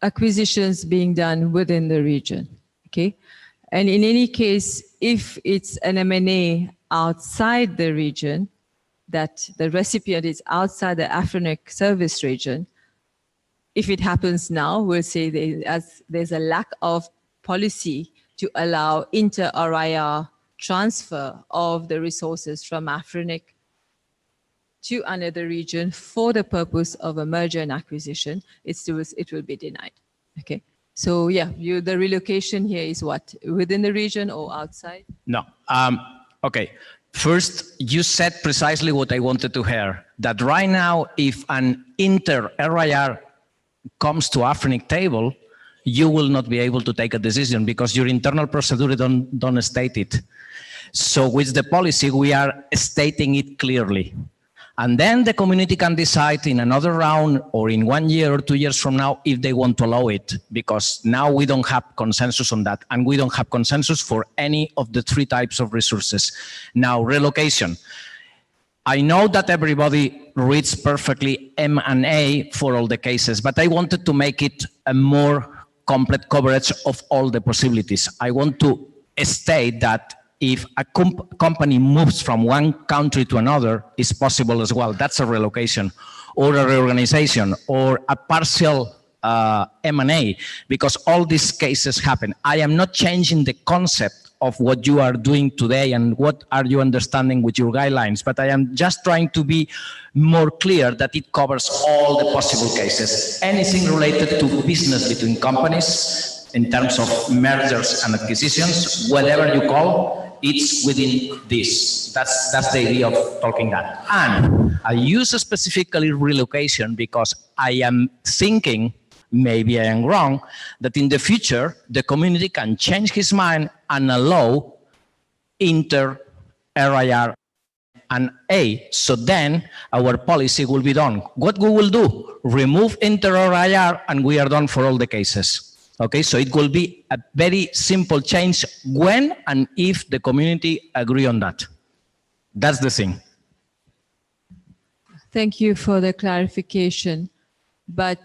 P: acquisitions being done within the region. Okay, and in any case, if it's an M&A outside the region, that the recipient is outside the AFRINIC service region, if it happens now, we'll say there's a lack of policy to allow inter-RIR transfer of the resources from AFRINIC to another region for the purpose of a merger and acquisition, it will be denied. Okay. So yeah, the relocation here is what? Within the region or outside?
O: No. Okay. First, you said precisely what I wanted to hear, that right now, if an inter-RIR comes to AFRINIC table, you will not be able to take a decision because your internal procedure don't state it. So with the policy, we are stating it clearly. And then the community can decide in another round or in 1 year or 2 years from now if they want to allow it, because now we don't have consensus on that, and we don't have consensus for any of the 3 types of resources. Now, relocation. I know that everybody reads perfectly M&A for all the cases, but I wanted to make it a more complete coverage of all the possibilities. I want to state that if a company moves from one country to another, it's possible as well. That's a relocation or a reorganization or a partial M&A, because all these cases happen. I am not changing the concept of what you are doing today and what are you understanding with your guidelines, but I am just trying to be more clear that it covers all the possible cases. Anything related to business between companies in terms of mergers and acquisitions, whatever you call, it's within this. That's the idea of talking that. And I use specifically relocation because I am thinking, maybe I am wrong, that in the future, the community can change his mind and allow inter-RIR and A. So then our policy will be done. What we will do? Remove inter-RIR and we are done for all the cases. Okay, so it will be a very simple change when and if the community agree on that. That's the thing.
P: Thank you for the clarification. But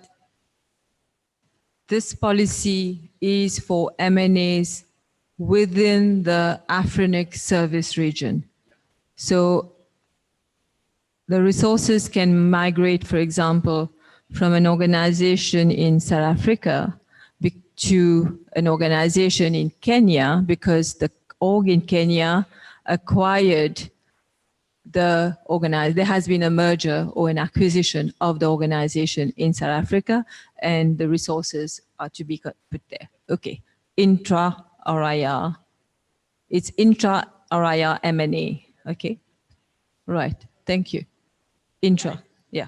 P: this policy is for M&As within the AFRINIC service region. So the resources can migrate, for example, from an organization in South Africa to an organization in Kenya, because the org in Kenya acquired the organization. There has been a merger or an acquisition of the organization in South Africa, and the resources are to be put there. Okay, intra-RIR. It's intra-RIR M&A. Okay, right. Thank you. Intra, yeah.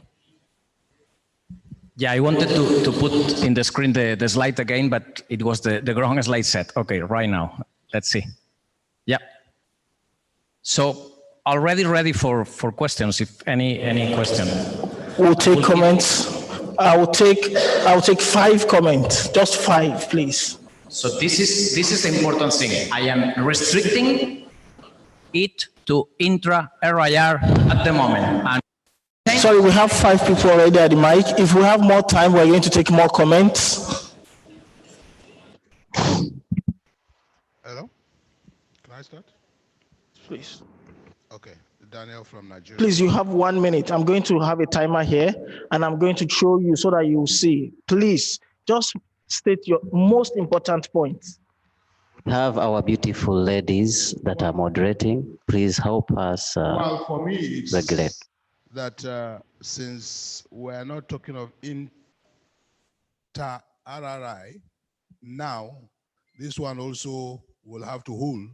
O: Yeah, I wanted to put in the screen the slide again, but it was the wrong slide set. Okay, right now. Let's see. Yeah. So already ready for questions, if any question.
V: We'll take comments. I will take 5 comments. Just 5, please.
O: So this is the important thing. I am restricting it to intra-RIR at the moment. And
V: sorry, we have 5 people already at the mic. If we have more time, we're going to take more comments.
K: Hello? Can I start?
V: Please.
K: Okay. Daniel from Nigeria.
V: Please, you have 1 minute. I'm going to have a timer here, and I'm going to show you so that you will see. Please, just state your most important points.
S: Have our beautiful ladies that are moderating, please help us
K: well, for me, it's
S: regulate.
K: That since we're not talking of inter-RRI, now this one also will have to hold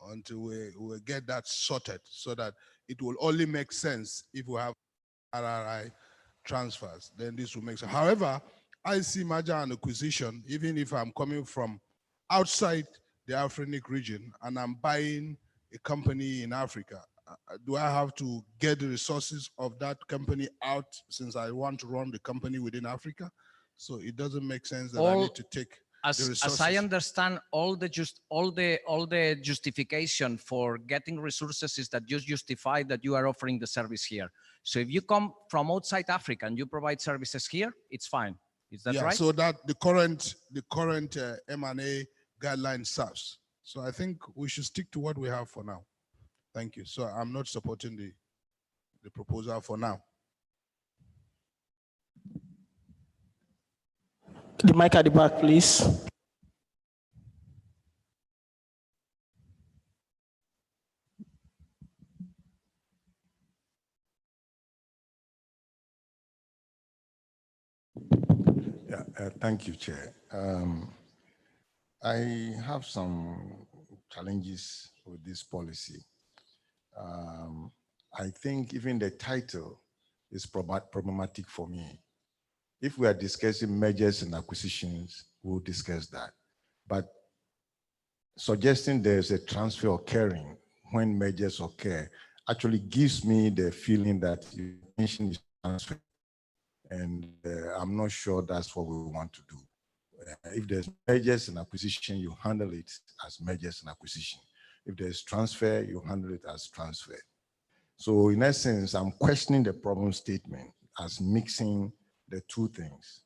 K: until we get that sorted, so that it will only make sense if we have RRI transfers, then this will make sense. However, I see merger and acquisition, even if I'm coming from outside the AFRINIC region and I'm buying a company in Africa, do I have to get the resources of that company out since I want to run the company within Africa? So it doesn't make sense that I need to take
O: as I understand, all the justification for getting resources is that you justify that you are offering the service here. So if you come from outside Africa and you provide services here, it's fine. Is that right?
K: So that the current M&A guideline serves. So I think we should stick to what we have for now. Thank you. So I'm not supporting the proposal for now.
V: The mic at the back, please.
R: Thank you, Chair. I have some challenges with this policy. I think even the title is problematic for me. If we are discussing mergers and acquisitions, we'll discuss that. But suggesting there's a transfer occurring when mergers occur actually gives me the feeling that your intention is transfer. And I'm not sure that's what we want to do. If there's mergers and acquisition, you handle it as mergers and acquisition. If there's transfer, you handle it as transfer. So in essence, I'm questioning the problem statement as mixing the two things.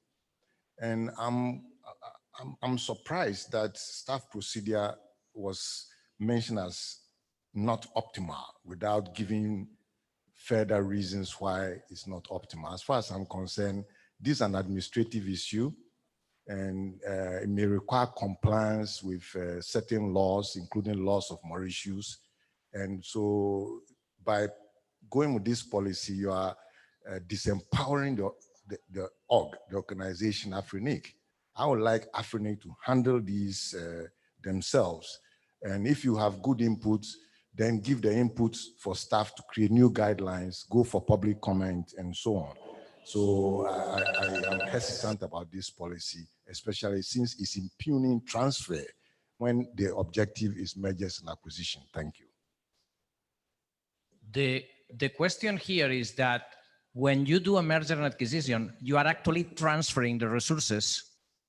R: And I'm surprised that staff procedure was mentioned as not optimal without giving further reasons why it's not optimal. As far as I'm concerned, this is an administrative issue, and it may require compliance with certain laws, including laws of Mauritius. And so by going with this policy, you are disempowering the organization AFRINIC. I would like AFRINIC to handle these themselves. And if you have good inputs, then give the inputs for staff to create new guidelines, go for public comment, and so on. So I am hesitant about this policy, especially since it's impugning transfer when the objective is mergers and acquisition. Thank you.
O: The question here is that when you do a merger and acquisition, you are actually transferring the resources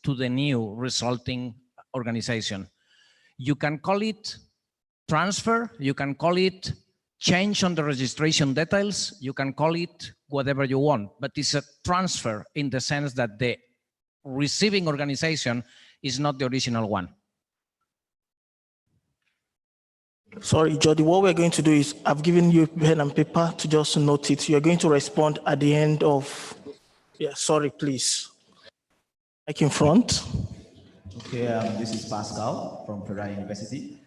O: to the new resulting organization. You can call it transfer, you can call it change on the registration details, you can call it whatever you want, but it's a transfer in the sense that the receiving organization is not the original one.
V: Sorry, Jody, what we're going to do is I've given you pen and paper to just note it. You're going to respond at the end of, yeah, sorry, please. Like in front.
T: Okay, this is Pascal from Federal University.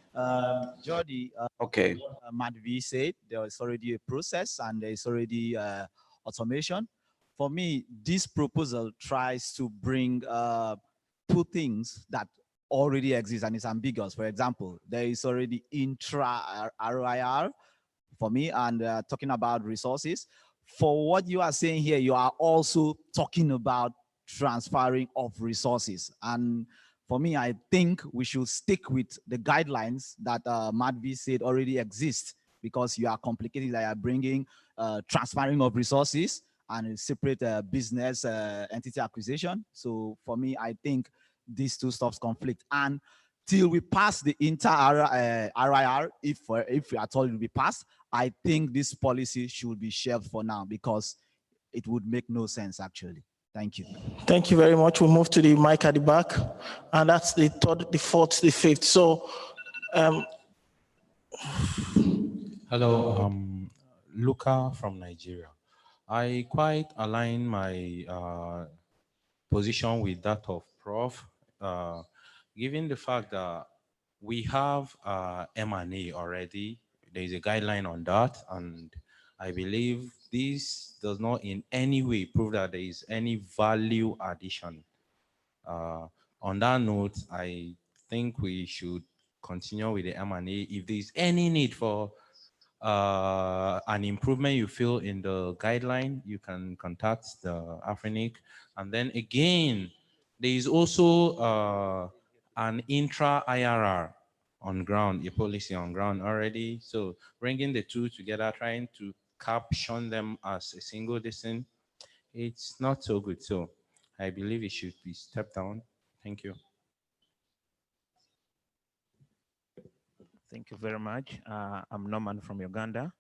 T: Jody,
U: okay.
T: Matt V said there is already a process and there is already automation. For me, this proposal tries to bring two things that already exist and it's ambiguous. For example, there is already intra-RIR for me, and talking about resources. For what you are saying here, you are also talking about transferring of resources. And for me, I think we should stick with the guidelines that Madvi said already exist, because you are complicating, like bringing transferring of resources and separate business entity acquisition. So for me, I think these two stops conflict. And till we pass the inter-RIR, if we are told it will be passed, I think this policy should be shelved for now because it would make no sense actually. Thank you.
V: Thank you very much. We'll move to the mic at the back. And that's the third, the fourth, the fifth. So,
X: hello, Luca from Nigeria. I quite align my position with that of Prof. Given the fact that we have M&A already, there is a guideline on that, and I believe this does not in any way prove that there is any value addition. On that note, I think we should continue with the M&A. If there is any need for an improvement you feel in the guideline, you can contact the AFRINIC. And then again, there is also an intra-IRR on ground, a policy on ground already. So bringing the two together, trying to caption them as a single distinct, it's not so good. So I believe it should be stepped down. Thank you.
E: Thank you very much. I'm Norman from Uganda.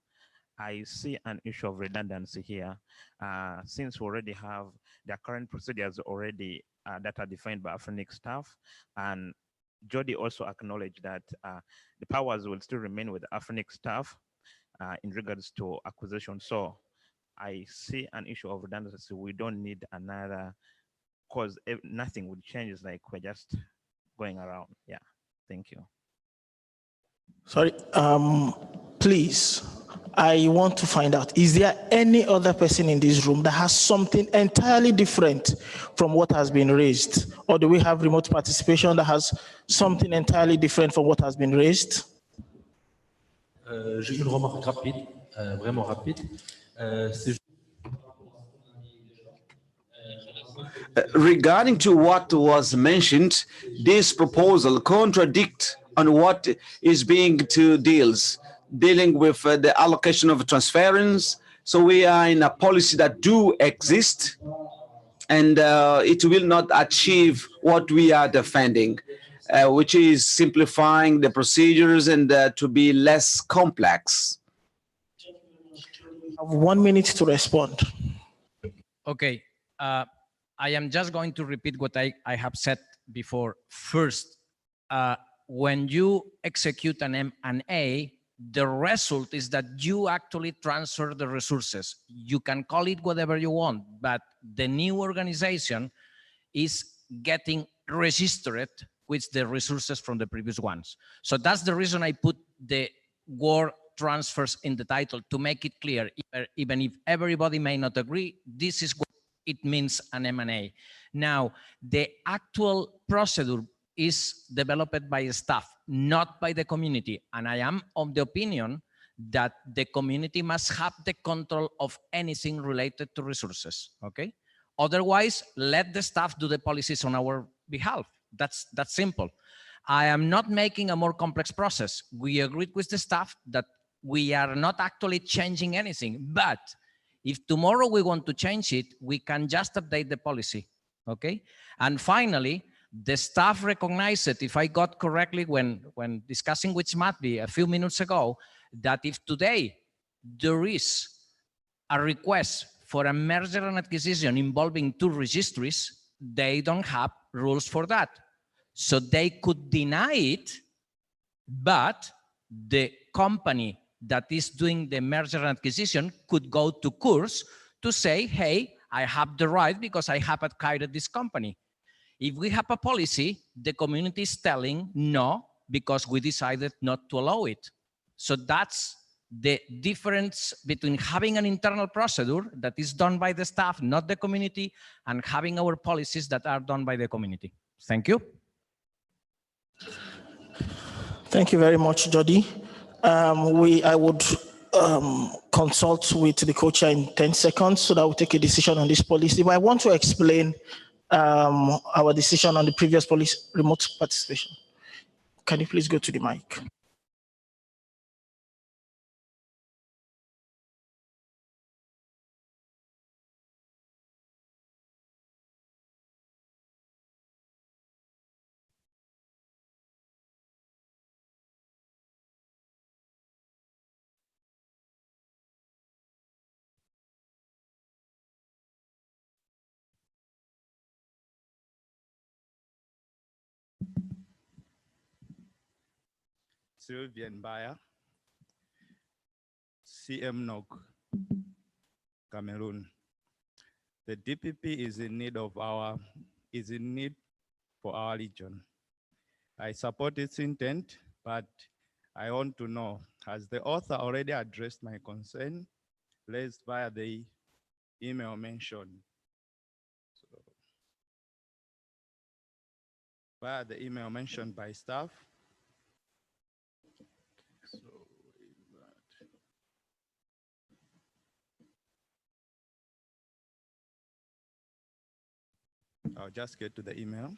E: I see an issue of redundancy here. Since we already have the current procedures already that are defined by AFRINIC staff, and Jody also acknowledged that the powers will still remain with AFRINIC staff in regards to acquisition. So I see an issue of redundancy. We don't need another, because nothing would change. It's like we're just going around. Yeah, thank you.
V: Sorry, please, I want to find out, is there any other person in this room that has something entirely different from what has been raised? Or do we have remote participation that has something entirely different from what has been raised?
F: J'ai une remarque rapide, vraiment rapide.
G: Regarding to what was mentioned, this proposal contradict on what is being to dealing with the allocation of transference. So we are in a policy that do exist, and it will not achieve what we are defending, which is simplifying the procedures and to be less complex.
V: I have 1 minute to respond.
O: Okay. I am just going to repeat what I have said before. First, when you execute an M&A, the result is that you actually transfer the resources. You can call it whatever you want, but the new organization is getting registered with the resources from the previous ones. So that's the reason I put the word transfers in the title, to make it clear, even if everybody may not agree, this is what it means an M&A. Now, the actual procedure is developed by staff, not by the community. And I am of the opinion that the community must have the control of anything related to resources, okay? Otherwise, let the staff do the policies on our behalf. That's simple. I am not making a more complex process. We agreed with the staff that we are not actually changing anything, but if tomorrow we want to change it, we can just update the policy, okay? And finally, the staff recognized it, if I got correctly when discussing with Matby a few minutes ago, that if today there is a request for a merger and acquisition involving two registries, they don't have rules for that. So they could deny it, but the company that is doing the merger and acquisition could go to court to say, hey, I have the right because I have acquired this company. If we have a policy, the community is telling no, because we decided not to allow it. So that's the difference between having an internal procedure that is done by the staff, not the community, and having our policies that are done by the community. Thank you.
V: Thank you very much, Jody. I would consult with the co-chair in 10 seconds so that we'll take a decision on this policy. But I want to explain our decision on the previous policy, remote participation. Can you please go to the mic?
C: Sylvian Bayer, CM NOC, Cameroon. The DPP is in need for our region. I support its intent, but I want to know, has the author already addressed my concern raised via the email mentioned? So, via the email mentioned by staff. So, I'll just get to the email.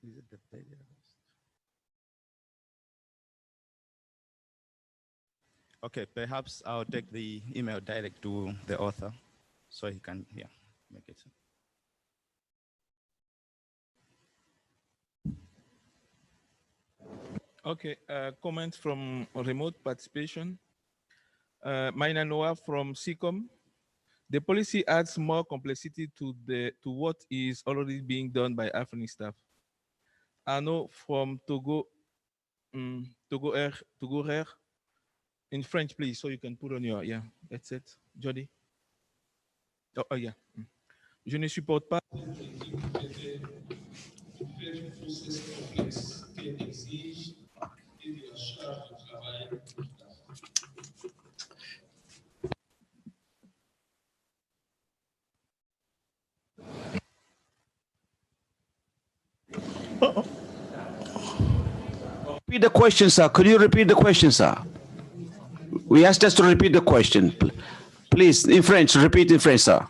C: Is it the
H: Okay, perhaps I'll take the email direct to the author so he can, yeah, make it.
L: Okay, comment from remote participation. Maina Noah from CCOM. The policy adds more complexity to what is already being done by AFRINIC staff. Arnaud from Togo, Togo Rare, in French, please, so you can put on your, yeah, that's it. Jody. Oh, yeah. Je ne supporte pas
G: Repeat the question, sir. Could you repeat the question, sir? We asked us to repeat the question. Please, in French, repeat in French, sir.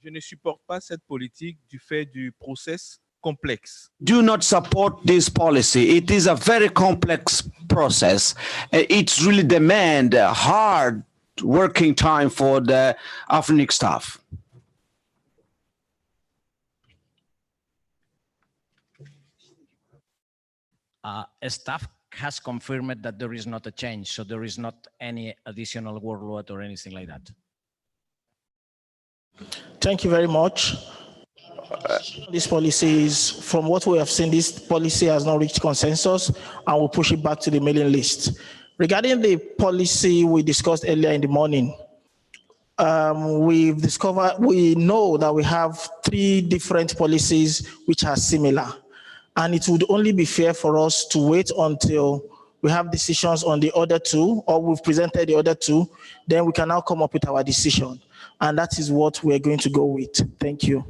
L: Je ne supporte pas cette politique du fait du process complexe.
G: Do not support this policy. It is a very complex process. It really demands hard working time for the AFRINIC staff.
O: Staff has confirmed that there is not a change, so there is not any additional workload or anything like that.
B: Thank you very much. This policy is, from what we have seen, this policy has not reached consensus, and we'll push it back to the mailing list. Regarding the policy we discussed earlier in the morning, we know that we have 3 different policies which are similar, and it would only be fair for us to wait until we have decisions on the other 2, or we've presented the other 2, then we can now come up with our decision. And that is what we're going to go with. Thank you.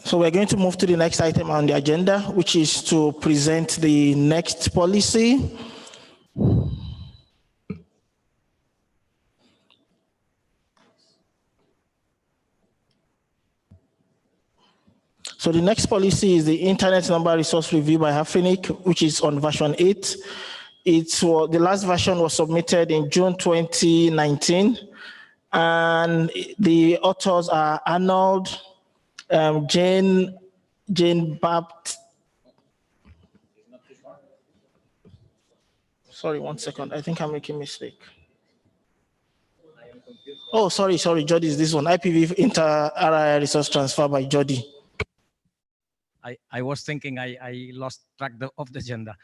B: So we're going to move to the next item on the agenda, which is to present the next policy. So the next policy is the Internet Number Resource Review by AFRINIC, which is on version 8. The last version was submitted in June 2019, and the authors are Arnold, Jane Bapt. Sorry, 1 second. I think I'm making a mistake. Oh, sorry, Jody is this one. IPv inter-area resource transfer by Jody.
O: I was thinking I lost track of the agenda.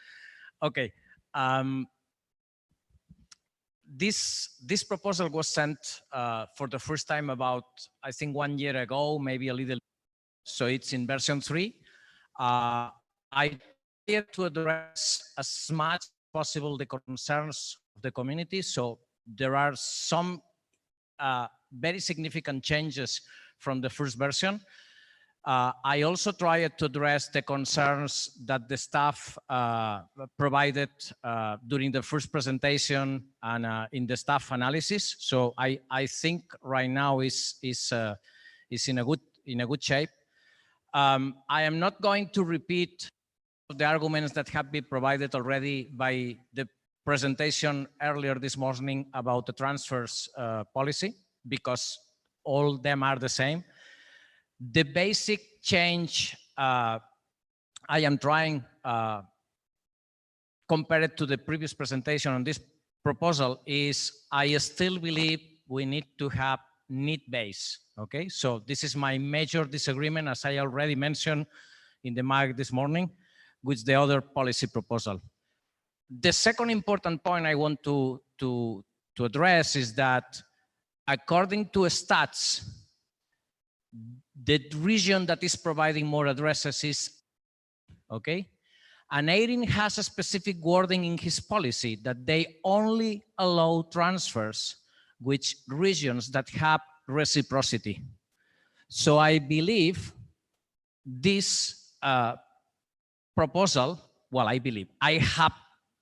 O: Okay. This proposal was sent for the first time about, I think, 1 year ago, maybe a little. So it's in version 3. I tried to address as much as possible the concerns of the community. So there are some very significant changes from the first version. I also tried to address the concerns that the staff provided during the first presentation and in the staff analysis. So I think right now is in a good shape. I am not going to repeat the arguments that have been provided already by the presentation earlier this morning about the transfers policy, because all them are the same. The basic change I am trying, compared to the previous presentation on this proposal, is I still believe we need to have need-based. Okay, so this is my major disagreement, as I already mentioned in the mic this morning, with the other policy proposal. The second important point I want to address is that, according to stats, the region that is providing more addresses is, okay? And AFRINIC has a specific wording in his policy that they only allow transfers which regions that have reciprocity. So I believe this proposal, well, I have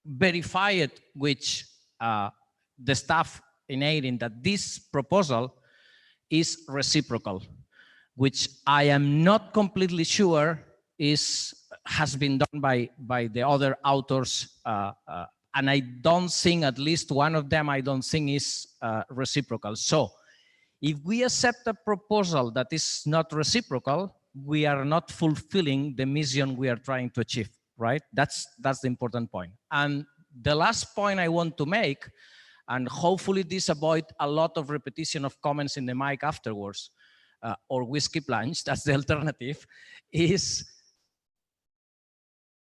O: verified which the staff in AFRINIC that this proposal is reciprocal, which I am not completely sure has been done by the other authors and I don't think, at least one of them, I don't think is reciprocal. So if we accept a proposal that is not reciprocal, we are not fulfilling the mission we are trying to achieve, right? That's the important point. And the last point I want to make, and hopefully this avoid a lot of repetition of comments in the mic afterwards, or we skip lunch, that's the alternative, is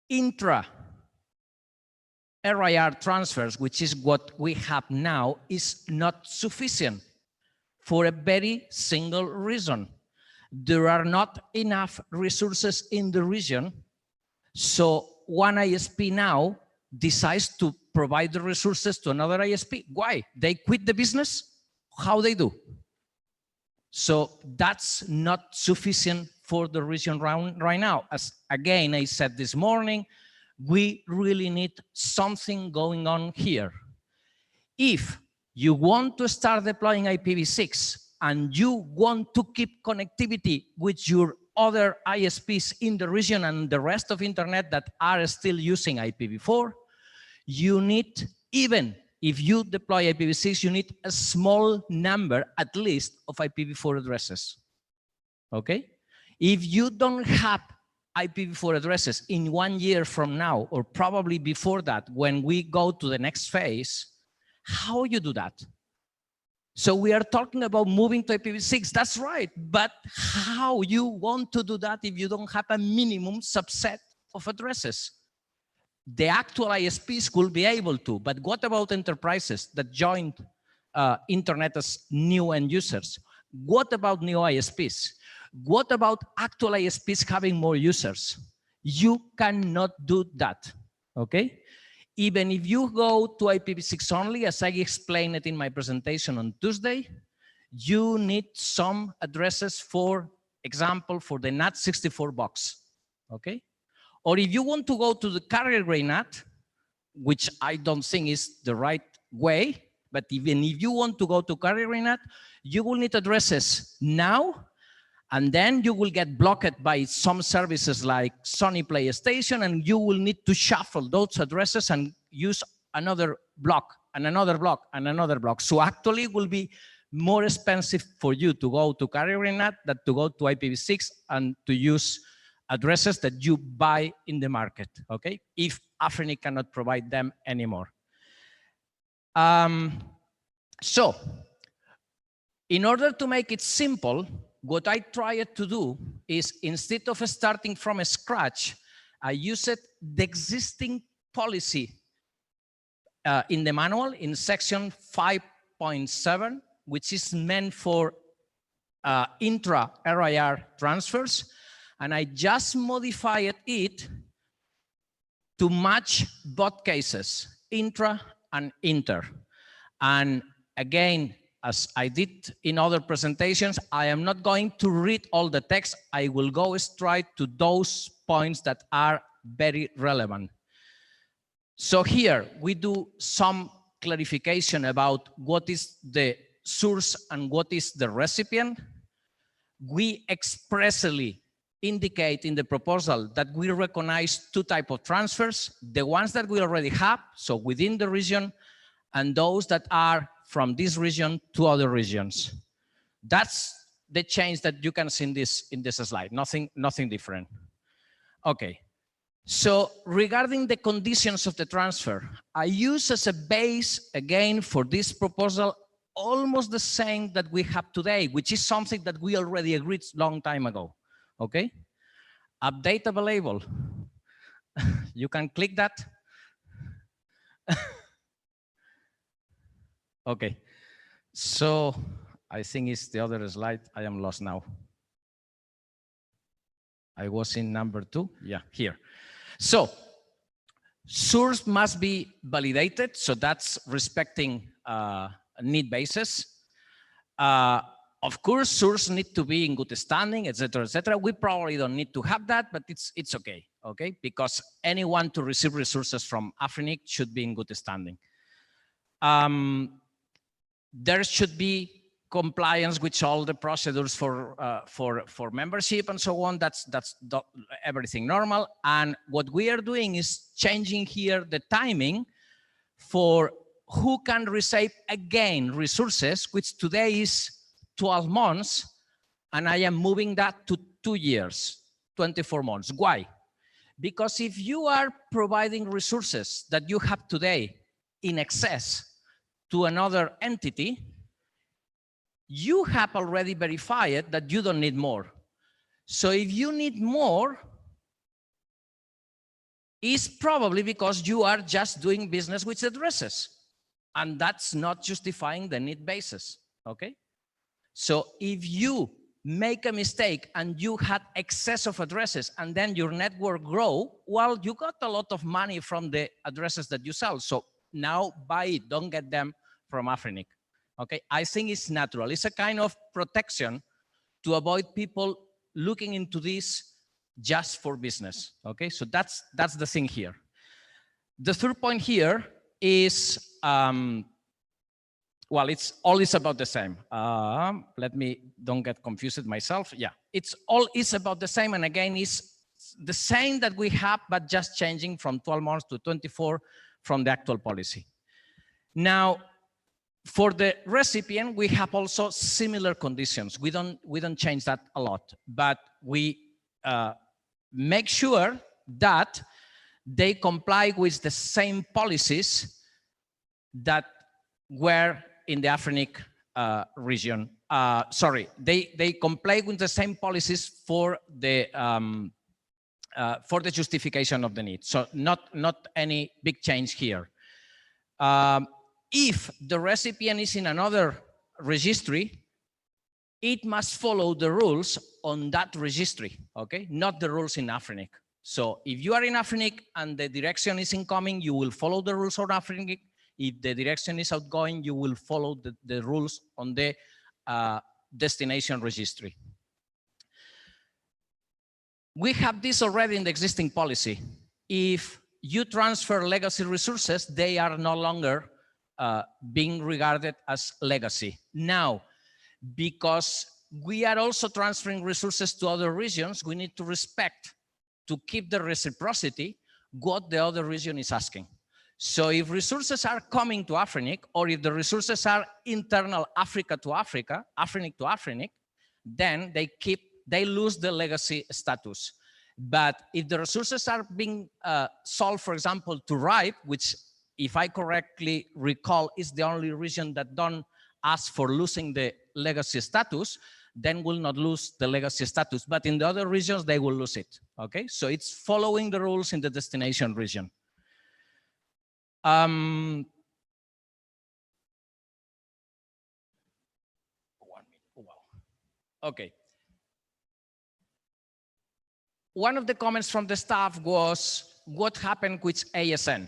O: intra-RIR transfers, which is what we have now, is not sufficient for a very single reason. There are not enough resources in the region, so one ISP now decides to provide the resources to another ISP. Why? They quit the business? How they do? So that's not sufficient for the region right now. As again, I said this morning, we really need something going on here. If you want to start deploying IPv6 and you want to keep connectivity with your other ISPs in the region and the rest of internet that are still using IPv4, you need, even if you deploy IPv6, you need a small number, at least, of IPv4 addresses, okay? If you don't have IPv4 addresses in 1 year from now, or probably before that, when we go to the next phase, how you do that? So we are talking about moving to IPv6, that's right, but how you want to do that if you don't have a minimum subset of addresses? The actual ISPs will be able to, but what about enterprises that joined internet as new end users? What about new ISPs? What about actual ISPs having more users? You cannot do that, okay? Even if you go to IPv6 only, as I explained it in my presentation on Tuesday, you need some addresses, for example, for the NAT64 box, okay? Or if you want to go to the carrier-grade NAT, which I don't think is the right way, but even if you want to go to carrier-grade NAT, you will need addresses now, and then you will get blocked by some services like Sony PlayStation, and you will need to shuffle those addresses and use another block and another block and another block. So actually it will be more expensive for you to go to carrier-grade NAT than to go to IPv6 and to use addresses that you buy in the market, okay? If AFRINIC cannot provide them anymore. So, in order to make it simple, what I tried to do is, instead of starting from scratch, I used the existing policy in the manual in section 5.7, which is meant for intra-RIR transfers, and I just modified it to match both cases, intra and inter. And again, as I did in other presentations, I am not going to read all the text. I will go straight to those points that are very relevant. So here we do some clarification about what is the source and what is the recipient. We expressly indicate in the proposal that we recognize two types of transfers, the ones that we already have, so within the region, and those that are from this region to other regions. That's the change that you can see in this slide, nothing different. Okay, so regarding the conditions of the transfer, I use as a base, again, for this proposal, almost the same that we have today, which is something that we already agreed a long time ago. Okay, update available. You can click that. Okay, so I think it's the other slide. I am lost now. I was in number 2. Yeah, here. So source must be validated. So that's respecting need basis. Of course, source need to be in good standing, etc., etc. We probably don't need to have that, but it's okay, okay? Because anyone to receive resources from AFRINIC should be in good standing. There should be compliance with all the procedures for membership and so on. That's everything normal. And what we are doing is changing here the timing for who can receive again resources, which today is 12 months, and I am moving that to 2 years, 24 months. Why? Because if you are providing resources that you have today in excess to another entity, you have already verified that you don't need more. So if you need more, it's probably because you are just doing business with addresses. And that's not justifying the need basis, okay? So if you make a mistake and you had excess of addresses and then your network grow, well, you got a lot of money from the addresses that you sell. So now buy it, don't get them from AFRINIC, okay? I think it's natural. It's a kind of protection to avoid people looking into this just for business, okay? So that's the thing here. The third point here is, well, it's always about the same. Let me, don't get confused myself. Yeah, it's about the same. And again, it's the same that we have, but just changing from 12 months to 24 from the actual policy. Now, for the recipient, we have also similar conditions. We don't change that a lot, but we make sure that they comply with the same policies that were in the AFRINIC region. Sorry, they comply with the same policies for the justification of the need. So not any big change here. If the recipient is in another registry, it must follow the rules on that registry, okay? Not the rules in AFRINIC. So if you are in AFRINIC and the direction is incoming, you will follow the rules on AFRINIC. If the direction is outgoing, you will follow the rules on the destination registry. We have this already in the existing policy. If you transfer legacy resources, they are no longer being regarded as legacy. Now, because we are also transferring resources to other regions, we need to respect, to keep the reciprocity, what the other region is asking. So if resources are coming to AFRINIC, or if the resources are internal Africa to Africa, AFRINIC to AFRINIC, then they lose the legacy status. But if the resources are being sold, for example, to RIPE, which, if I correctly recall, is the only region that don't ask for losing the legacy status, then will not lose the legacy status. But in the other regions, they will lose it, okay? So it's following the rules in the destination region. Okay. One of the comments from the staff was, what happened with ASN?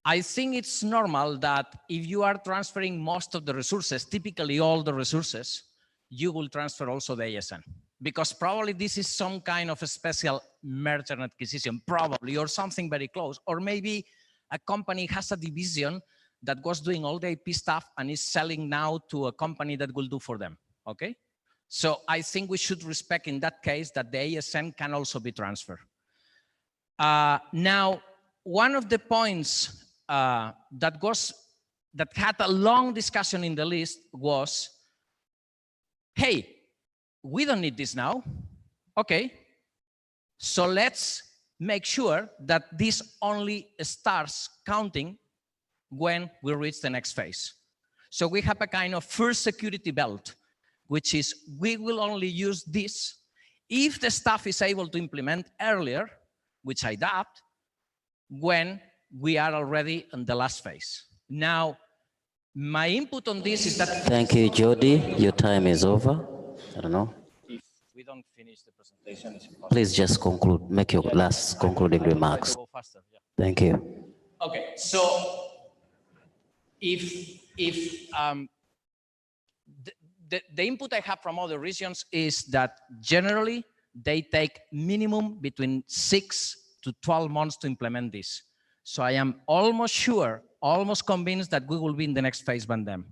O: I think it's normal that if you are transferring most of the resources, typically all the resources, you will transfer also the ASN. Because probably this is some kind of a special merger and acquisition, probably, or something very close. Or maybe a company has a division that was doing all the IP stuff and is selling now to a company that will do for them, okay? So I think we should respect in that case that the ASN can also be transferred. Now, one of the points that had a long discussion in the list was, hey, we don't need this now. Okay, so let's make sure that this only starts counting when we reach the next phase. So we have a kind of first security belt, which is we will only use this if the staff is able to implement earlier, which I doubt, when we are already in the last phase. Now, my input on this is that...
S: Thank you, Jody. Your time is over. I don't know.
O: If we don't finish the presentation, it's impossible.
S: Please just conclude, make your last concluding remarks. Thank you.
O: Okay, so if the input I have from other regions is that generally they take minimum between 6 to 12 months to implement this. So I am almost sure, almost convinced that we will be in the next phase by them.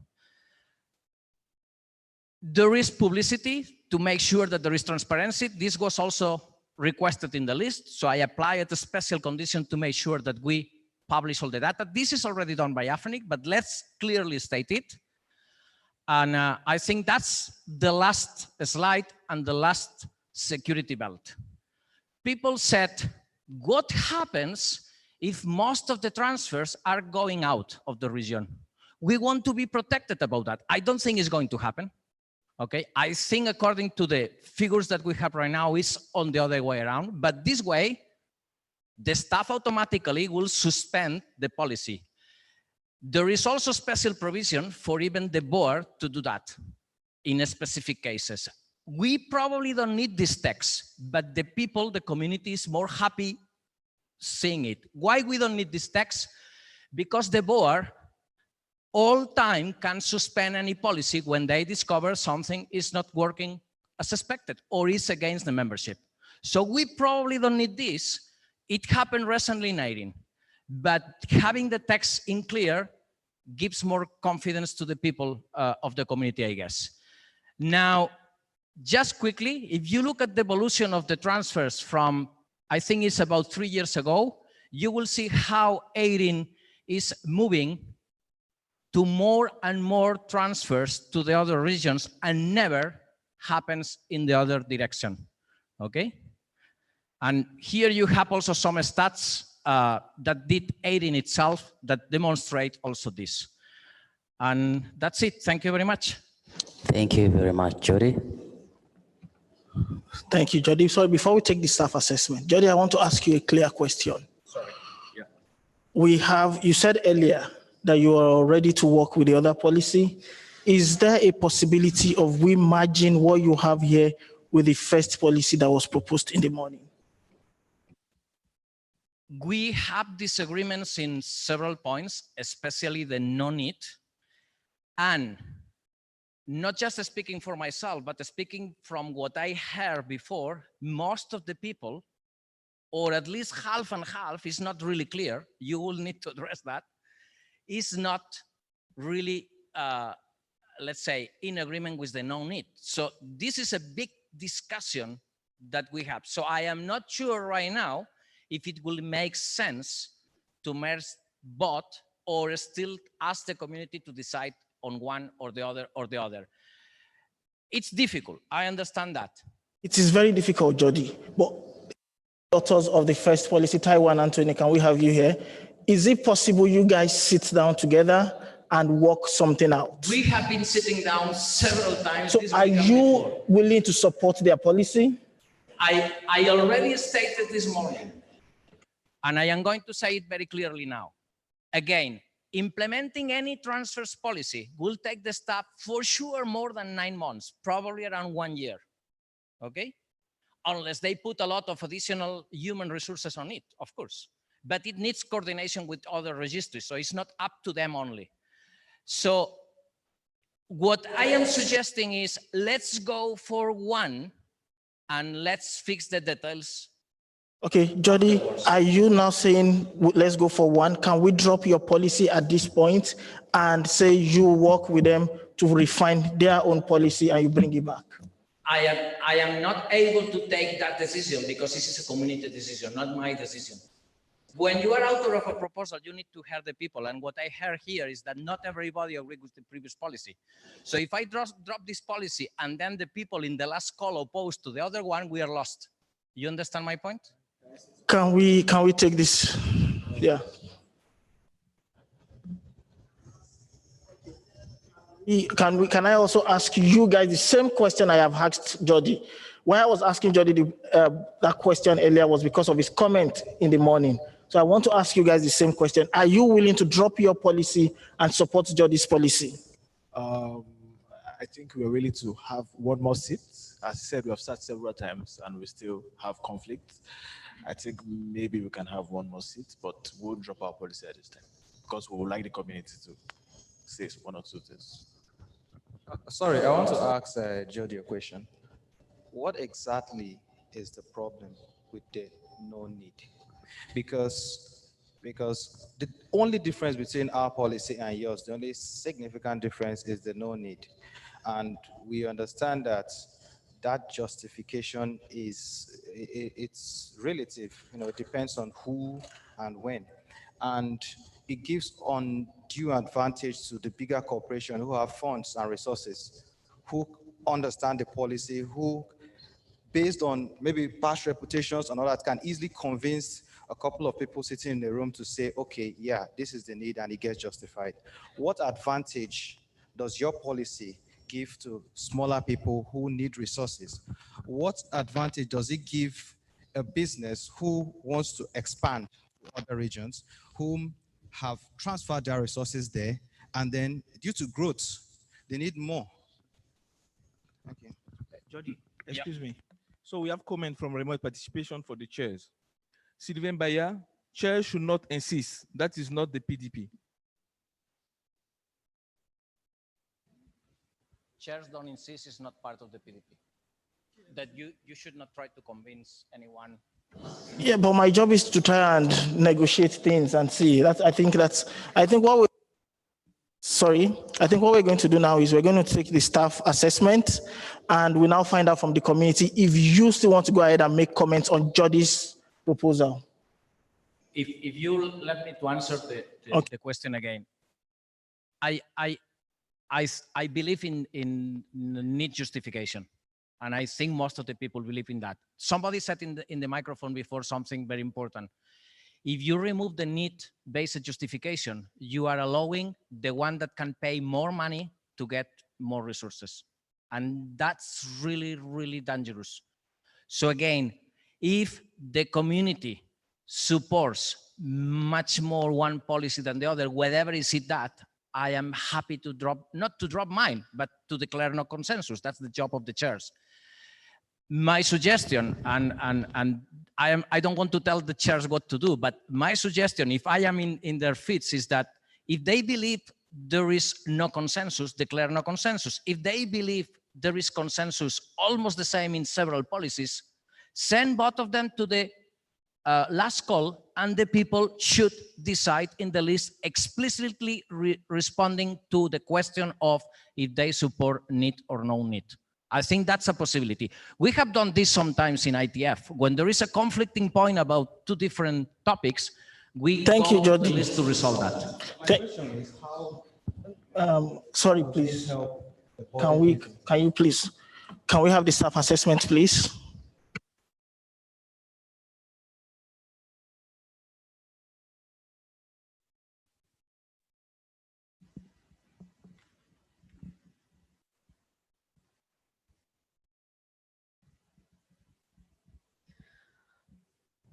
O: There is publicity to make sure that there is transparency. This was also requested in the list. So I applied a special condition to make sure that we publish all the data. This is already done by AFRINIC, but let's clearly state it. And I think that's the last slide and the last security belt. People said, what happens if most of the transfers are going out of the region? We want to be protected about that. I don't think it's going to happen. Okay, I think according to the figures that we have right now is on the other way around, but this way, the staff automatically will suspend the policy. There is also special provision for even the board to do that in specific cases. We probably don't need this text, but the people, the community is more happy seeing it. Why we don't need this text? Because the board all time can suspend any policy when they discover something is not working as expected or is against the membership. So we probably don't need this. It happened recently in 18, but having the text in clear gives more confidence to the people of the community, I guess. Now, just quickly, if you look at the evolution of the transfers from, I think it's about 3 years ago, you will see how 18 is moving to more and more transfers to the other regions and never happens in the other direction, okay? And here you have also some stats that did 18 itself that demonstrate also this. And that's it, thank you very much.
S: Thank you very much, Jody.
B: Thank you, Jody. Sorry, before we take the staff assessment, Jody, I want to ask you a clear question.
E: Sorry, yeah.
B: You said earlier that you are ready to work with the other policy. Is there a possibility of we merging what you have here with the first policy that was proposed in the morning?
O: We have disagreements in several points, especially the no-need. And not just speaking for myself, but speaking from what I heard before, most of the people, or at least half and half, is not really clear. You will need to address that. Is not really, let's say, in agreement with the no-need. So this is a big discussion that we have. So I am not sure right now if it will make sense to merge both or still ask the community to decide on one or the other. It's difficult, I understand that.
B: It is very difficult, Jody, but authors of the first policy, Taiwan, Anthony, can we have you here? Is it possible you guys sit down together and work something out?
O: We have been sitting down several times.
B: So are you willing to support their policy?
O: I already stated this morning, and I am going to say it very clearly now. Again, implementing any transfers policy will take the staff for sure more than 9 months, probably around 1 year, okay? Unless they put a lot of additional human resources on it, of course. But it needs coordination with other registries, so it's not up to them only. So what I am suggesting is let's go for one and let's fix the details.
B: Okay, Jody, are you now saying let's go for one? Can we drop your policy at this point and say you work with them to refine their own policy and you bring it back?
O: I am not able to take that decision because this is a community decision, not my decision. When you are author of a proposal, you need to hear the people. And what I heard here is that not everybody agreed with the previous policy. So if I drop this policy and then the people in the last call opposed to the other one, we are lost. You understand my point?
B: Can we take this? Yeah. Can I also ask you guys the same question I have asked Jody? Why I was asking Jody that question earlier was because of his comment in the morning. So I want to ask you guys the same question. Are you willing to drop your policy and support Jody's policy?
D: I think we're willing to have one more seat. As I said, we have sat several times and we still have conflict. I think maybe we can have one more seat, but we'll drop our policy at this time because we would like the community to say one or two things.
C: Sorry, I want to ask Jody a question. What exactly is the problem with the no need? Because the only difference between our policy and yours, the only significant difference is the no need. And we understand that that justification it's relative, it depends on who and when. and it gives undue advantage to the bigger corporation who have funds and resources, who understand the policy, who, based on maybe past reputations and all that, can easily convince a couple of people sitting in the room to say, okay, yeah, this is the need, and it gets justified. What advantage does your policy give to smaller people who need resources? What advantage does it give a business who wants to expand to other regions, whom have transferred their resources there, and then due to growth, they need more? Okay.
L: Jody, excuse me. So we have comment from remote participation for the chairs. Sylvain Baya, chairs should not insist. That is not the PDP.
O: Chairs don't insist is not part of the PDP. That you should not try to convince anyone.
B: Yeah, but my job is to try and negotiate things and see. I think what we're going to do now is we're going to take the staff assessment and we now find out from the community if you still want to go ahead and make comments on Jody's proposal.
O: If you let me to answer the question again, I believe in need justification, and I think most of the people believe in that. Somebody said in the microphone before something very important. If you remove the need-based justification, you are allowing the one that can pay more money to get more resources, and that's really, really dangerous. So again, if the community supports much more one policy than the other, whatever is it that, I am happy to not to drop mine, but to declare no consensus. That's the job of the chairs. My suggestion, and I don't want to tell the chairs what to do, but my suggestion, if I am in their feet, is that if they believe there is no consensus, declare no consensus. If they believe there is consensus almost the same in several policies, send both of them to the last call, and the people should decide in the list explicitly responding to the question of if they support need or no need. I think that's a possibility. We have done this sometimes in ITF. When there is a conflicting point about two different topics, we go to the list to resolve that.
B: My question is how, sorry, please. Can we have the staff assessment, please?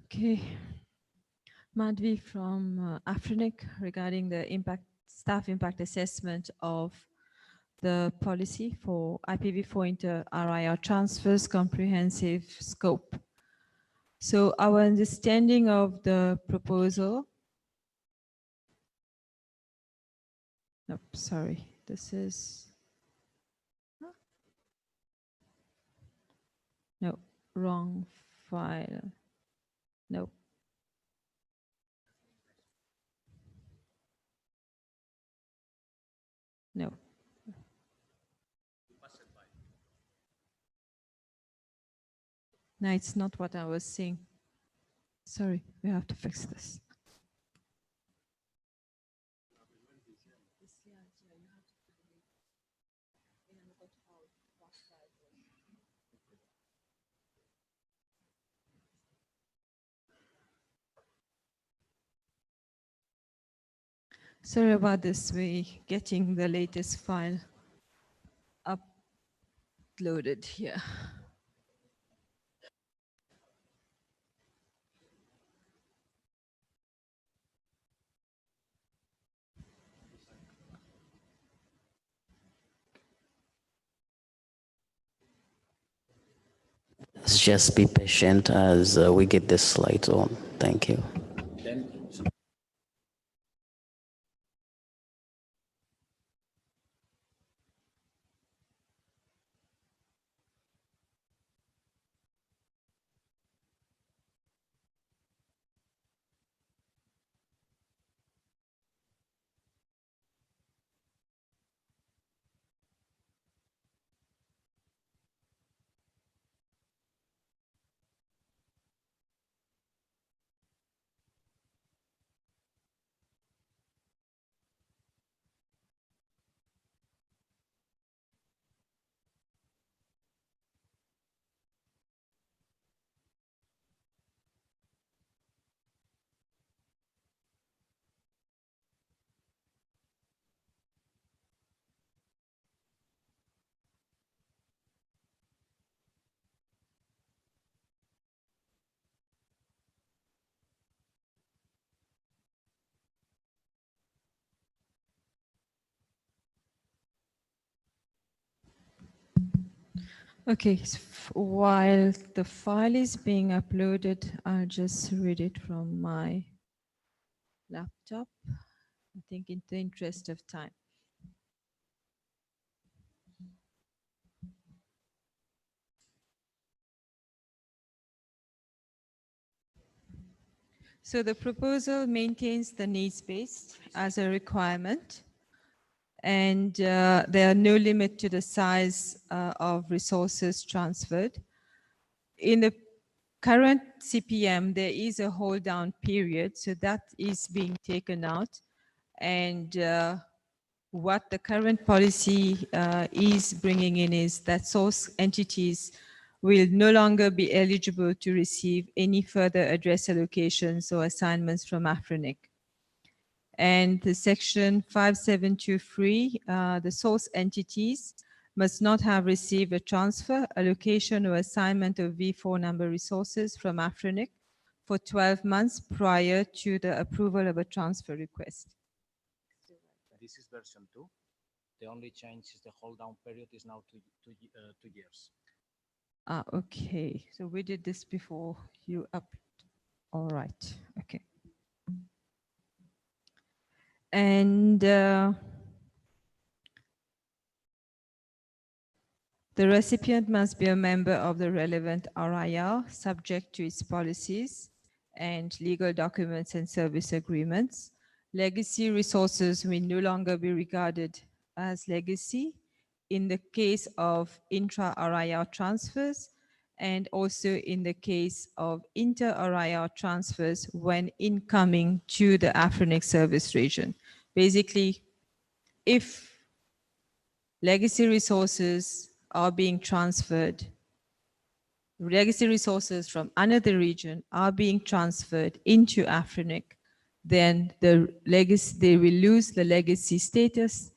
P: Okay. Madhvi from AFRINIC regarding the staff impact assessment of the policy for IPv4 inter-RIR transfers comprehensive scope. So our understanding of the proposal, nope, sorry, this is, no, wrong file, nope. No. No, it's not what I was seeing. Sorry, we have to fix this. Sorry about this. We're getting the latest file uploaded here.
S: Let's just be patient as we get the slides on. Thank you.
P: Okay, while the file is being uploaded, I'll just read it from my laptop, I think in the interest of time. So the proposal maintains the needs-based as a requirement, and there are no limit to the size of resources transferred. In the current CPM, there is a hold down period, so that is being taken out. And what the current policy is bringing in is that source entities will no longer be eligible to receive any further address allocations or assignments from AFRINIC. And the section 5723, the source entities must not have received a transfer, allocation, or assignment of V4 number resources from AFRINIC for 12 months prior to the approval of a transfer request.
I: This is version 2. The only change is the hold down period is now two years.
P: Ah, okay. So we did this before you up. All right. Okay. And the recipient must be a member of the relevant RIR, subject to its policies and legal documents and service agreements. Legacy resources will no longer be regarded as legacy in the case of intra-RIR transfers, and also in the case of inter-RIR transfers when incoming to the AFRINIC service region. Basically, if legacy resources are being transferred, legacy resources from another region are being transferred into AFRINIC, then they will lose the legacy status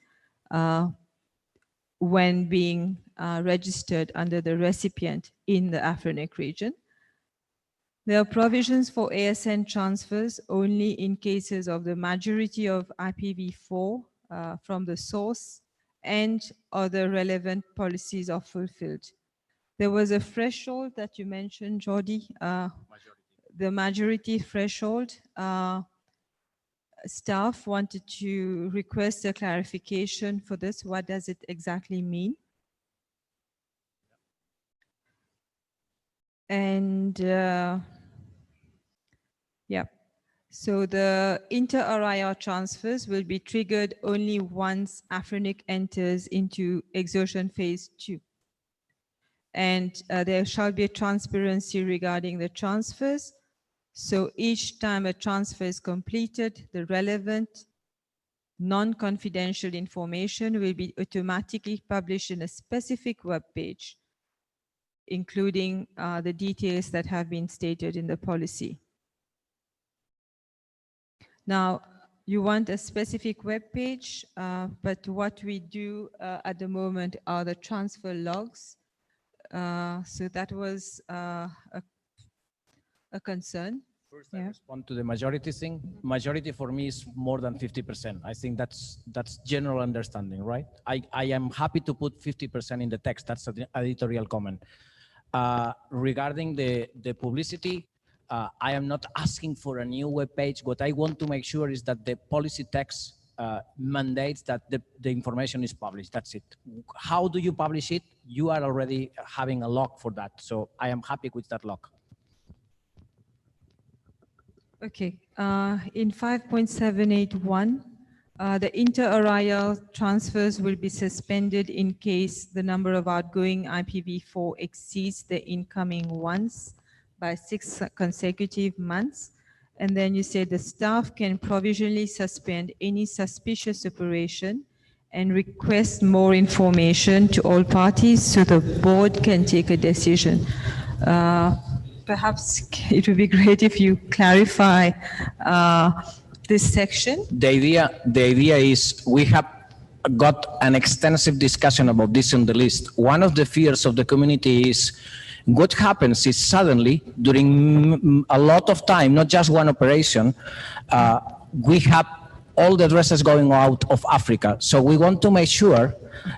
P: when being registered under the recipient in the AFRINIC region. There are provisions for ASN transfers only in cases of the majority of IPv4 from the source and other relevant policies are fulfilled. There was a threshold that you mentioned, Jordi, the majority threshold. Staff wanted to request a clarification for this. What does it exactly mean? And yeah, so the inter-RIR transfers will be triggered only once AFRINIC enters into exhaustion phase 2. And there shall be a transparency regarding the transfers. So each time a transfer is completed, the relevant non-confidential information will be automatically published in a specific web page, including the details that have been stated in the policy. Now, you want a specific web page, but what we do at the moment are the transfer logs. So that was a concern.
I: First, I respond to the majority thing. Majority for me is more than 50%. I think that's general understanding, right? I am happy to put 50% in the text. That's an editorial comment. Regarding the publicity, I am not asking for a new web page. What I want to make sure is that the policy text mandates that the information is published. That's it. How do you publish it? You are already having a log for that. So I am happy with that log.
P: Okay, in 5.781, the inter-RIR transfers will be suspended in case the number of outgoing IPv4 exceeds the incoming ones by 6 consecutive months. And then you say the staff can provisionally suspend any suspicious operation and request more information to all parties so the board can take a decision. Perhaps it would be great if you clarify this section.
I: The idea is we have got an extensive discussion about this on the list. One of the fears of the community is what happens is suddenly during a lot of time, not just one operation, we have all the addresses going out of Africa. So we want to make sure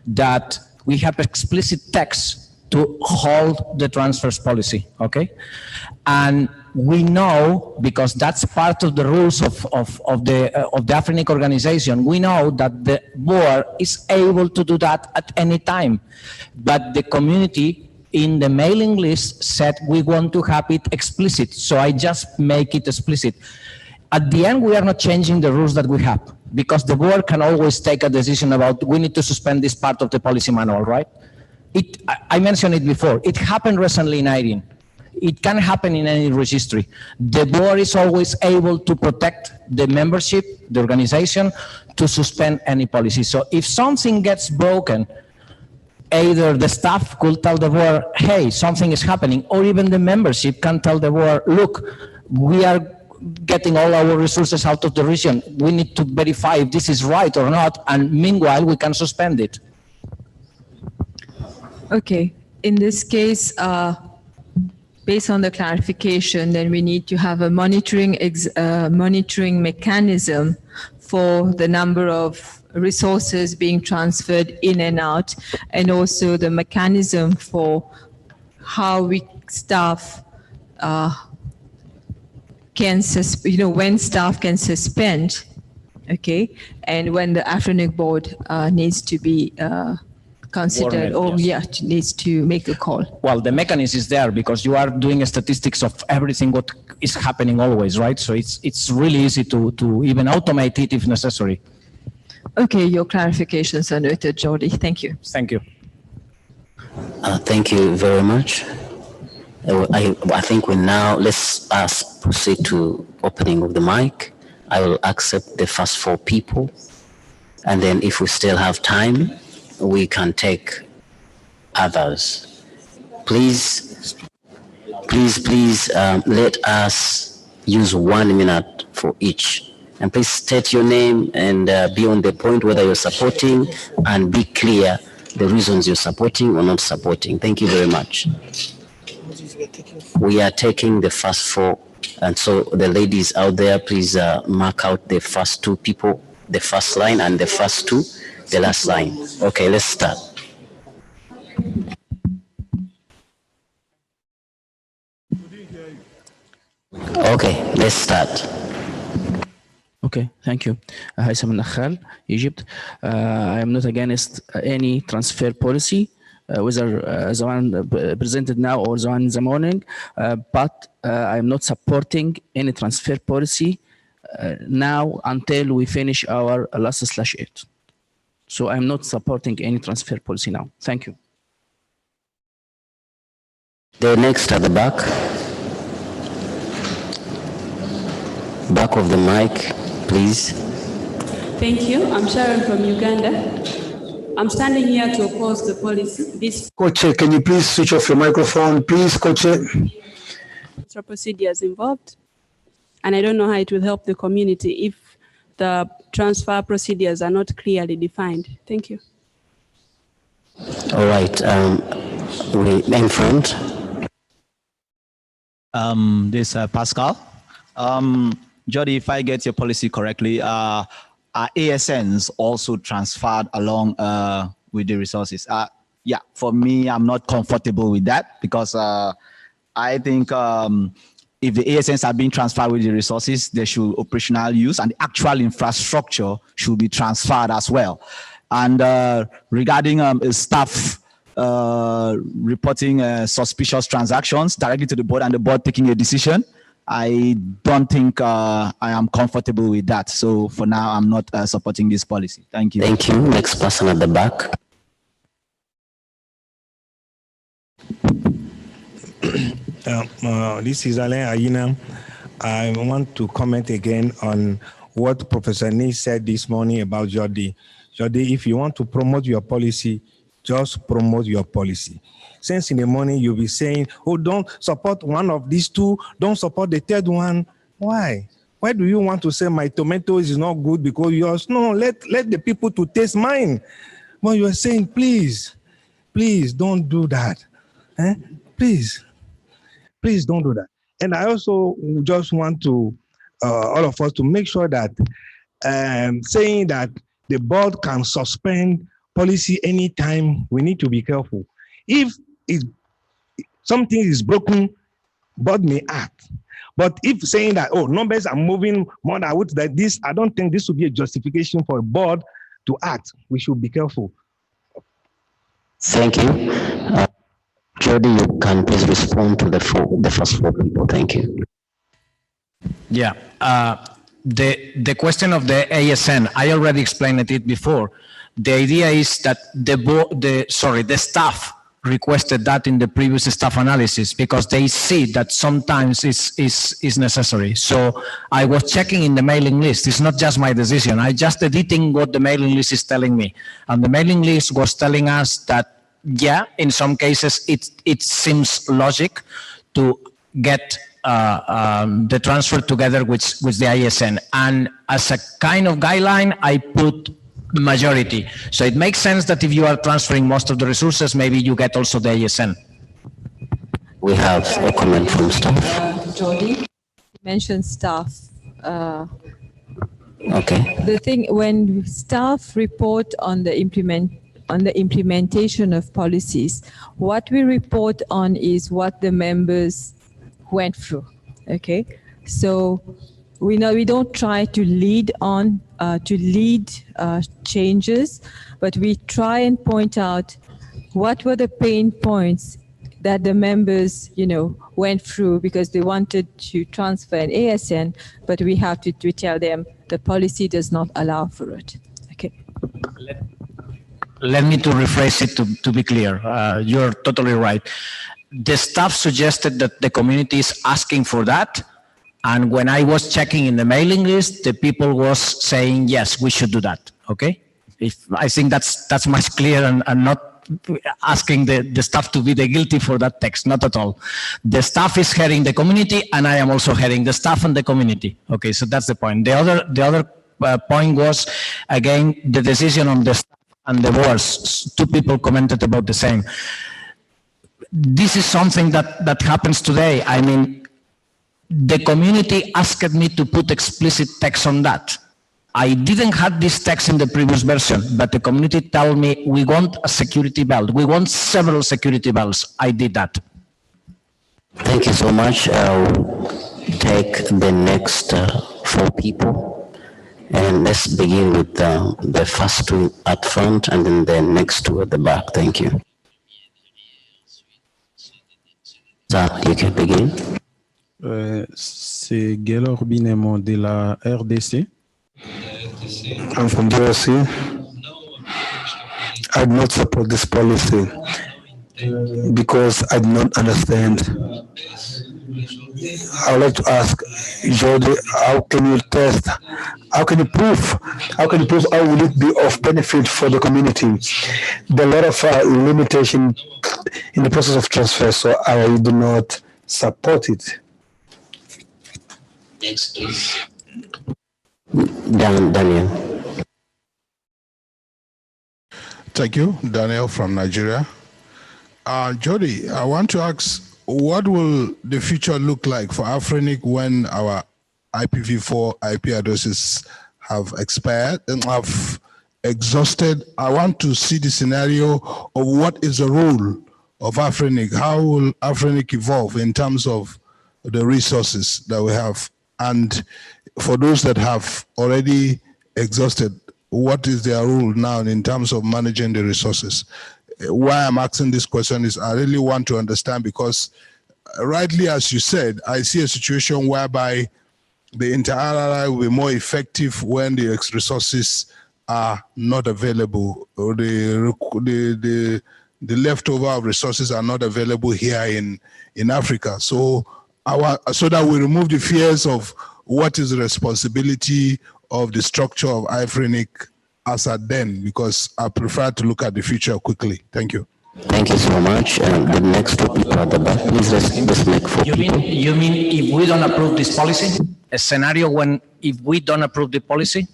I: that we have explicit text
O: to hold the transfers policy, okay? And we know, because that's part of the rules of the AFRINIC organization, we know that the board is able to do that at any time. But the community in the mailing list said we want to have it explicit, so I just make it explicit. At the end, we are not changing the rules that we have, because the board can always take a decision about we need to suspend this part of the policy manual, right? I mentioned it before. It happened recently in IRIN. It can happen in any registry. The board is always able to protect the membership, the organization, to suspend any policy. So if something gets broken, either the staff could tell the board, hey, something is happening, or even the membership can tell the board, look, we are getting all our resources out of the region. We need to verify if this is right or not, and meanwhile, we can suspend it.
P: Okay, in this case, based on the clarification, then we need to have a monitoring mechanism for the number of resources being transferred in and out, and also the mechanism for how we staff can when staff can suspend, okay, and when the AFRINIC board needs to be considered, or needs to make a call.
O: Well, the mechanism is there because you are doing statistics of everything what is happening always, right? So it's really easy to even automate it if necessary.
P: Okay, your clarifications are noted, Jordi. Thank you.
O: Thank you.
A: Thank you very much. I think we now, let's proceed to opening of the mic. I will accept the first 4 people. And then if we still have time, we can take others. Please, let us use 1 minute for each. And please state your name and be on the point whether you're supporting, and be clear the reasons you're supporting or not supporting. Thank you very much. We are taking the first 4. And so the ladies out there, please mark out the first 2 people, the first line, and the first 2, the last line. Okay, let's start. Okay, let's start.
J: Okay, thank you. Haitham Nakhal, Egypt. I am not against any transfer policy, whether the one presented now or the one in the morning, but I am not supporting any transfer policy now until we finish our last /8. So I'm not supporting any transfer policy now. Thank you.
A: The next at the back. Back of the mic, please.
Q: Thank you. I'm Sharon from Uganda. I'm standing here to oppose the policy.
W: Coach, can you please switch off your microphone, please, Coach?
Q: Extra procedures involved, and I don't know how it will help the community if the transfer procedures are not clearly defined. Thank you.
A: All right. We in front.
T: This Pascal. Jody, if I get your policy correctly, are ASNs also transferred along with the resources? Yeah, for me, I'm not comfortable with that because I think if the ASNs are being transferred with the resources, they should operational use, and the actual infrastructure should be transferred as well. And regarding staff reporting suspicious transactions directly to the board and the board taking a decision, I don't think I am comfortable with that. So for now, I'm not supporting this policy. Thank you.
A: Thank you. Next person at the back.
U: This is Alain Ayina. I want to comment again on what Professor Nee said this morning about Jordi. Jordi, if you want to promote your policy, just promote your policy. Since in the morning you'll be saying, oh, don't support one of these 2, don't support the 3rd one. Why? Why do you want to say my tomato is not good because yours? No, let the people to taste mine. But you are saying, please don't do that. Please don't do that. And I also just want to, all of us to make sure that saying that the board can suspend policy anytime, we need to be careful. If something is broken, board may act. But if saying that, oh, numbers are moving more than with that, this, I don't think this would be a justification for a board to act. We should be careful.
A: Thank you. Jody, you can please respond to the first four people. Thank you.
O: Yeah. The question of the ASN, I already explained it before. The idea is that the staff requested that in the previous staff analysis because they see that sometimes is necessary. So I was checking in the mailing list. It's not just my decision. I just editing what the mailing list is telling me. And the mailing list was telling us that, yeah, in some cases it seems logic to get the transfer together with the ISN. And as a kind of guideline, I put majority. So it makes sense that if you are transferring most of the resources, maybe you get also the ASN.
A: We have a comment from staff.
P: Jody, you mentioned staff.
A: Okay.
P: The thing, when staff report on the implementation of policies, what we report on is what the members went through. Okay, so we don't try to lead changes, but we try and point out what were the pain points that the members, went through because they wanted to transfer an ASN, but we have to tell them the policy does not allow for it. Okay.
O: Let me to rephrase it to be clear. You're totally right. The staff suggested that the community is asking for that. And when I was checking in the mailing list, the people was saying, yes, we should do that. Okay. I think that's much clearer and not asking the staff to be the guilty for that text, not at all. The staff is heading the community and I am also heading the staff and the community. Okay, so that's the point. The other point was, again, the decision on the staff and the boards. Two people commented about the same. This is something that happens today. I mean, the community asked me to put explicit text on that. I didn't have this text in the previous version, but the community told me we want a security belt. We want several security belts. I did that.
A: Thank you so much. I'll take the next four people. And let's begin with the first two at front and then the next two at the back. Thank you. So you can begin.
K: C'est Gaylor Binemo de la RDC.
M: I'm from DRC. I do not support this policy because I do not understand. I would like to ask Jordi, how can you test? How can you prove? How will it be of benefit for the community? There are a lot of limitation in the process of transfer, so I do not support it.
A: Next, please. Daniel.
N: Thank you, Daniel from Nigeria. Jody, I want to ask, what will the future look like for AFRINIC when our IPv4 IP addresses have expired and have exhausted? I want to see the scenario of what is the role of AFRINIC. How will AFRINIC evolve in terms of the resources that we have? And for those that have already exhausted, what is their role now in terms of managing the resources? Why I'm asking this question is I really want to understand, because rightly, as you said, I see a situation whereby the inter-RRI will be more effective when the resources are not available, or the leftover of resources are not available here in Africa. So that we remove the fears of what is the responsibility of the structure of AFRINIC as at then, because I prefer to look at the future quickly. Thank you.
A: Thank you so much. The next two people at the back, please let's make four people.
O: You mean if we don't approve this policy? A scenario when if we don't approve the policy,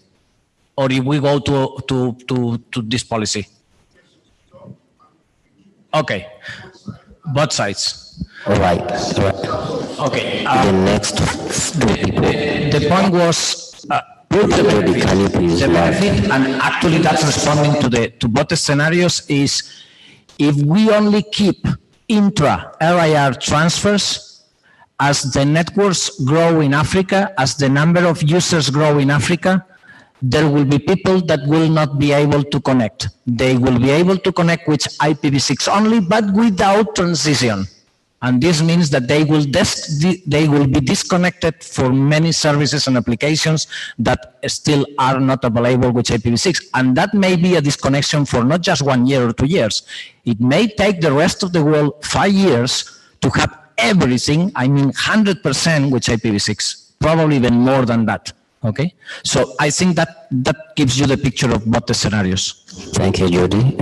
O: or if we go to this policy? Okay, both sides.
A: All right.
O: Okay.
A: The next two people.
O: The point was the benefit, and actually that's responding to both scenarios, is if we only keep intra-RIR transfers, as the networks grow in Africa, as the number of users grow in Africa, there will be people that will not be able to connect. They will be able to connect with IPv6 only, but without transition. And this means that they will be disconnected for many services and applications that still are not available with IPv6. And that may be a disconnection for not just 1 year or 2 years. It may take the rest of the world 5 years to have everything, I mean 100% with IPv6, probably even more than that. Okay, so I think that gives you the picture of both the scenarios.
A: Thank you, Jody.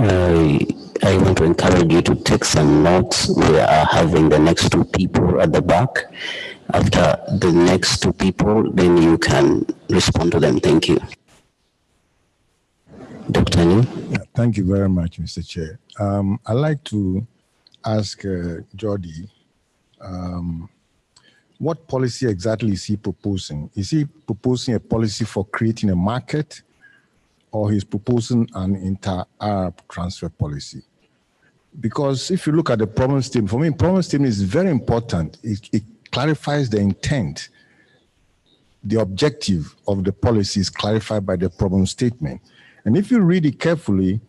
A: I want to encourage you to take some notes. We are having the next two people at the back. After the next two people, then you can respond to them. Thank you. Dr. New?
N: Yeah, thank you very much, Mr. Chair. I'd like to ask Jody, what policy exactly is he proposing? Is he proposing a policy for creating a market, or he's proposing an inter-Arab transfer policy? Because if you look at the problem statement, for me, problem statement is very important. It clarifies the intent. The objective of the policy is clarified by the problem statement. And if you read it carefully,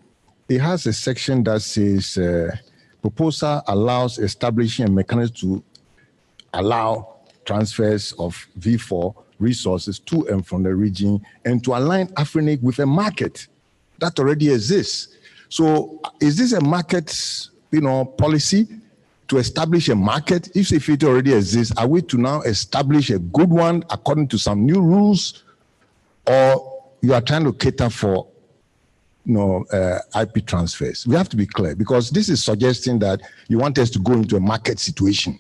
N: it has a section that says, proposal allows establishing a mechanism to allow transfers of V4 resources to and from the region, and to align AFRINIC with a market that already exists. So is this a market, policy to establish a market? If it already exists, are we to now establish a good one according to some new rules, or you are trying to cater for IP transfers? We have to be clear, because this is suggesting that you want us to go into a market situation.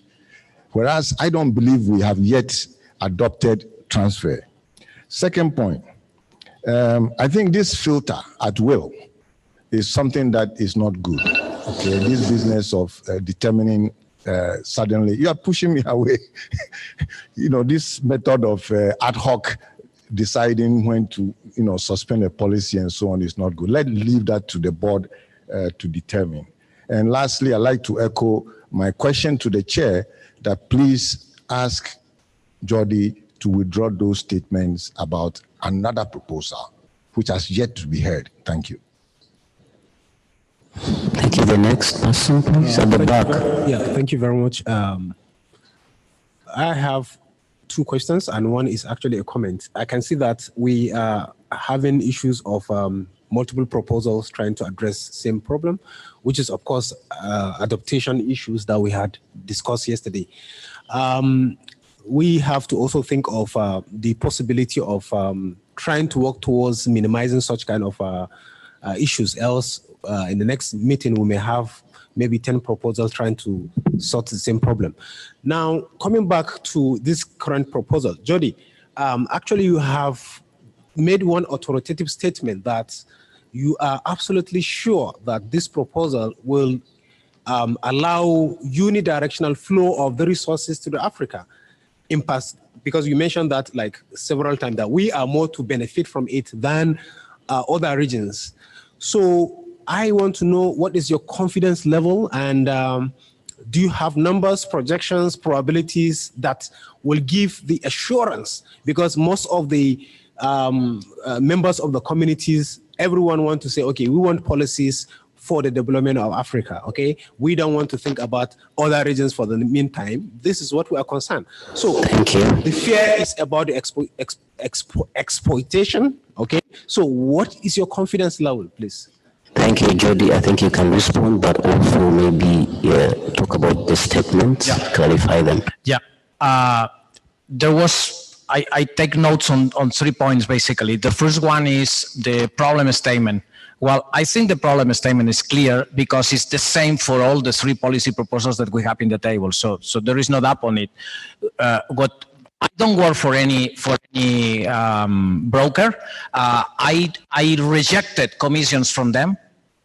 N: Whereas I don't believe we have yet adopted transfer. Second point, I think this filter at will is something that is not good. Okay, this business of determining suddenly, you are pushing me away. This method of ad hoc deciding when to, suspend a policy and so on is not good. Let's leave that to the board to determine. And lastly, I'd like to echo my question to the chair that please ask Jody to withdraw those statements about another proposal, which has yet to be heard. Thank you.
A: Thank you. The next person, please, at the back.
F: Thank you very much. I have two questions, and one is actually a comment. I can see that we are having issues of multiple proposals trying to address same problem, which is, of course, adaptation issues that we had discussed yesterday. We have to also think of the possibility of trying to work towards minimizing such kind of issues. Else, in the next meeting, we may have maybe 10 proposals trying to sort the same problem. Now, coming back to this current proposal, Jody, actually you have made one authoritative statement that you are absolutely sure that this proposal will allow unidirectional flow of the resources to the Africa in past, because you mentioned that like several times that we are more to benefit from it than other regions. So I want to know, what is your confidence level, and do you have numbers, projections, probabilities that will give the assurance? Because most of the members of the communities, everyone want to say, okay, we want policies for the development of Africa, okay? We don't want to think about other regions for the meantime. This is what we are concerned. So
A: thank you.
F: The fear is about the exploitation, okay? So what is your confidence level, please?
A: Thank you, Jody. I think you can respond, but also maybe talk about the statements, clarify them.
O: Yeah. There was, I take notes on 3 points, basically. The first one is the problem statement. Well, I think the problem statement is clear because it's the same for all the 3 policy proposals that we have in the table. So there is no doubt on it. What I don't work for any broker. I rejected commissions from them,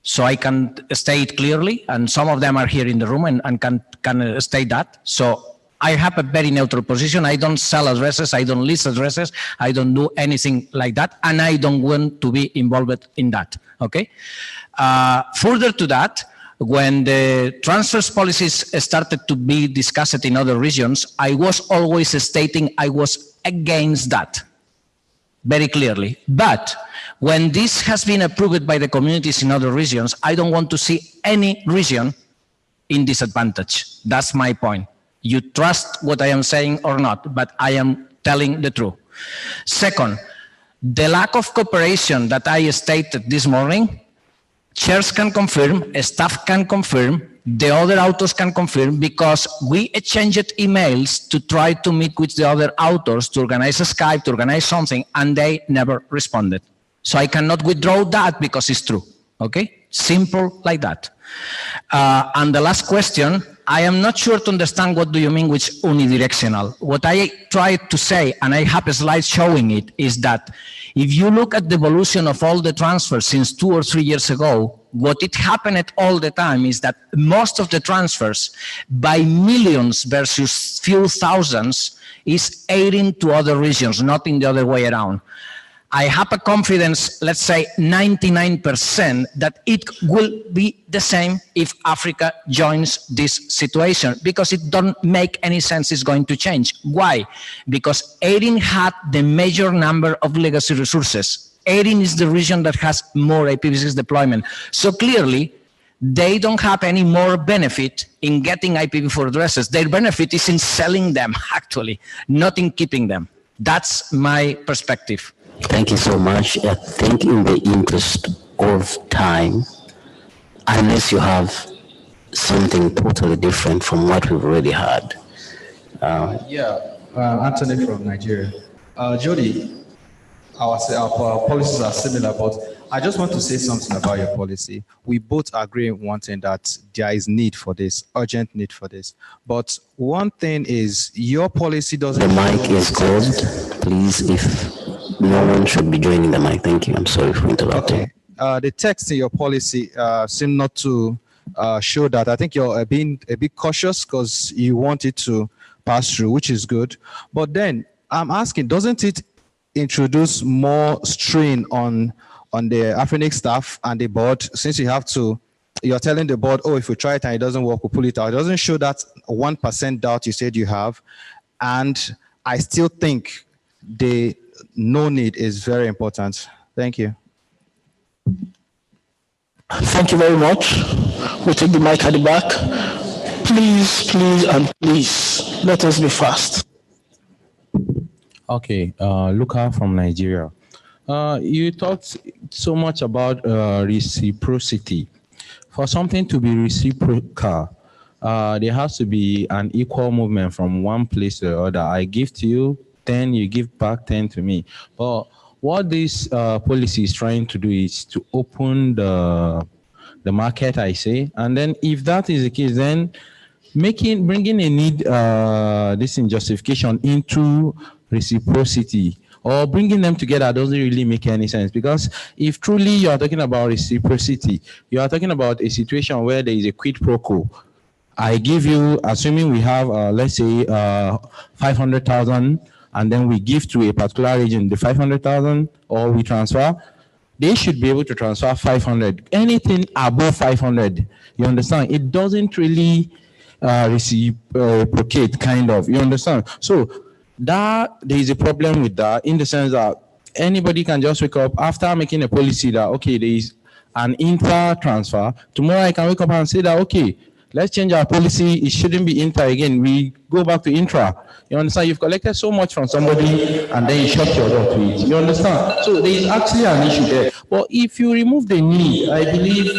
O: so I can state clearly, and some of them are here in the room and can state that. So I have a very neutral position. I don't sell addresses. I don't list addresses. I don't do anything like that, and I don't want to be involved in that. Okay. Further to that, when the transfers policies started to be discussed in other regions, I was always stating I was against that, very clearly. But when this has been approved by the communities in other regions, I don't want to see any region in disadvantage. That's my point. You trust what I am saying or not, but I am telling the truth. Second, the lack of cooperation that I stated this morning, chairs can confirm, staff can confirm, the other authors can confirm, because we exchanged emails to try to meet with the other authors to organize a Skype, to organize something, and they never responded. So I cannot withdraw that because it's true, okay? Simple like that. And the last question, I am not sure to understand what do you mean with unidirectional. What I tried to say, and I have a slide showing it, is that if you look at the evolution of all the transfers since 2 or 3 years ago, what it happened all the time is that most of the transfers by millions versus few thousands is aiding to other regions, not in the other way around. I have a confidence, let's say 99%, that it will be the same if Africa joins this situation, because it don't make any sense it's going to change. Why? Because ARIN had the major number of legacy resources. ARIN is the region that has more IPv6 deployment. So clearly, they don't have any more benefit in getting IPv4 addresses. Their benefit is in selling them, actually, not in keeping them. That's my perspective.
A: Thank you so much. I think in the interest of time, unless you have something totally different from what we've already had.
C: Anthony from Nigeria. Jody, our policies are similar, but I just want to say something about your policy. We both agree in one thing, that there is need for this, urgent need for this. But one thing is, your policy doesn't...
A: The mic is closed. Please, if no one should be joining the mic. Thank you. I'm sorry for interrupting.
C: Okay. The text in your policy seem not to show that. I think you're being a bit cautious because you want it to pass through, which is good. But then I'm asking, doesn't it introduce more strain on the AFRINIC staff and the board, since you're telling the board, oh, if we try it and it doesn't work, we'll pull it out. It doesn't show that 1% doubt you said you have. And I still think the no need is very important. Thank you.
H: Thank you very much. We'll take the mic at the back. Please, please, and please, let us be fast.
K: Okay, Luca from Nigeria. You talked so much about reciprocity. For something to be reciprocal, there has to be an equal movement from one place to the other. I give to you 10, you give back 10 to me. But what this policy is trying to do is to open the market, I say. And then if that is the case, then bringing a need, this in justification into reciprocity, or bringing them together doesn't really make any sense, because if truly you are talking about reciprocity, you are talking about a situation where there is a quid pro quo. I give you, assuming we have, let's say, 500,000, and then we give to a particular region the 500,000, or we transfer, they should be able to transfer 500. Anything above 500, you understand? It doesn't really reciprocate, kind of, you understand? So that there is a problem with that, in the sense that anybody can just wake up after making a policy that, okay, there is an inter-transfer. Tomorrow I can wake up and say that, okay, let's change our policy. It shouldn't be inter again. We go back to intra. You understand? You've collected so much from somebody and then you shut your door to it. You understand? So there is actually an issue there. But if you remove the need, I believe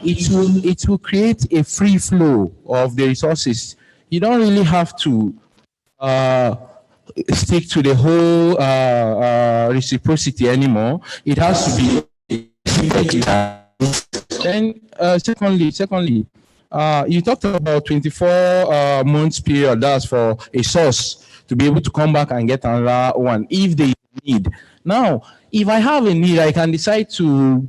K: it will create a free flow of the resources. You don't really have to stick to the whole reciprocity anymore. It has to be. Then secondly, you talked about 24 months period. That's for a source to be able to come back and get another one if they need. Now, if I have a need, I can decide to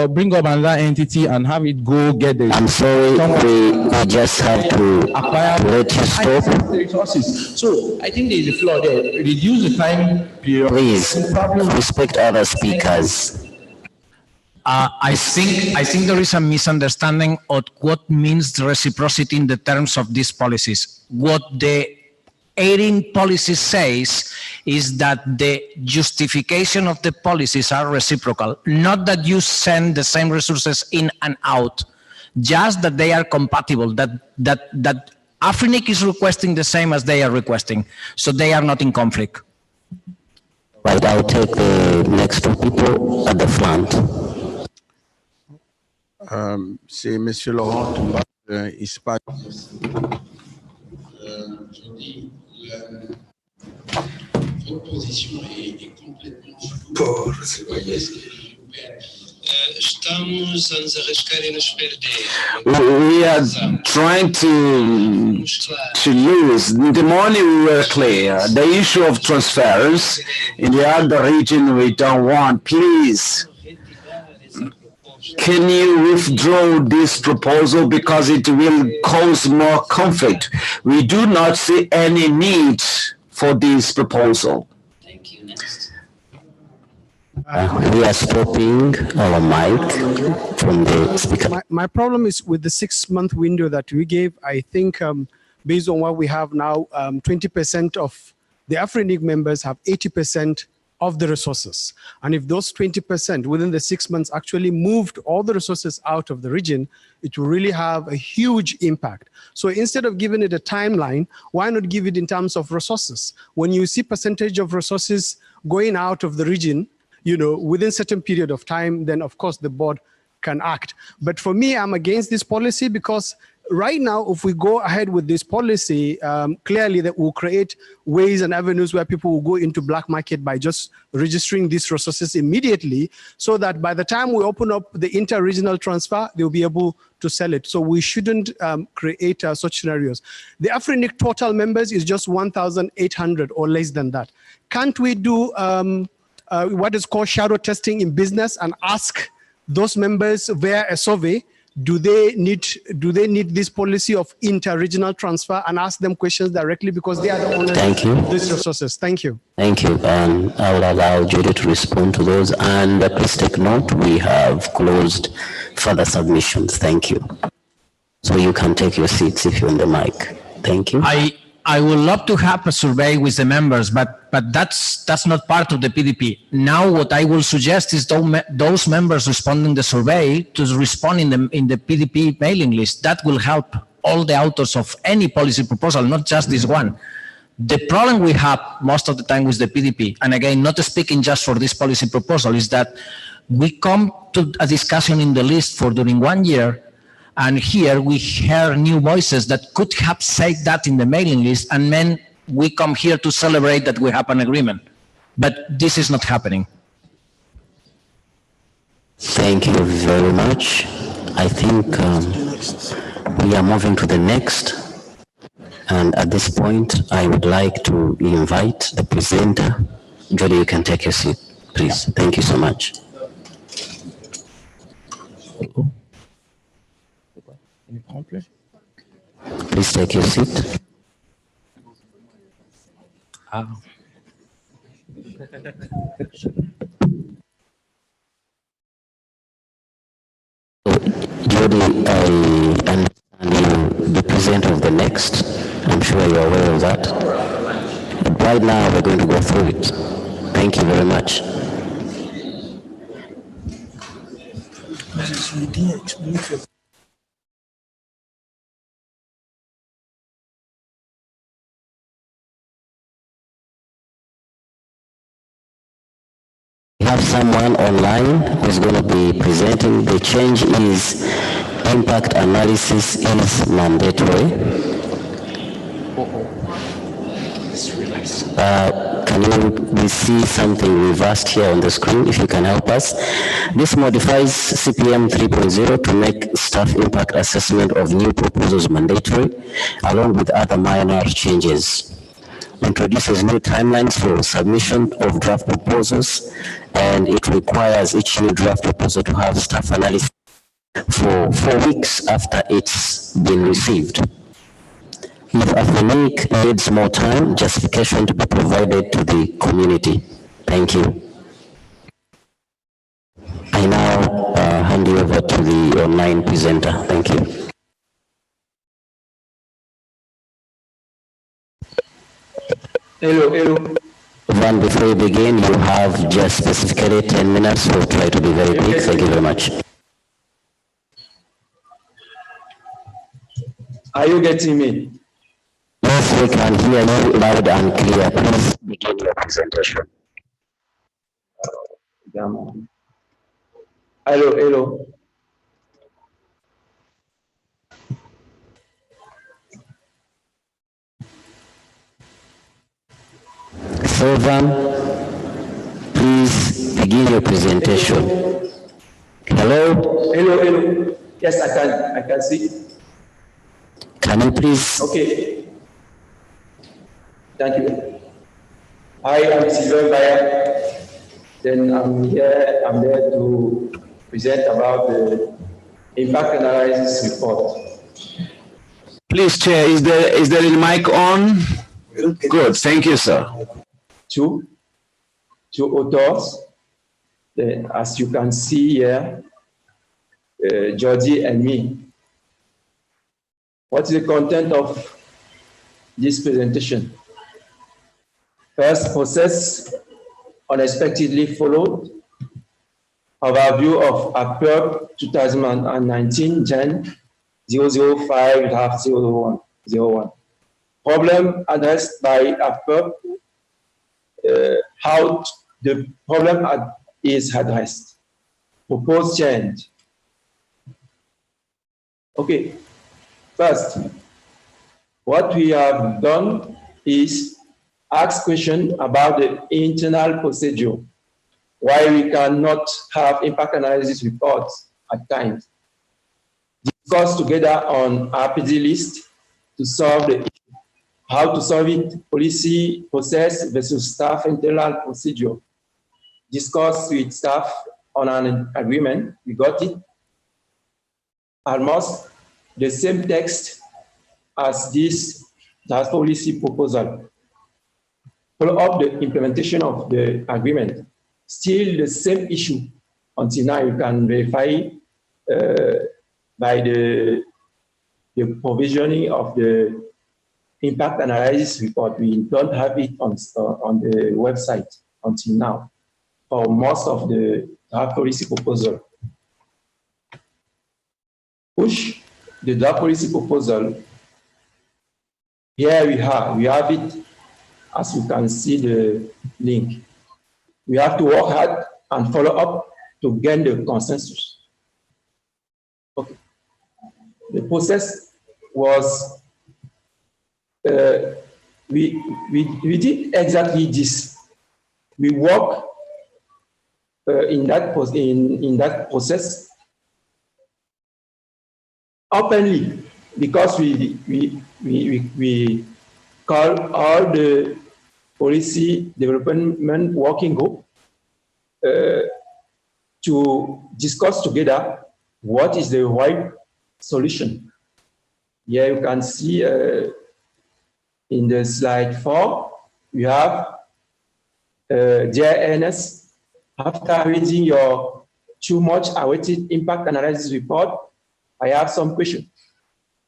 K: bring up another entity and have it go get the...
A: I'm sorry, we just have to let you stop.
K: The resources. So I think there is a flaw there. Reduce the time period.
A: Please, respect other speakers.
O: I think there is a misunderstanding of what means reciprocity in the terms of these policies. What the ARIN policy says is that the justification of the policies are reciprocal, not that you send the same resources in and out, just that they are compatible, that AFRINIC is requesting the same as they are requesting, so they are not in conflict.
A: Right, I'll take the next two people at the front.
G: C'est Monsieur Laurent Toumba, ISPAC.
R: Votre position est complètement floue. Estamos a nos arriscar e nos perder.
V: We are trying to lose. The morning we were clear. The issue of transfers in the other region we don't want. Please, can you withdraw this proposal because it will cause more conflict? We do not see any need for this proposal.
R: Thank you. Next.
A: We are stopping our mic from the speaker.
W: My problem is with the 6-month window that we gave. I think based on what we have now, 20% of the AFRINIC members have 80% of the resources. And if those 20% within the 6 months actually moved all the resources out of the region, it will really have a huge impact. So instead of giving it a timeline, why not give it in terms of resources? When you see percentage of resources going out of the region, within certain period of time, then of course the board can act. But for me, I'm against this policy because right now, if we go ahead with this policy, clearly that will create ways and avenues where people will go into black market by just registering these resources immediately, so that by the time we open up the inter-regional transfer, they'll be able to sell it. So we shouldn't create such scenarios. The AFRINIC total members is just 1,800 or less than that. Can't we do what is called shadow testing in business and ask those members via a survey, do they need this policy of inter-regional transfer, and ask them questions directly because they are the owners of these resources? Thank you.
A: Thank you. And I will allow Judy to respond to those. And please take note, we have closed further submissions. Thank you. So you can take your seats if you're on the mic. Thank you.
O: I would love to have a survey with the members, but that's not part of the PDP. Now, what I will suggest is those members responding the survey to respond in the PDP mailing list. That will help all the authors of any policy proposal, not just this one. The problem we have most of the time with the PDP, and again, not speaking just for this policy proposal, is that we come to a discussion in the list for during 1 year, and here we hear new voices that could have said that in the mailing list, and then we come here to celebrate that we have an agreement. But this is not happening.
A: Thank you very much. I think we are moving to the next. And at this point, I would like to invite the presenter. Jody, you can take your seat, please. Thank you so much. Please take your seat. Jody, I understand you the presenter of the next. I'm sure you're aware of that. But right now, we're going to go through it. Thank you very much. We have someone online who's going to be presenting. The change is impact analysis is mandatory. Can we see something reversed here on the screen, if you can help us? This modifies CPM 3.0 to make staff impact assessment of new proposals mandatory, along with other minor changes. Introduces new timelines for submission of draft proposals, and it requires each new draft proposal to have staff analysis for 4 weeks after it's been received. If AFRINIC needs more time, justification to be provided to the community. Thank you. I now hand you over to the online presenter. Thank you.
D: Hello.
A: Van, before you begin, you have just specifically 10 minutes. We'll try to be very quick. Thank you very much.
D: Are you getting me?
A: Yes, we can hear you loud and clear. Please begin your presentation.
D: Hello.
A: So, Van, please begin your presentation. Hello?
D: Hello. Yes, I can see.
A: Can you please?
D: Okay. Thank you. I am Sylvain Baya. Then I'm there to present about the impact analysis report.
V: Please, Chair, is there a mic on? Good, thank you, sir.
D: Two authors, as you can see here, Georgie and me. What's the content of this presentation? First, process unexpectedly followed. Overview of APRINIC 2019 Gen 005-0101. Problem addressed by APRINIC, how the problem is addressed. Proposed change. Okay, first, what we have done is ask questions about the internal procedure, why we cannot have impact analysis reports at times. Discuss together on RPD list to solve the issue. How to solve it, policy, process versus staff internal procedure. Discuss with staff on an agreement, we got it. Almost the same text as this draft policy proposal. Follow up the implementation of the agreement. Still the same issue until now. You can verify by the provisioning of the impact analysis report. We don't have it on the website until now for most of the draft policy proposal. Push the draft policy proposal. Here we have it, as you can see the link. We have to work hard and follow up to gain the consensus. Okay. The process was, we did exactly this. We work in that process openly, because we call all the policy development working group to discuss together what is the right solution. Here you can see in the slide 4, we have JNS. After reading your too much awaited impact analysis report, I have some questions.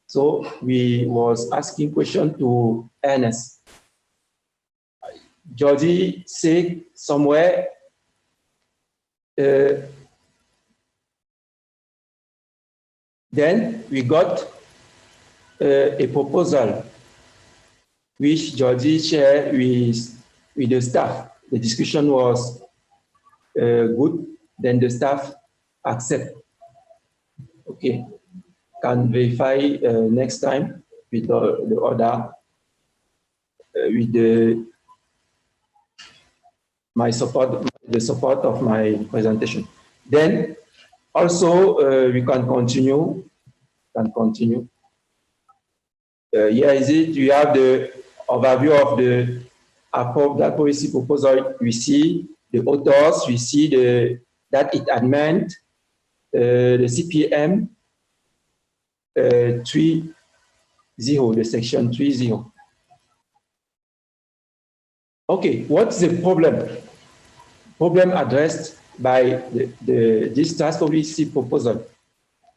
D: So we was asking question to NS. Georgie said somewhere, then we got a proposal which Georgie shared with the staff. The discussion was good, then the staff accept. Okay, can verify next time with the order, with the support of my presentation. Then also we can continue. Here is it. We have the overview of the that policy proposal. We see the authors. We see that it amend the CPM 3.0, the section 3.0. Okay, what's the problem? problem addressed by this task policy proposal.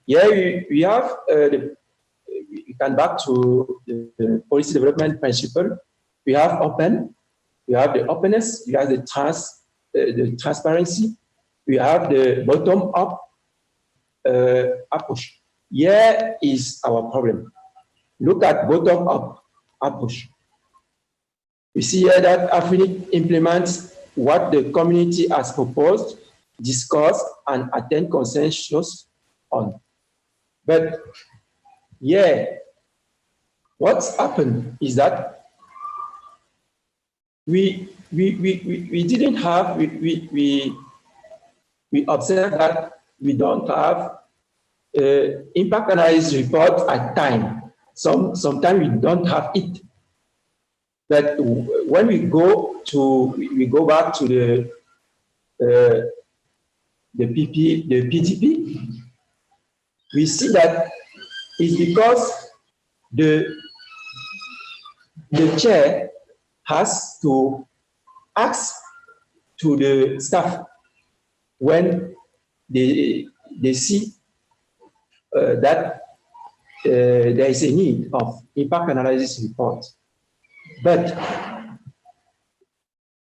D: Here we have we come back to the policy development principle. We have open, we have the openness, we have the transparency, we have the bottom-up approach. Here is our problem. Look at bottom-up approach. We see here that AFRINIC implements what the community has proposed, discussed, and attain consensus on. But yeah, what's happened is that we didn't have, we observed that we don't have impact analysis report at time. Sometimes we don't have it. But when we go back to the PTP, we see that it's because the chair has to ask to the staff when they see that there is a need of impact analysis report. But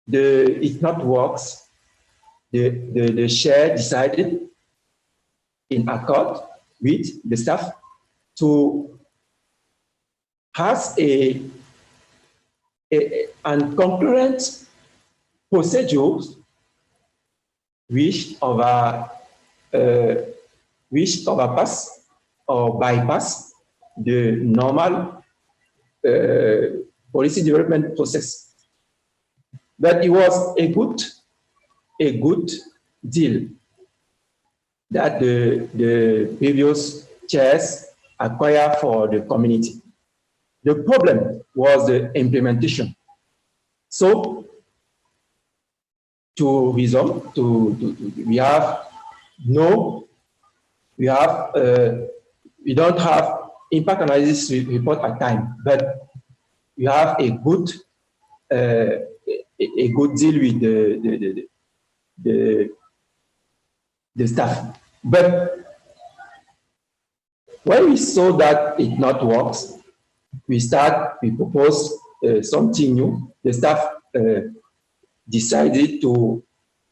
D: it not works. The chair decided in accord with the staff to has an concurrent procedures which overpass or bypass the normal policy development process. But it was a good deal that the previous chairs acquired for the community. The problem was the implementation. So to resolve, we don't have impact analysis report at time, but we have a good deal with the staff. But when we saw that it not works, we proposed something new. The staff decided to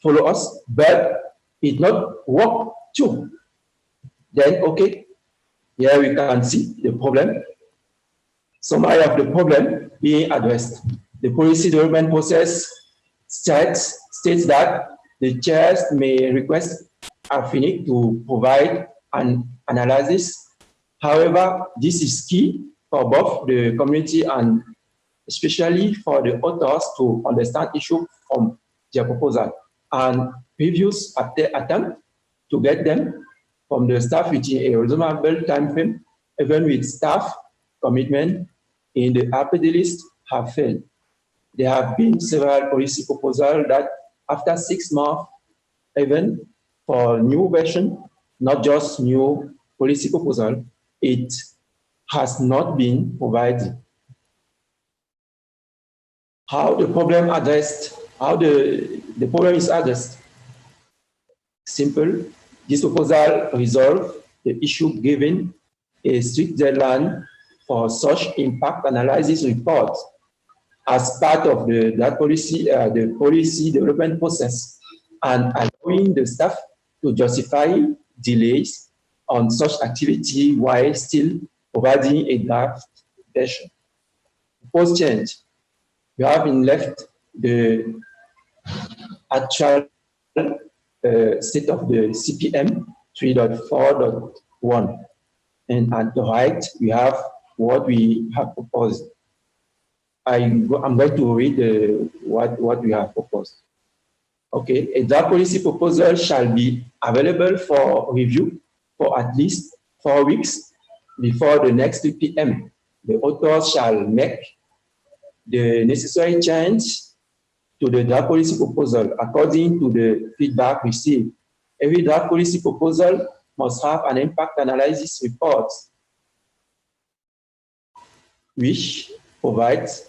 D: follow us, but it not work too. Then, okay, here we can see the problem. Summary of the problem being addressed. The policy development process states that the chairs may request AFRINIC to provide an analysis. However, this is key for both the community and especially for the authors to understand issue from their proposal. And previous attempt to get them from the staff within a reasonable time frame, even with staff commitment in the RPD list, have failed. There have been several policy proposals that after 6 months, even for new version, not just new policy proposal, it has not been provided. How the problem addressed, how the problem is addressed? Simple. This proposal resolves the issue given a strict deadline for such impact analysis reports as part of the policy development process, and allowing the staff to justify delays on such activity while still providing a draft version. Post change, we have been left the actual state of the CPM 3.4.1, and at the right we have what we have proposed. I'm going to read what we have proposed. Okay, a draft policy proposal shall be available for review for at least 4 weeks before the next 3 p.m. The authors shall make the necessary change to the draft policy proposal according to the feedback received. Every draft policy proposal must have an impact analysis report which provides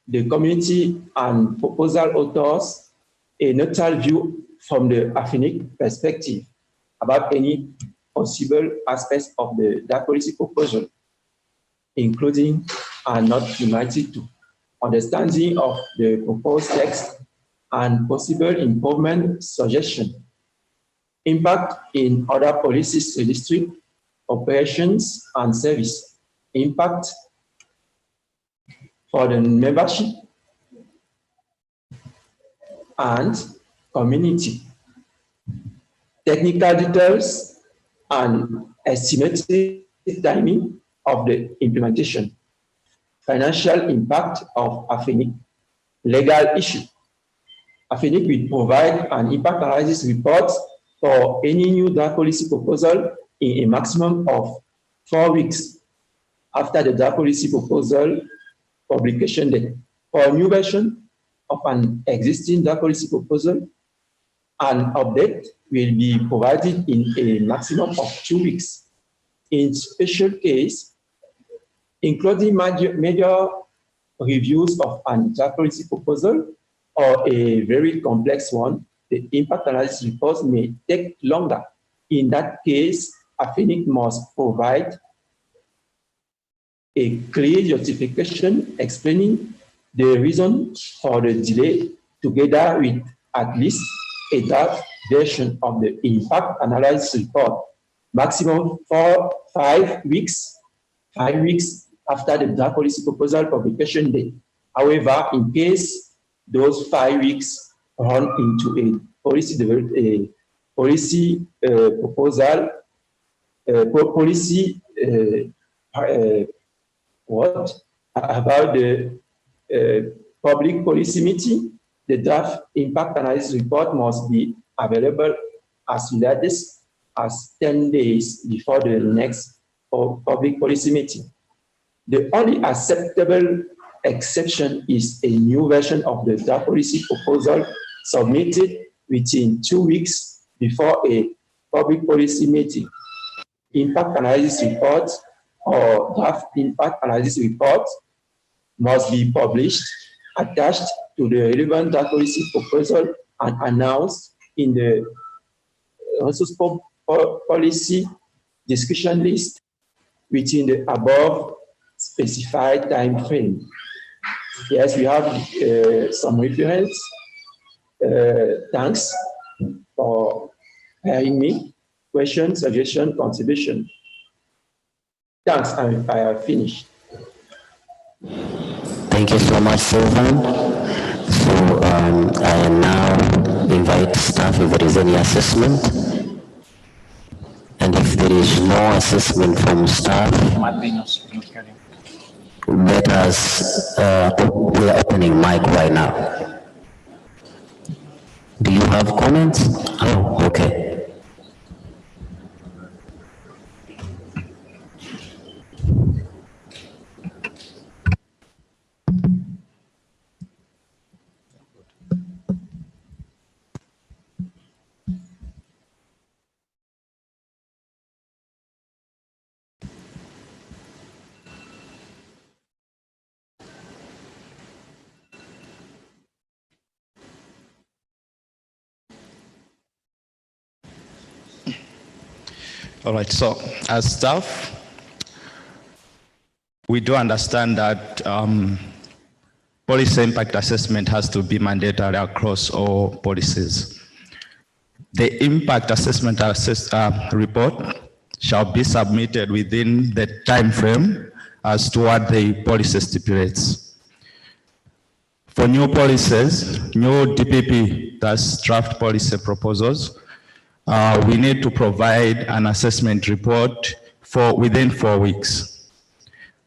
D: the community and proposal authors a neutral view from the AFRINIC perspective about any possible aspects of the draft policy proposal, including and not limited to understanding of the proposed text and possible improvement suggestion, impact in other policies, district operations and service, impact for the membership and community, technical details and estimated timing of the implementation, financial impact of AFRINIC, legal issue. AFRINIC will provide an impact analysis report for any new draft policy proposal in a maximum of 4 weeks after the draft policy proposal publication date. For a new version of an existing draft policy proposal, an update will be provided in a maximum of 2 weeks. In special case, including major reviews of an draft policy proposal or a very complex one, the impact analysis report may take longer. In that case, AFRINIC must provide a clear justification explaining the reason for the delay together with at least a draft version of the impact analysis report, maximum for 5 weeks, 5 weeks after the draft policy proposal publication date. However, in case those 5 weeks run into a policy proposal, what about the public policy meeting, the draft impact analysis report must be available as latest as 10 days before the next public policy meeting. The only acceptable exception is a new version of the draft policy proposal submitted within 2 weeks before a public policy meeting. Impact analysis report or draft impact analysis report must be published, attached to the relevant draft policy proposal and announced in the resource policy discussion list within the above specified time frame. Yes, we have some reference. Thanks for hearing me. Question, suggestion, contribution. Thanks, I have finished.
A: Thank you so much, Sylvan. So I now invite staff if there is any assessment. And if there is no assessment from staff, let us, we are opening mic right now. Do you have comments? Oh, okay.
B: All right, so as staff, we do understand that policy impact assessment has to be mandatory across all policies. The impact assessment report shall be submitted within the time frame as to what the policy stipulates. For new policies, new DPP, that's draft policy proposals, we need to provide an assessment report for within 4 weeks.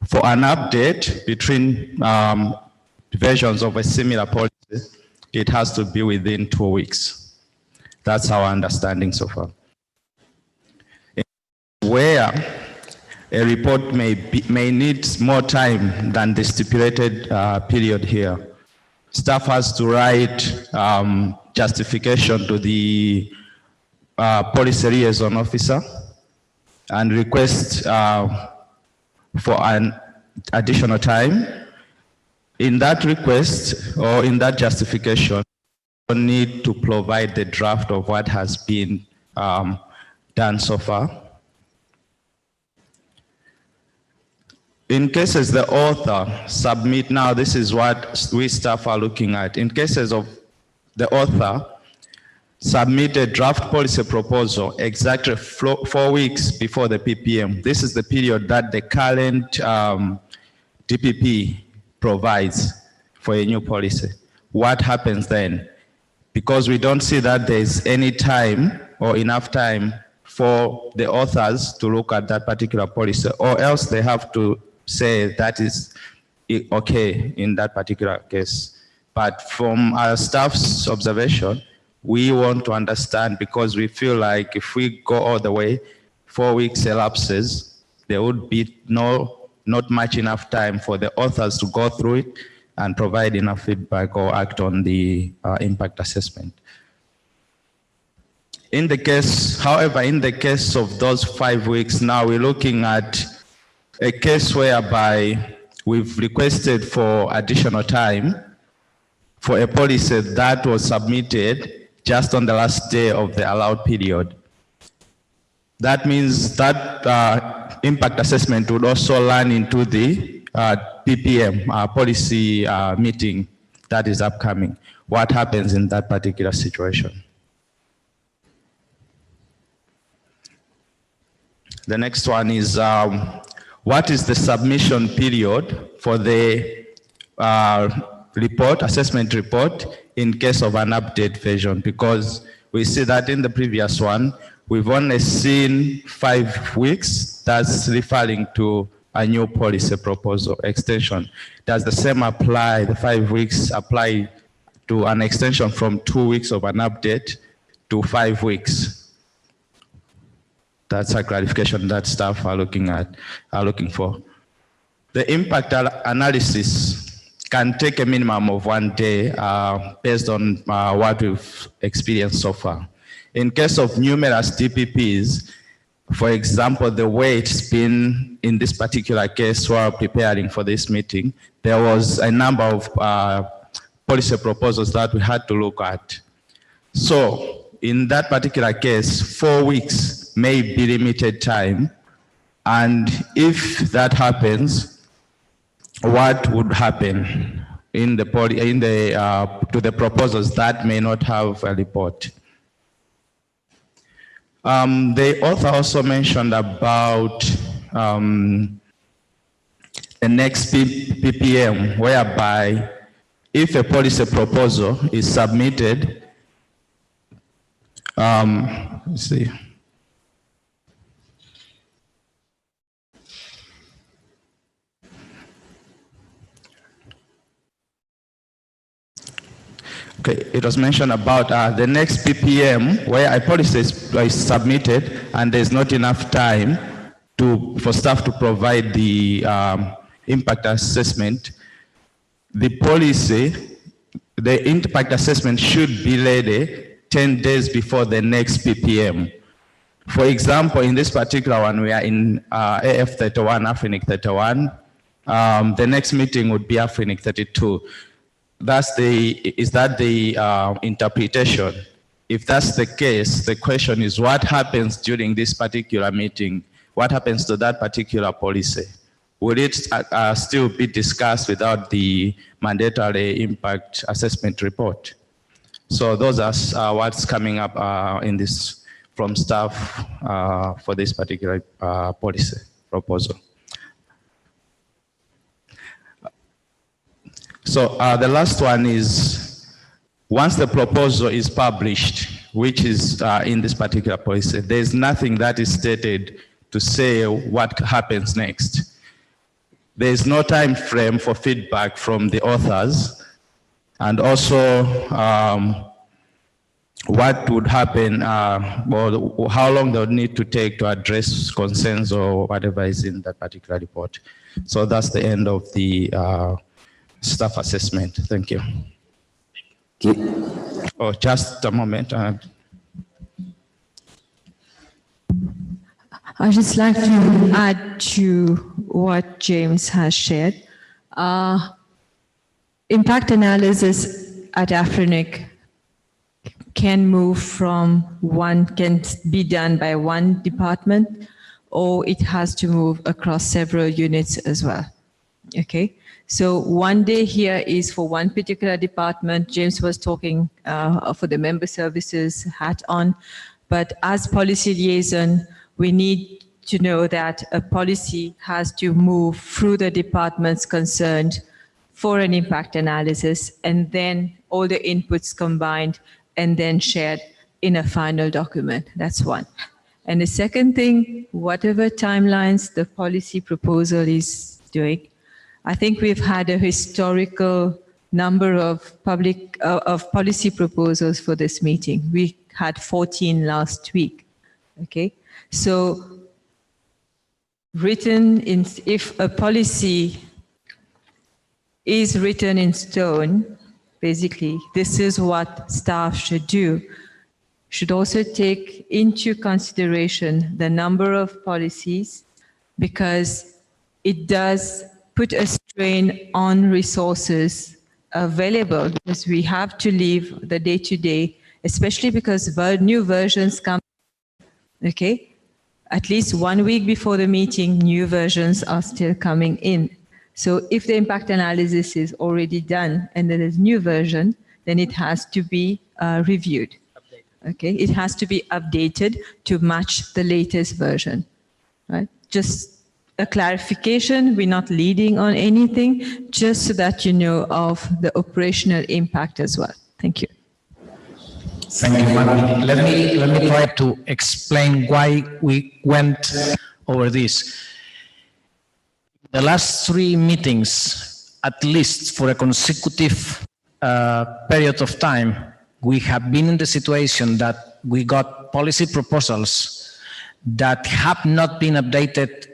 B: For an update between versions of a similar policy, it has to be within 2 weeks. That's our understanding so far. Where a report may need more time than the stipulated period here, staff has to write justification to the policy liaison officer and request for an additional time. In that request or in that justification, need to provide the draft of what has been done so far. In cases the author submit, now this is what we staff are looking at. In cases of the author submit a draft policy proposal exactly 4 weeks before the PPM. This is the period that the current DPP provides for a new policy. What happens then? Because we don't see that there's any time or enough time for the authors to look at that particular policy, or else they have to say that is okay in that particular case. But from our staff's observation, we want to understand, because we feel like if we go all the way, 4 weeks elapses, there would be not much enough time for the authors to go through it and provide enough feedback or act on the impact assessment. In the case, however, in the case of those 5 weeks, now we're looking at a case whereby we've requested for additional time for a policy that was submitted just on the last day of the allowed period. That means that impact assessment would also run into the PPM policy meeting that is upcoming. What happens in that particular situation? The next one is what is the submission period for the assessment report in case of an update version? Because we see that in the previous one, we've only seen 5 weeks. That's referring to a new policy proposal extension. Does the same apply, the 5 weeks apply to an extension from 2 weeks of an update to 5 weeks? That's a clarification that staff are looking for. The impact analysis can take a minimum of 1 day based on what we've experienced so far. In case of numerous DPPs, for example, the way it's been in this particular case while preparing for this meeting, there was a number of policy proposals that we had to look at. So in that particular case, 4 weeks may be limited time. And if that happens, what would happen to the proposals that may not have a report? The author also mentioned about the next PPM, whereby if a policy proposal is submitted, let's see. Okay, it was mentioned about the next PPM where a policy is submitted and there's not enough time for staff to provide the impact assessment. The policy, the impact assessment should be ready 10 days before the next PPM. For example, in this particular one, we are in AF31, AFRINIC 31. The next meeting would be AFRINIC 32. Is that the interpretation? If that's the case, the question is what happens during this particular meeting? What happens to that particular policy? Will it still be discussed without the mandatory impact assessment report? So those are what's coming up in this from staff for this particular policy proposal. So the last one is, once the proposal is published, which is in this particular policy, there's nothing that is stated to say what happens next. There's no time frame for feedback from the authors, and also what would happen, or how long they would need to take to address concerns or whatever is in that particular report. So that's the end of the staff assessment. Thank you. Oh, just a moment.
P: I'd just like to add to what James has shared. Impact analysis at AFRINIC can be done by one department, or it has to move across several units as well. Okay, so one day here is for one particular department. James was talking for the member services hat on, but as policy liaison, we need to know that a policy has to move through the departments concerned for an impact analysis, and then all the inputs combined and then shared in a final document. That's one. And the second thing, whatever timelines the policy proposal is doing, I think we've had a historical number of policy proposals for this meeting. We had 14 last week. Okay, so if a policy is written in stone, basically, this is what staff should do, should also take into consideration the number of policies, because it does put a strain on resources available, because we have to leave the day-to-day, especially because new versions come, okay? At least 1 week before the meeting, new versions are still coming in. So if the impact analysis is already done and there is new version, then it has to be reviewed. Okay, it has to be updated to match the latest version. Right? Just a clarification, we're not leading on anything, just so that you know of the operational impact as well. Thank you.
O: Thank you, Madam. Let me try to explain why we went over this. The last 3 meetings, at least for a consecutive period of time, we have been in the situation that we got policy proposals that have not been updated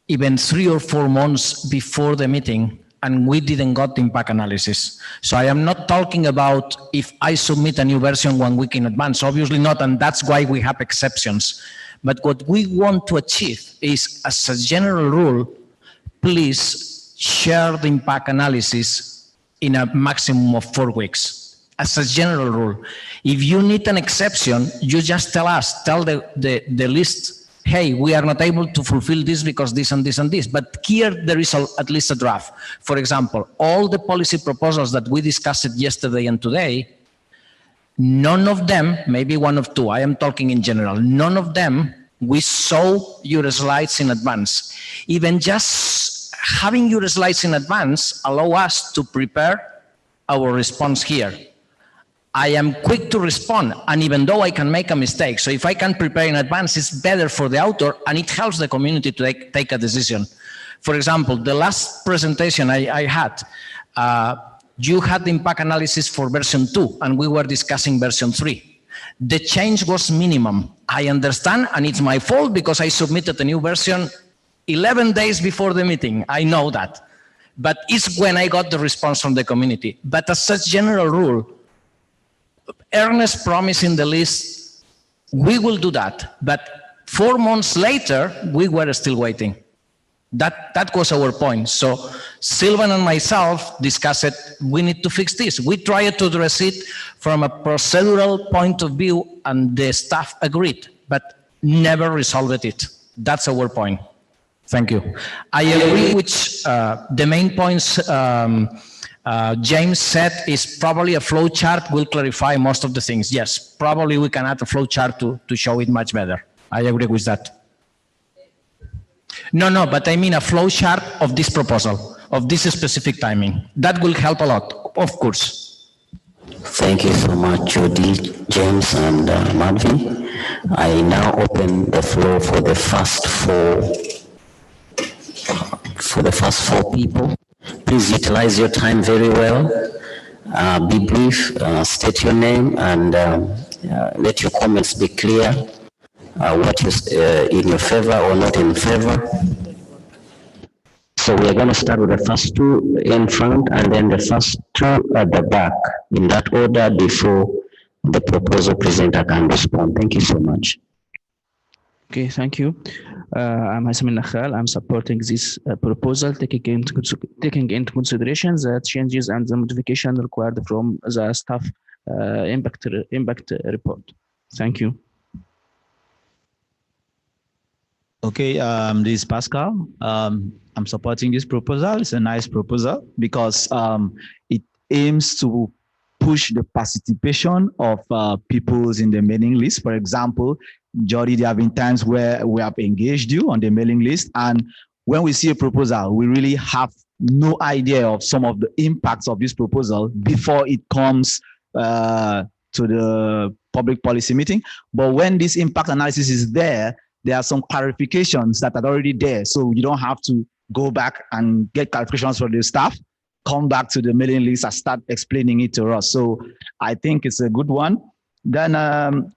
O: even 3 or 4 months before the meeting, and we didn't got the impact analysis. So I am not talking about if I submit a new version 1 week in advance, obviously not, and that's why we have exceptions. But what we want to achieve is, as a general rule, please share the impact analysis in a maximum of 4 weeks. As a general rule, if you need an exception, you just tell us, tell the list, hey, we are not able to fulfill this because this and this and this. But here there is at least a draft. For example, all the policy proposals that we discussed yesterday and today, none of them, maybe 1 or 2, I am talking in general, none of them we saw your slides in advance. Even just having your slides in advance allow us to prepare our response here. I am quick to respond, and even though I can make a mistake, so if I can prepare in advance, it's better for the author, and it helps the community to take a decision. For example, the last presentation I had, you had the impact analysis for version 2, and we were discussing version 3. The change was minimum. I understand, and it's my fault because I submitted a new version 11 days before the meeting. I know that. But it's when I got the response from the community. But as such general rule, earnest promise in the list, we will do that. But 4 months later, we were still waiting. That was our point. So Sylvan and myself discussed it, we need to fix this. We tried to address it from a procedural point of view, and the staff agreed, but never resolved it. That's our point. Thank you. I agree with the main points James said is probably a flow chart will clarify most of the things. Yes, probably we can add a flow chart to show it much better. I agree with that. No, but I mean a flow chart of this proposal, of this specific timing. That will help a lot, of course.
A: Thank you so much, Judy, James, and Madvi. I now open the floor for the first 4 people. Please utilize your time very well. Be brief, state your name, and let your comments be clear. What is in your favor or not in favor. So we are going to start with the first 2 in front and then the first 2 at the back, in that order, before the proposal presenter can respond. Thank you so much.
J: Okay, thank you. I'm Hassan Nakhal. I'm supporting this proposal, taking into consideration the changes and the modification required from the staff impact report. Thank you.
T: Okay, this is Pascal. I'm supporting this proposal. It's a nice proposal because it aims to push the participation of peoples in the mailing list. For example, Jody, there have been times where we have engaged you on the mailing list, and when we see a proposal, we really have no idea of some of the impacts of this proposal before it comes to the public policy meeting. But when this impact analysis is there are some clarifications that are already there. So you don't have to go back and get clarifications from the staff, come back to the mailing list and start explaining it to us. So I think it's a good one. Then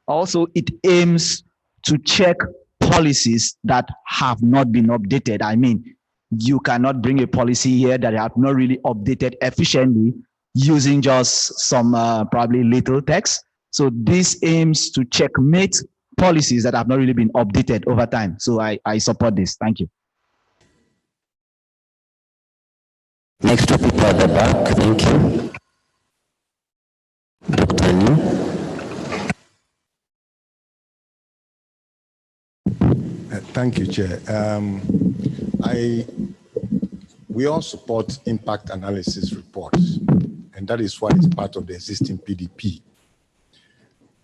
T: also it aims to check policies that have not been updated. I mean, you cannot bring a policy here that have not really updated efficiently using just some probably little text. So this aims to checkmate policies that have not really been updated over time. So I support this. Thank you.
A: Next two people at the back. Thank you. Dr. Anu.
G: Thank you, Chair. We all support impact analysis reports, and that is why it's part of the existing PDP.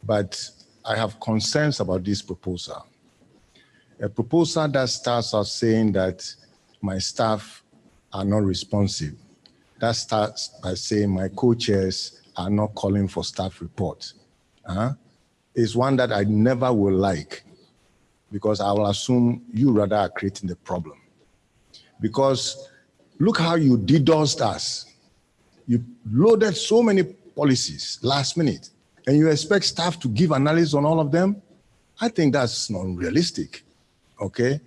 G: But I have concerns about this proposal. A proposal that starts out saying that my staff are not responsive. That starts by saying my co-chairs are not calling for staff reports. Is one that I never will like, because I will assume you rather are creating the problem. Because look how you DDoSed us. You loaded so many policies last minute, and you expect staff to give analysis on all of them? I think that's not realistic, okay?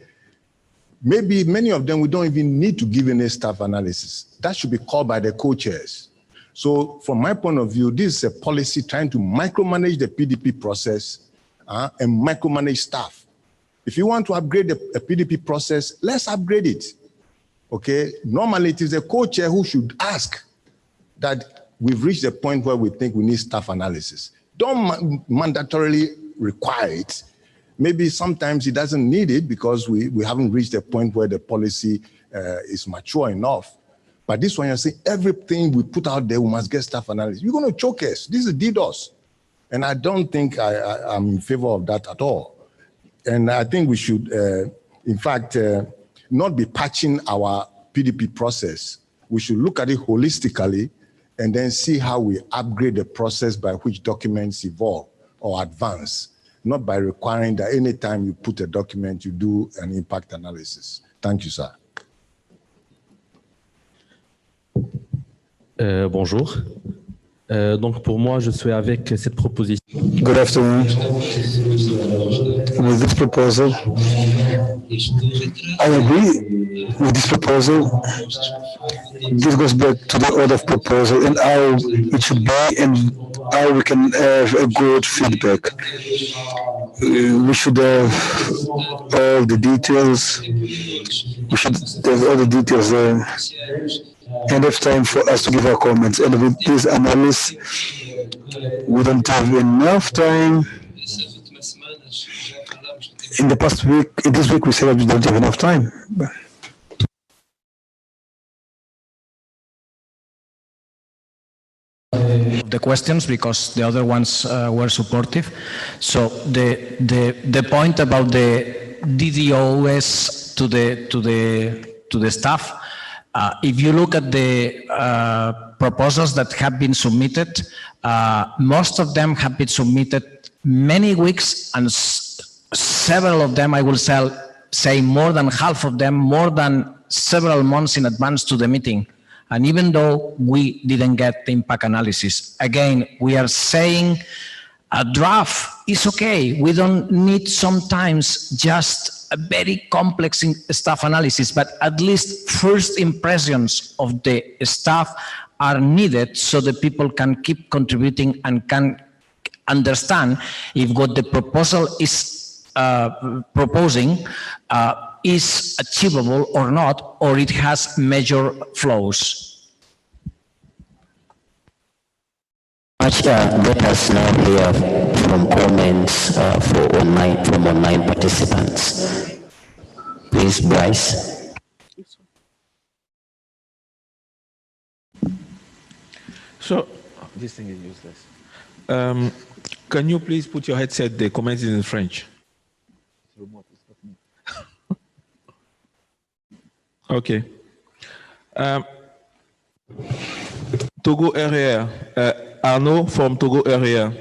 G: Maybe many of them we don't even need to give any staff analysis. That should be called by the co-chairs. So from my point of view, this is a policy trying to micromanage the PDP process and micromanage staff. If you want to upgrade the PDP process, let's upgrade it, okay? Normally it is the co-chair who should ask that we've reached the point where we think we need staff analysis. Don't mandatorily require it. Maybe sometimes it doesn't need it because we haven't reached the point where the policy is mature enough. But this one, you're saying everything we put out there, we must get staff analysis. You're going to choke us. This is DDoS. And I don't think I'm in favor of that at all. And I think we should, in fact, not be patching our PDP process. We should look at it holistically and then see how we upgrade the process by which documents evolve or advance, not by requiring that anytime you put a document, you do an impact analysis. Thank you, sir.
E: Bonjour. Donc pour moi, je suis avec cette proposition.
M: Good afternoon. With this proposal, I agree with this proposal. This goes back to the order of proposal and how it should be and how we can have a good feedback. We should have all the details. We should have all the details there. And have time for us to give our comments. And with this analysis, we don't have enough time. In the past week, in this week, we said that we don't have enough time.
I: The questions, because the other ones were supportive. So the point about the DDoS to the staff. If you look at the proposals that have been submitted, most of them have been submitted many weeks, and several of them, I will say more than half of them, more than several months in advance to the meeting. And even though we didn't get the impact analysis, again, we are saying a draft is okay. We don't need sometimes just a very complex staff analysis, but at least first impressions of the staff are needed so that people can keep contributing and can understand if what the proposal is proposing is achievable or not, or it has major flaws.
A: Let us now hear from comments from online participants. Please, Bryce.
K: So, this thing is useless. Can you please put your headset? The comment is in French. Okay. Togo area. Arnaud from Togo area.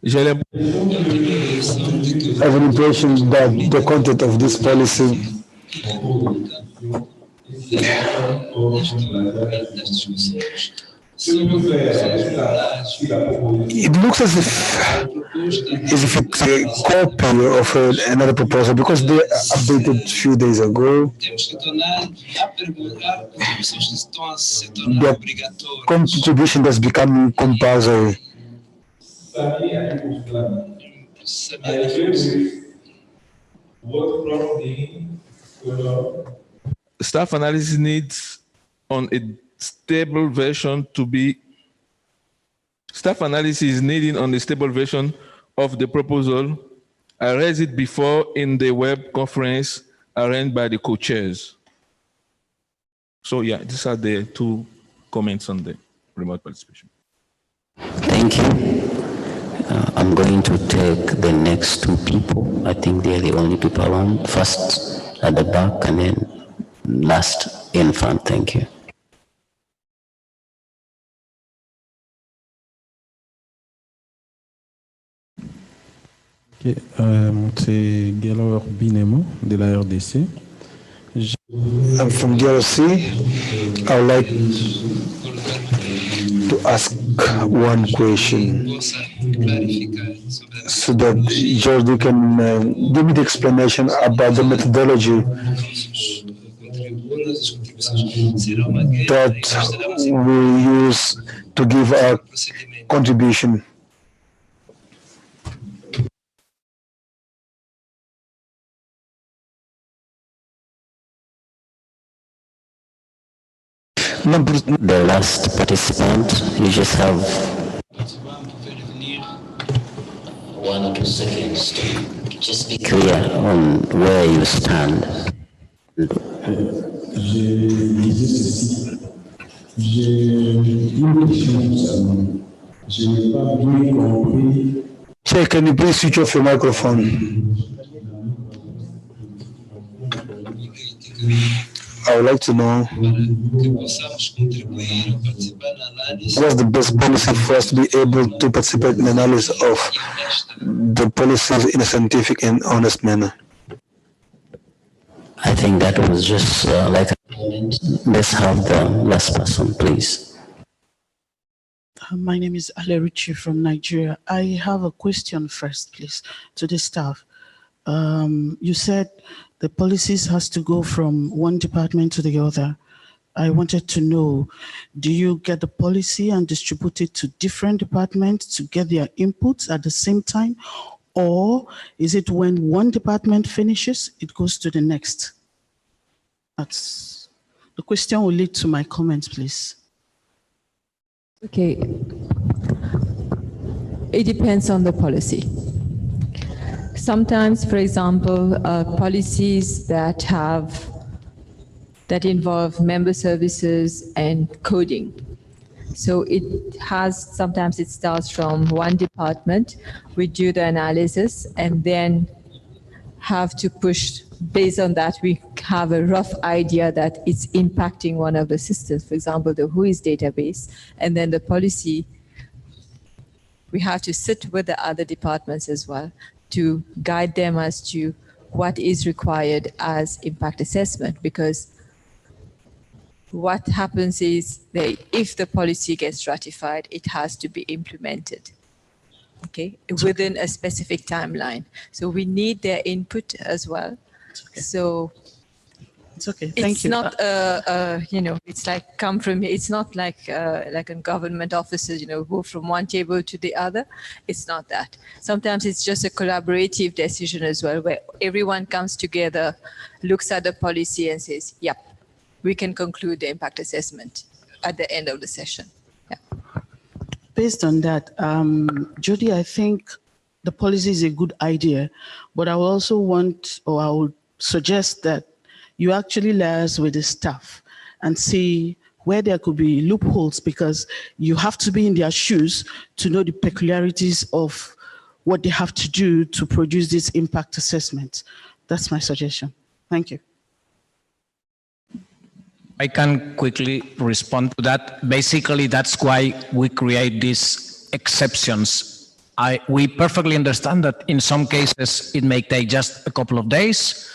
M: I have an impression that the content of this policy it looks as if it's a copy of another proposal because they updated a few days ago. The contribution that's becoming compulsory.
K: Staff analysis needs on a stable version to be. Staff analysis is needed on a stable version of the proposal. I raised it before in the web conference arranged by the co-chairs. So yeah, these are the two comments on the remote participation.
A: Thank you. I'm going to take the next two people. I think they're the only people on. First at the back and then last in front. Thank you.
L: Okay. C'est Gelor Binemo de la RDC.
M: I'm from DRC. I would like to ask one question so that Jordi can give me the explanation about the methodology that we use to give our contribution.
A: The last participant, you just have 1 or 2 seconds to just be clear on where you stand.
M: Sir, can you please switch off your microphone? I would like to know what's the best policy for us to be able to participate in analysis of the policies in a scientific and honest manner.
A: I think that was just like a comment. Let's have the last person, please.
Q: My name is Ale Richie from Nigeria. I have a question first, please, to the staff. You said the policies has to go from one department to the other. I wanted to know, do you get the policy and distribute it to different departments to get their inputs at the same time? Or is it when one department finishes, it goes to the next? That's the question will lead to my comments, please.
P: Okay. It depends on the policy. Sometimes, for example, policies that involve member services and coding. So sometimes it starts from one department, we do the analysis and then have to push, based on that, we have a rough idea that it's impacting one of the systems, for example, the WHOIS database, and then the policy, we have to sit with the other departments as well to guide them as to what is required as impact assessment, because what happens is that if the policy gets ratified, it has to be implemented, okay, within a specific timeline. So we need their input as well. Okay. So
Q: it's okay. Thank you.
P: It's not, it's like come from here. It's not like a government offices, go from one table to the other. It's not that. Sometimes it's just a collaborative decision as well, where everyone comes together, looks at the policy and says, yep, we can conclude the impact assessment at the end of the session. Yeah.
Q: Based on that, Jody, I think the policy is a good idea, but I will also want, or I would suggest that you actually liaise with the staff and see where there could be loopholes, because you have to be in their shoes to know the peculiarities of what they have to do to produce this impact assessment. That's my suggestion. Thank you.
O: I can quickly respond to that. Basically, that's why we create these exceptions. We perfectly understand that in some cases it may take just a couple of days,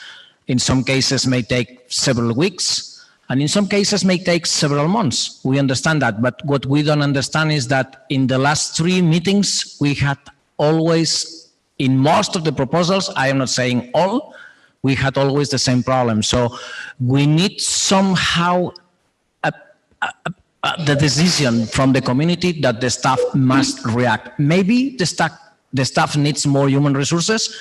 O: in some cases may take several weeks, and in some cases may take several months. We understand that, but what we don't understand is that in the last 3 meetings, we had always, in most of the proposals, I am not saying all, we had always the same problem. So we need somehow the decision from the community that the staff must react. Maybe the staff needs more human resources.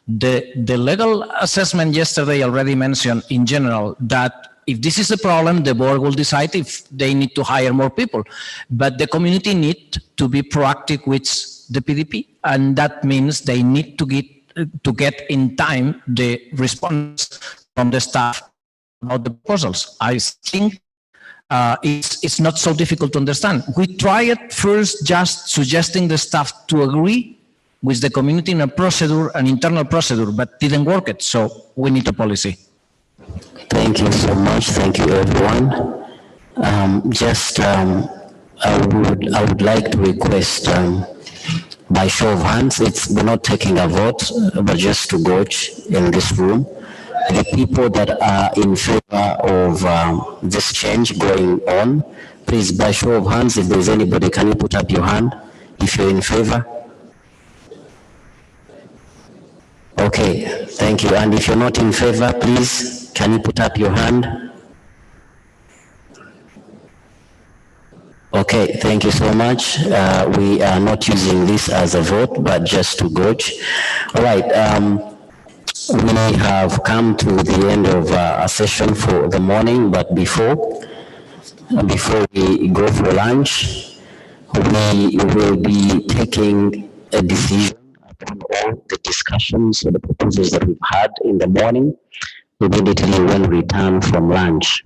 O: The legal assessment yesterday already mentioned in general that if this is a problem, the board will decide if they need to hire more people. But the community need to be proactive with the PDP, and that means they need to get in time the response from the staff about the proposals. I think it's not so difficult to understand. We tried first just suggesting the staff to agree with the community in a procedure, an internal procedure, but didn't work it. So we need a policy.
A: Thank you so much. Thank you, everyone. I would like to request, by show of hands, we're not taking a vote, but just to gauge in this room, the people that are in favor of this change going on, please, by show of hands, if there's anybody, can you put up your hand if you're in favor? Okay, thank you. And if you're not in favor, please, can you put up your hand? Okay, thank you so much. We are not using this as a vote, but just to gauge. All right, we have come to the end of our session for the morning, but before we go for lunch, we will be taking a decision upon all the discussions or the proposals that we've had in the morning immediately when we return from lunch.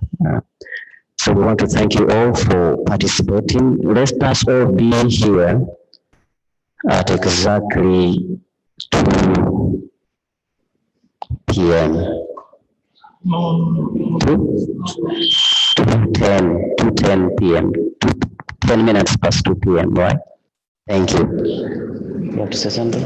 A: So we want to thank you all for participating. Let us all be here at exactly 2 p.m. 2:10 p.m. 10 minutes past 2 p.m., right? Thank you. You want to say something?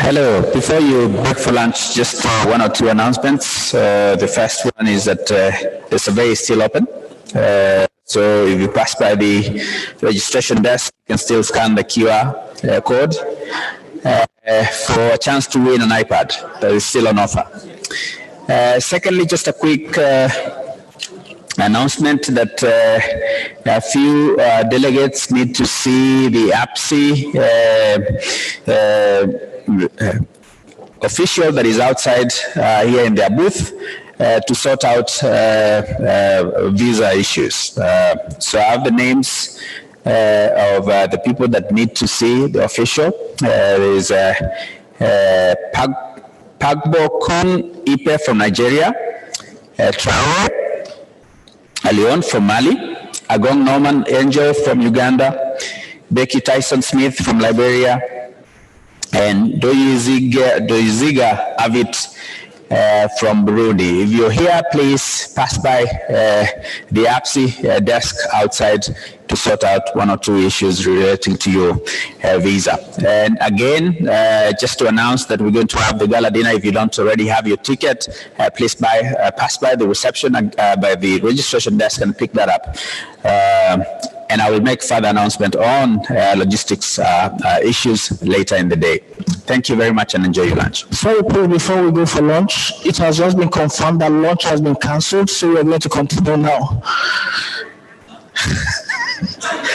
N: Hello, before you break for lunch, just 1 or 2 announcements. The first one is that the survey is still open. So if you pass by the registration desk, you can still scan the QR code for a chance to win an iPad that is still on offer. Secondly, just a quick announcement that a few delegates need to see the APSI official that is outside here in their booth to sort out visa issues. So I have the names of the people that need to see the official. There is Pagbo Kun Ipe from Nigeria, Traore Alion from Mali, Agong Norman Angel from Uganda, Becky Tyson Smith from Liberia, and Doyiziga Avit from Burundi. If you're here, please pass by the APSI desk outside to sort out 1 or 2 issues relating to your visa. And again, just to announce that we're going to have the gala dinner. If you don't already have your ticket, please pass by the reception and by the registration desk and pick that up. And I will make further announcement on logistics issues later in the day. Thank you very much and enjoy your lunch.
H: Sorry, please, before we go for lunch, it has just been confirmed that lunch has been cancelled, so we're going to continue now.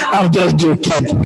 H: I'm just joking.